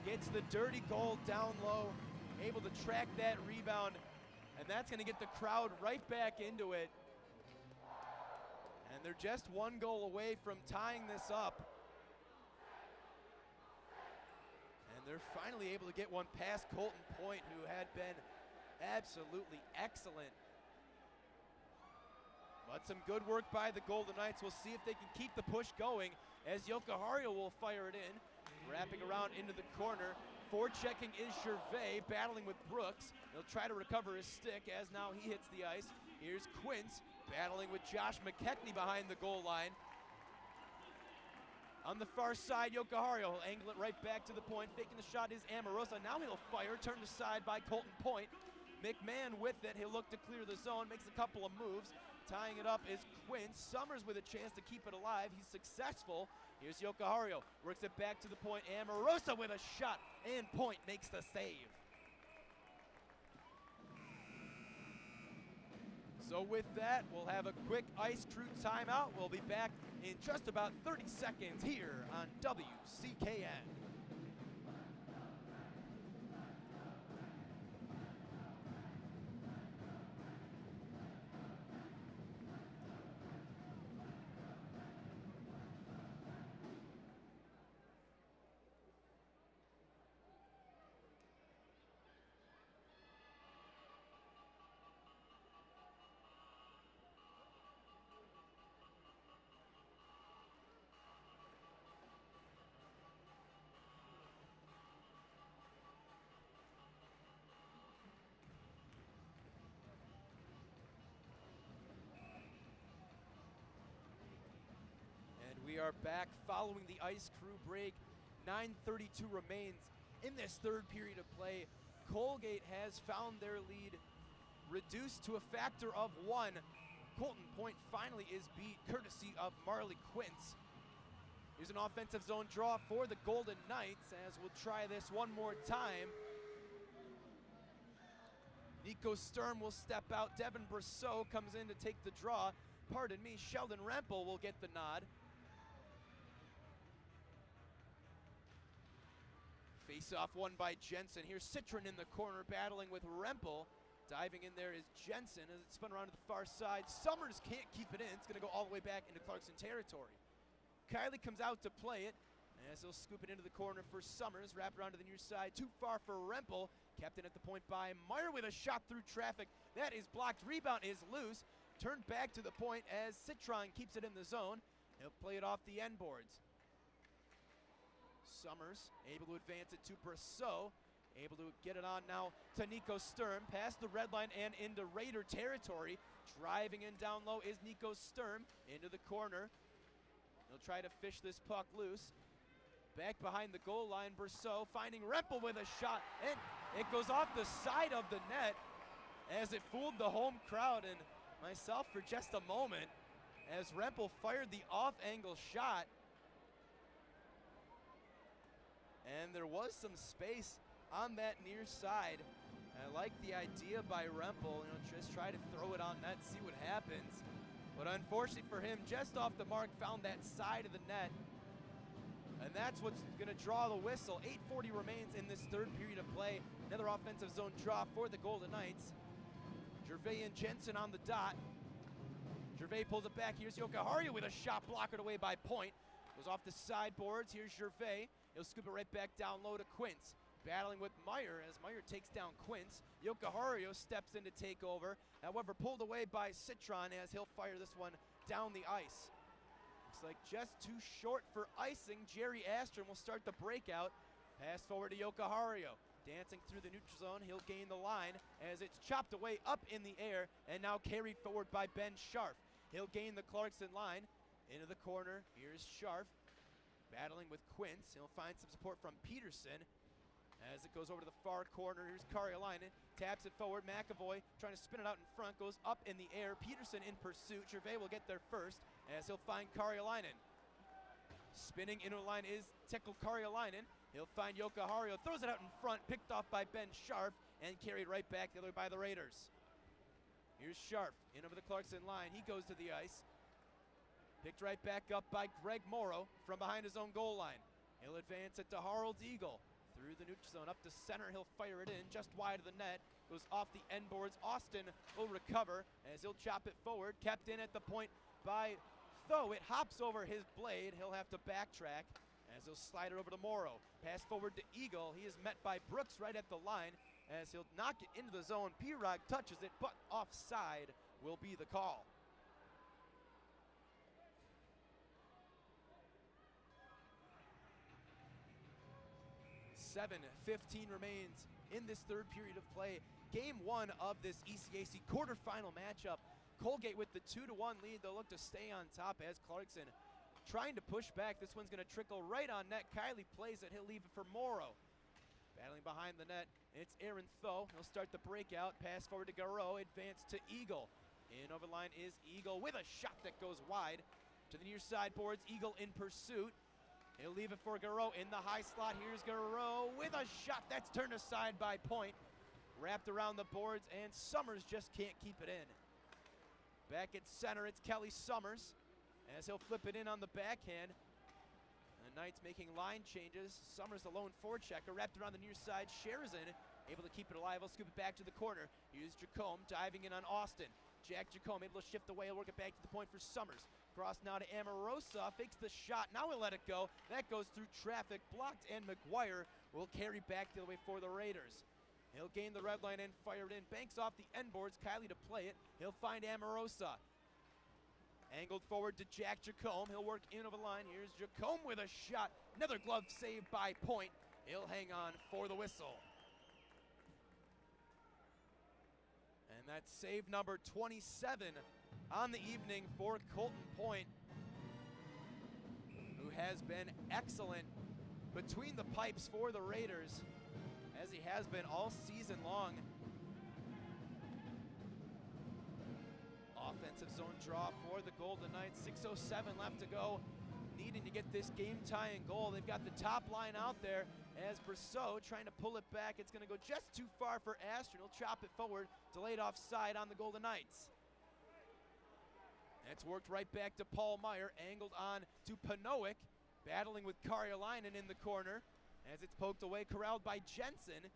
gets the dirty goal down low, able to track that rebound, and that's going to get the crowd right back into it. And they're just 1 goal away from tying this up. And they're finally able to get one past Colton Point, who had been absolutely excellent. But some good work by the Golden Knights. We'll see if they can keep the push going as Yokohario will fire it in. Wrapping around into the corner. Forechecking is Gervais, battling with Brooks. He'll try to recover his stick as now he hits the ice. Here's Quince battling with Josh McKechnie behind the goal line. On the far side, Yokohario will angle it right back to the point. Faking the shot is Amorosa. Now he'll fire, turned aside by Colton Point. McMahon with it. He'll look to clear the zone, makes a couple of moves. Tying it up is Quince. Summers with a chance to keep it alive. He's successful. Here's Yokohario. Works it back to the point. Amorosa with a shot. And Point makes the save. So with that, we'll have a quick ice crew timeout. We'll be back in just about 30 seconds here on WCKN. We are back following the ice crew break. 9:32 remains in this third period of play. Colgate has found their lead reduced to a factor of 1. Colton Point finally is beat courtesy of Marley Quince. Here's an offensive zone draw for the Golden Knights as we'll try this one more time. Nico Sturm will step out. Devin Brousseau comes in to take the draw. Pardon me, Sheldon Rempel will get the nod. Face-off won by Jensen. Here's Citron in the corner battling with Rempel. Diving in there is Jensen as it's spun around to the far side. Summers can't keep it in. It's going to go all the way back into Clarkson territory. Kiley comes out to play it as he'll scoop it into the corner for Summers. Wrap around to the near side. Too far for Rempel. Kept in at the point by Meyer with a shot through traffic. That is blocked. Rebound is loose. Turned back to the point as Citron keeps it in the zone. He'll play it off the end boards. Summers able to advance it to Brousseau. Able to get it on now to Nico Sturm. Past the red line and into Raider territory. Driving in down low is Nico Sturm into the corner. He'll try to fish this puck loose. Back behind the goal line, Brousseau finding Rempel with a shot. And it goes off the side of the net as it fooled the home crowd and myself for just a moment as Rempel fired the off-angle shot. And there was some space on that near side. I like the idea by Rempel, just try to throw it on net, see what happens. But unfortunately for him, just off the mark, found that side of the net. And that's what's going to draw the whistle. 8:40 remains in this third period of play. Another offensive zone draw for the Golden Knights. Gervais and Jensen on the dot. Gervais pulls it back. Here's Yokohario with a shot blocked away by Point. Goes off the sideboards. Here's Gervais. He'll scoop it right back down low to Quince. Battling with Meyer as Meyer takes down Quince. Yokohario steps in to take over. However, pulled away by Citron as he'll fire this one down the ice. Looks like just too short for icing. Jerry Astrom will start the breakout. Pass forward to Yokohario. Dancing through the neutral zone, he'll gain the line as it's chopped away up in the air and now carried forward by Ben Scharf. He'll gain the Clarkson line into the corner. Here's Scharf battling with Quince. He'll find some support from Peterson as it goes over to the far corner. Here's Karjalainen, taps it forward. McAvoy trying to spin it out in front, goes up in the air. Peterson in pursuit. Gervais will get there first as he'll find Karjalainen. Spinning into the line is Tekla Karjalainen. He'll find Yokohario, throws it out in front, picked off by Ben Scharf, and carried right back the other way by the Raiders. Here's Scharf, in over the Clarkson line. He goes to the ice. Picked right back up by Greg Morrow from behind his own goal line. He'll advance it to Harold Eagle. Through the neutral zone, up to center, he'll fire it in just wide of the net. Goes off the end boards. Austin will recover as he'll chop it forward. Kept in at the point by Tho. It hops over his blade. He'll have to backtrack as he'll slide it over to Morrow. Pass forward to Eagle. He is met by Brooks right at the line as he'll knock it into the zone. Pirog touches it, but offside will be the call. 7:15 remains in this third period of play. Game one of this ECAC quarterfinal matchup. Colgate with the 2-1 lead. They'll look to stay on top as Clarkson trying to push back. This one's going to trickle right on net. Kiley plays it. He'll leave it for Morrow. Battling behind the net, it's Aaron Tho. He'll start the breakout. Pass forward to Garreau. Advance to Eagle. In over the line is Eagle with a shot that goes wide. To the near side boards, Eagle in pursuit. He'll leave it for Garreau in the high slot. Here's Garreau with a shot that's turned aside by Point. Wrapped around the boards, and Summers just can't keep it in. Back at center, it's Kelly Summers as he'll flip it in on the backhand. The Knights making line changes. Summers the lone forechecker, wrapped around the near side. Sherzan able to keep it alive. He'll scoop it back to the corner. Here's Jacome diving in on Austin. Jack Jacome able to shift away. He'll work it back to the point for Summers. Cross now to Amorosa, fakes the shot, now he'll let it go. That goes through traffic, blocked, and McGuire will carry back the other way for the Raiders. He'll gain the red line and fire it in, banks off the end boards, Kiley to play it. He'll find Amorosa. Angled forward to Jack Jacome, he'll work in over the line. Here's Jacome with a shot, another glove save by Point. He'll hang on for the whistle. And that's save number 27 on the evening for Colton Point, who has been excellent between the pipes for the Raiders, as he has been all season long. Offensive zone draw for the Golden Knights. 6:07 left to go, needing to get this game-tying goal. They've got the top line out there as Brosseau trying to pull it back. It's going to go just too far for Astron. He'll chop it forward, delayed offside on the Golden Knights. It's worked right back to Paul Meyer, angled on to Panowick, battling with Karjalainen in the corner as it's poked away, corralled by Jensen.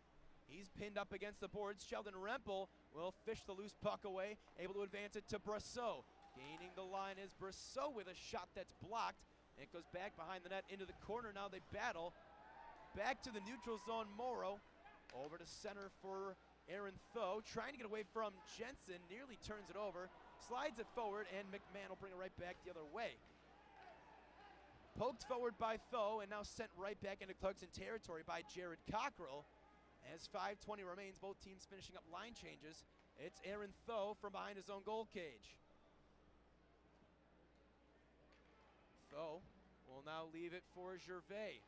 He's pinned up against the boards. Sheldon Rempel will fish the loose puck away, able to advance it to Brosseau. Gaining the line is Brosseau with a shot that's blocked. And it goes back behind the net into the corner. Now they battle. Back to the neutral zone, Morrow. Over to center for Aaron Tho, trying to get away from Jensen, nearly turns it over. Slides it forward, and McMahon will bring it right back the other way. Poked forward by Tho, and now sent right back into Clarkson territory by Jared Cockrell. As 5:20 remains, both teams finishing up line changes. It's Aaron Tho from behind his own goal cage. Tho will now leave it for Gervais.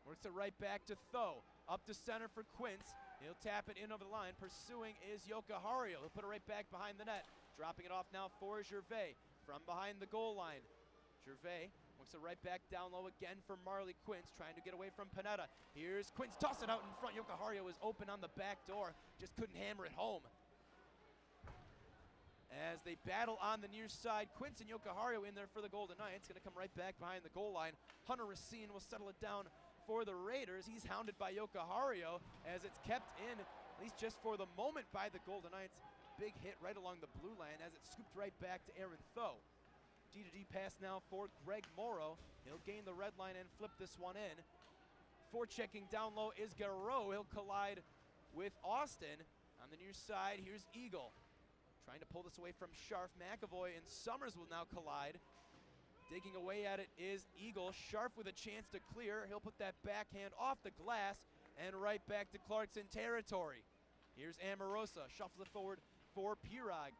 Works it right back to Tho. Up to center for Quince. He'll tap it in over the line. Pursuing is Yokohario. He'll put it right back behind the net. Dropping it off now for Gervais from behind the goal line. Gervais works it right back down low again for Marley Quince, trying to get away from Panetta. Here's Quince, toss it out in front. Yokohario was open on the back door, just couldn't hammer it home. As they battle on the near side, Quince and Yokohario in there for the Golden Knights. Going to come right back behind the goal line. Hunter Racine will settle it down for the Raiders. He's hounded by Yokohario as it's kept in, at least just for the moment, by the Golden Knights. Big hit right along the blue line as it scooped right back to Aaron Tho. D-to-D pass now for Greg Morrow. He'll gain the red line and flip this one in. Forechecking down low is Garreau. He'll collide with Austin. On the near side, here's Eagle. Trying to pull this away from Scharf. McAvoy and Summers will now collide. Digging away at it is Eagle. Scharf with a chance to clear. He'll put that backhand off the glass and right back to Clarkson territory. Here's Amorosa. Shuffles it forward for Pirog.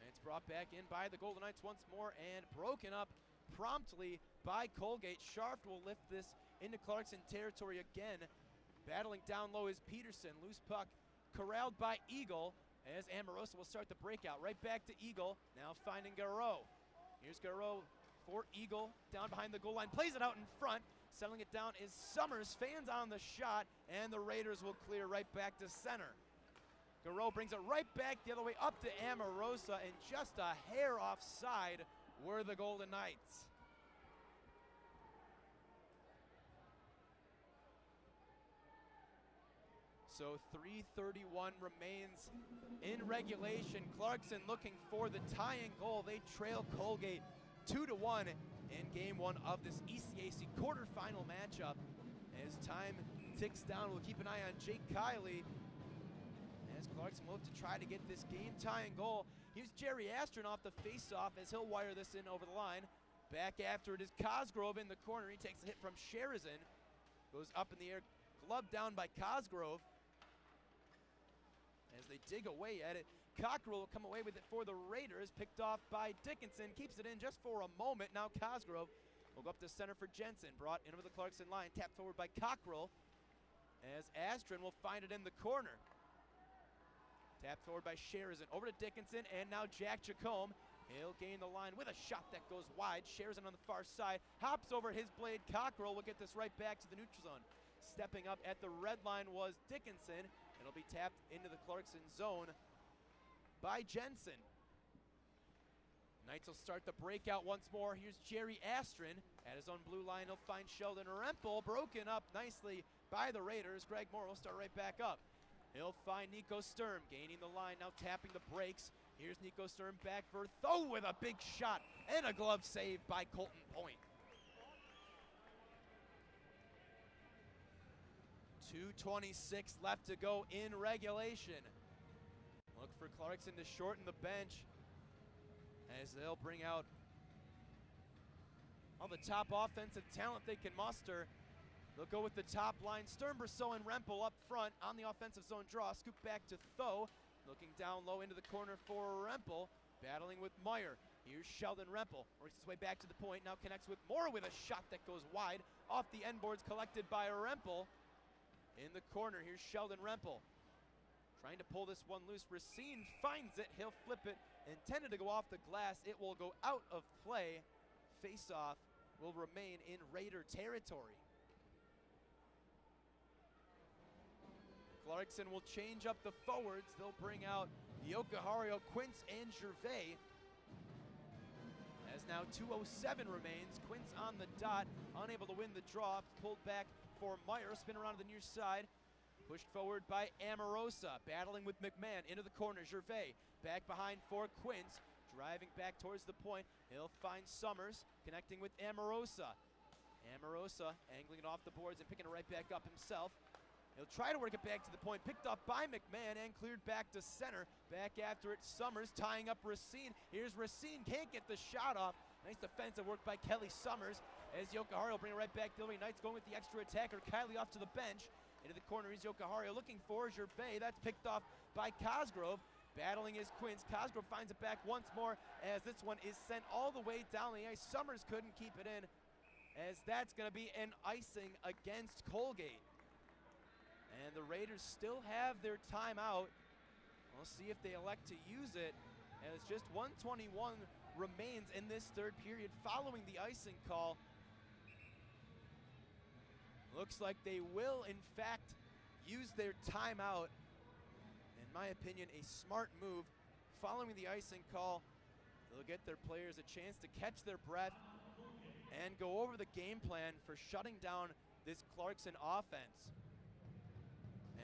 And it's brought back in by the Golden Knights once more and broken up promptly by Colgate. Scharf will lift this into Clarkson territory again. Battling down low is Peterson. Loose puck corralled by Eagle as Amorosa will start the breakout. Right back to Eagle, now finding Garreau. Here's Garreau for Eagle, down behind the goal line. Plays it out in front. Settling it down is Summers. Fans on the shot, and the Raiders will clear right back to center. Garreau brings it right back the other way up to Amorosa, and just a hair offside were the Golden Knights. So 3:31 remains in regulation. Clarkson looking for the tying goal. They trail Colgate 2-1 in game one of this ECAC quarterfinal matchup. As time ticks down, we'll keep an eye on Jake Kiley as Clarkson will look to try to get this game-tying goal. Here's Jerry Astron off the face-off as he'll wire this in over the line. Back after it is Cosgrove in the corner. He takes a hit from Sherizin. Goes up in the air, gloved down by Cosgrove. As they dig away at it, Cockrell will come away with it for the Raiders. Picked off by Dickinson, keeps it in just for a moment. Now Cosgrove will go up to center for Jensen. Brought in over the Clarkson line, tapped forward by Cockrell. As Astron will find it in the corner. Tapped forward by Sherizin, over to Dickinson, and now Jack Jacome. He'll gain the line with a shot that goes wide. Sherizin on the far side, hops over his blade. Cockrell will get this right back to the neutral zone. Stepping up at the red line was Dickinson. It'll be tapped into the Clarkson zone by Jensen. Knights will start the breakout once more. Here's Jerry Astron at his own blue line. He'll find Sheldon Rempel, broken up nicely by the Raiders. Greg Moore will start right back up. He'll find Nico Sturm, gaining the line, now tapping the brakes. Here's Nico Sturm back for Tho with a big shot and a glove save by Colton Point. 2:26 left to go in regulation. Look for Clarkson to shorten the bench as they'll bring out all the top offensive talent they can muster. They'll go with the top line. Sturm, Brosseau, and Rempel up front on the offensive zone draw. Scoop back to Tho. Looking down low into the corner for Rempel. Battling with Meyer. Here's Sheldon Rempel. Works his way back to the point. Now connects with Moore with a shot that goes wide. Off the end boards, collected by Rempel. In the corner, here's Sheldon Rempel. Trying to pull this one loose. Racine finds it. He'll flip it. Intended to go off the glass. It will go out of play. Face-off will remain in Raider territory. Clarkson will change up the forwards. They'll bring out Yokohario, Quince, and Gervais. As now 2:07 remains. Quince on the dot, unable to win the draw. Pulled back for Meyer. Spin around to the near side. Pushed forward by Amorosa. Battling with McMahon into the corner. Gervais back behind for Quince. Driving back towards the point. He'll find Summers connecting with Amorosa. Amorosa angling it off the boards and picking it right back up himself. He'll try to work it back to the point, picked up by McMahon and cleared back to center. Back after it, Summers tying up Racine. Here's Racine, can't get the shot off. Nice defensive work by Kelly Summers as Yokohario will bring it right back. The Knights going with the extra attacker. Kiley off to the bench. Into the corner, here's Yokohario looking for Gervais. That's picked off by Cosgrove. Battling is Quince. Cosgrove finds it back once more as this one is sent all the way down the ice. Summers couldn't keep it in as that's going to be an icing against Colgate. And the Raiders still have their timeout. We'll see if they elect to use it. And it's just 1:21 remains in this third period following the icing call. Looks like they will, in fact, use their timeout. In my opinion, a smart move. Following the icing call, they'll get their players a chance to catch their breath and go over the game plan for shutting down this Clarkson offense.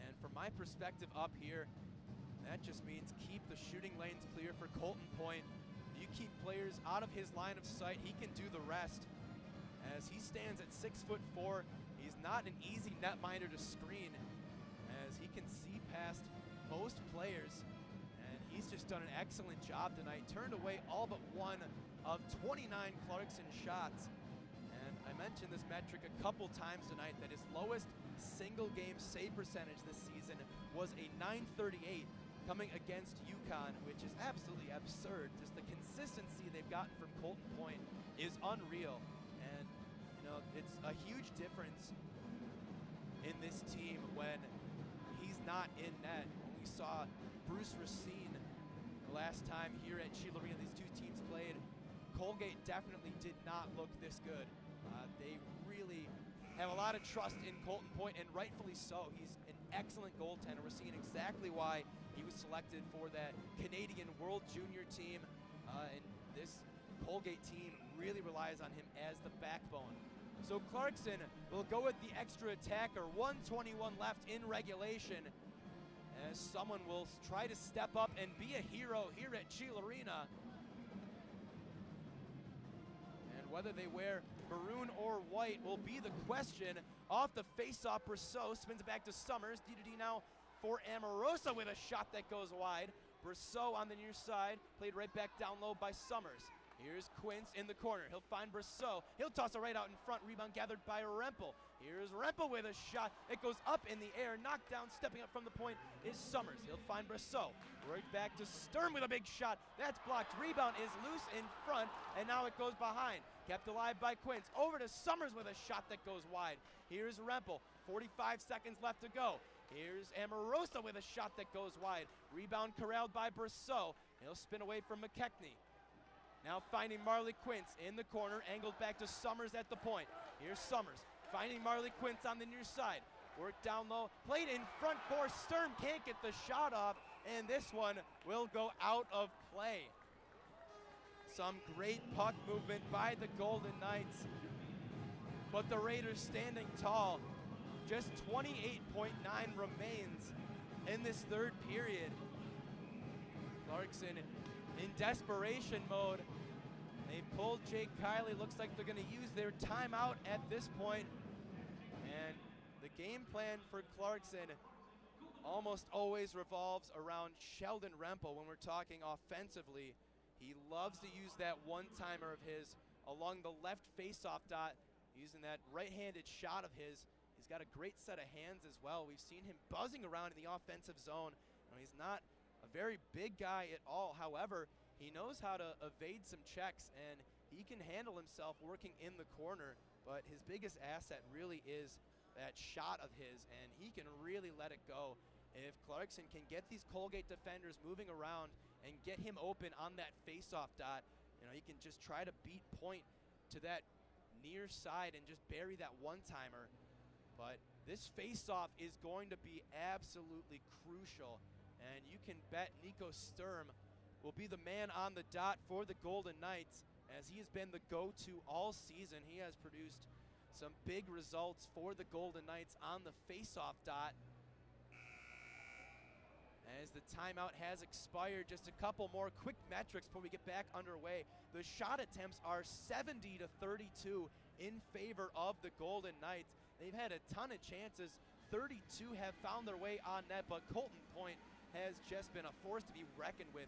And from my perspective up here, that just means keep the shooting lanes clear for Colton Point. You keep players out of his line of sight, he can do the rest. As he stands at 6'4", he's not an easy netminder to screen, as he can see past most players. And he's just done an excellent job tonight. Turned away all but one of 29 Clarkson shots. And I mentioned this metric a couple times tonight, that his lowest single game save percentage this season was a .938 coming against UConn, which is absolutely absurd. Just the consistency they've gotten from Colton Point is unreal. And you know, it's a huge difference in this team when he's not in net. When we saw Bruce Racine the last time here at Sheila Arena, these two teams played, Colgate definitely did not look this good. They really have a lot of trust in Colton Point, and rightfully so. He's an excellent goaltender. We're seeing exactly why he was selected for that Canadian World Junior team, and this Colgate team really relies on him as the backbone. So Clarkson will go with the extra attacker, 1:21 left in regulation, as someone will try to step up and be a hero here at Chile Arena. And whether they wear maroon or white will be the question. Off the face-off, Brousseau spins it back to Summers. D2D now for Amorosa with a shot that goes wide. Brousseau on the near side, played right back down low by Summers. Here's Quince in the corner. He'll find Brousseau. He'll toss it right out in front. Rebound gathered by Rempel. Here's Rempel with a shot. It goes up in the air. Knocked down, stepping up from the point is Summers. He'll find Brousseau. Right back to Sturm with a big shot. That's blocked. Rebound is loose in front, and now it goes behind. Kept alive by Quince. Over to Summers with a shot that goes wide. Here's Rempel. 45 seconds left to go. Here's Amorosa with a shot that goes wide. Rebound corralled by Brousseau. He'll spin away from McKechnie. Now finding Marley Quince in the corner, angled back to Summers at the point. Here's Summers finding Marley Quince on the near side. Work down low, played in front for Sturm, can't get the shot off, and this one will go out of play. Some great puck movement by the Golden Knights, but the Raiders standing tall. Just 28.9 remains in this third period. Clarkson in desperation mode. They've pulled Jake Kiley. Looks like they're going to use their timeout at this point. And the game plan for Clarkson almost always revolves around Sheldon Rempel when we're talking offensively. He loves to use that one-timer of his along the left face-off dot, using that right-handed shot of his. He's got a great set of hands as well. We've seen him buzzing around in the offensive zone. He's not a very big guy at all. However, he knows how to evade some checks, and he can handle himself working in the corner. But his biggest asset really is that shot of his, and he can really let it go. If Clarkson can get these Colgate defenders moving around and get him open on that face-off dot, he can just try to beat Point to that near side and just bury that one-timer. But this face-off is going to be absolutely crucial, and you can bet Nico Sturm will be the man on the dot for the Golden Knights, as he has been the go-to all season. He has produced some big results for the Golden Knights on the face-off dot. As the timeout has expired, just a couple more quick metrics before we get back underway. The shot attempts are 70 to 32 in favor of the Golden Knights. They've had a ton of chances. 32 have found their way on net, but Colton Point has just been a force to be reckoned with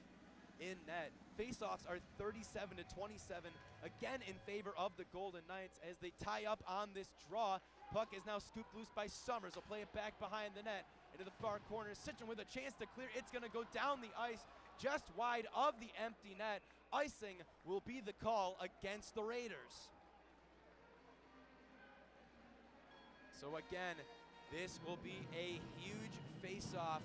in net. Faceoffs are 37 to 27, again in favor of the Golden Knights as they tie up on this draw. Puck is now scooped loose by Summers. He'll play it back behind the net into the far corner. Citron with a chance to clear. It's going to go down the ice just wide of the empty net. Icing will be the call against the Raiders. So again, this will be a huge face-off.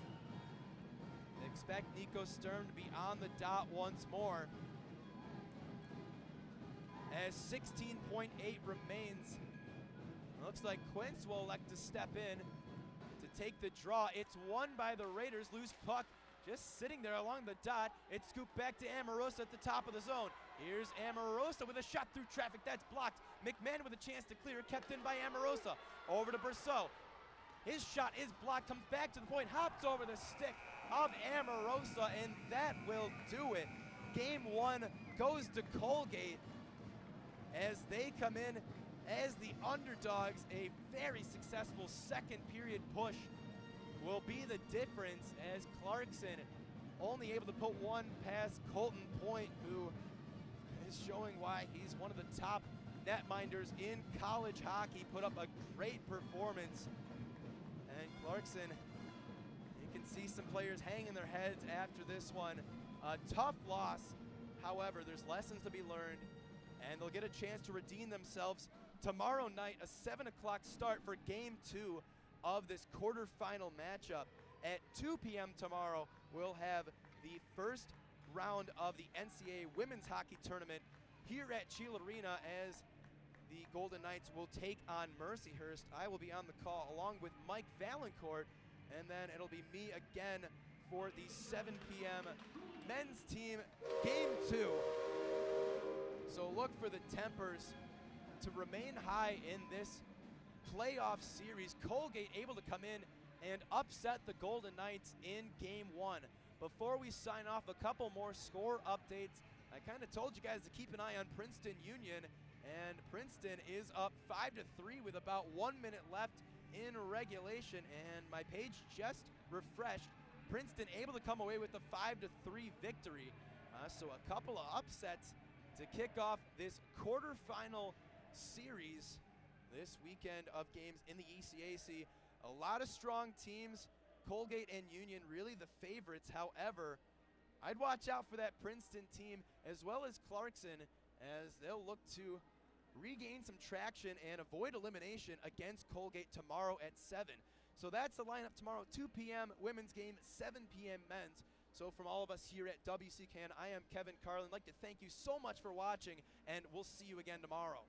Expect Nico Sturm to be on the dot once more, as 16.8 remains. Looks like Quince will elect to step in to take the draw. It's won by the Raiders. Loose puck just sitting there along the dot. It's scooped back to Amorosa at the top of the zone. Here's Amorosa with a shot through traffic. That's blocked. McMahon with a chance to clear, kept in by Amorosa. Over to Brousseau. His shot is blocked, comes back to the point, hops over the stick of Amorosa, and that will do it. Game one goes to Colgate as they come in as the underdogs. A very successful second period push will be the difference, as Clarkson only able to put one past Colton Point, who is showing why he's one of the top netminders in college hockey. Put up a great performance, and Clarkson, you can see some players hanging their heads after this one. A tough loss, however, there's lessons to be learned, and they'll get a chance to redeem themselves tomorrow night, a 7 o'clock start for Game 2 of this quarterfinal matchup. At 2 p.m. tomorrow, we'll have the first round of the NCAA Women's Hockey Tournament here at Chile Arena, as the Golden Knights will take on Mercyhurst. I will be on the call along with Mike Valancourt, and then it'll be me again for the 7 p.m. men's team game 2. So look for the tempers to remain high in this playoff series. Colgate able to come in and upset the Golden Knights in game 1. Before we sign off, a couple more score updates. I kind of told you guys to keep an eye on Princeton Union, and Princeton is up 5-3 with about 1 minute left in regulation, and my page just refreshed. Princeton able to come away with the 5-3 victory. So a couple of upsets to kick off this quarterfinal series this weekend of games in the ECAC. A lot of strong teams. Colgate and Union really the favorites. However, I'd watch out for that Princeton team as well as Clarkson, as they'll look to regain some traction and avoid elimination against Colgate tomorrow at 7. So that's the lineup tomorrow, 2 p.m. women's game, 7 p.m. men's. So from all of us here at WCKN, I am Kevin Carlin. I'd like to thank you so much for watching, and we'll see you again tomorrow.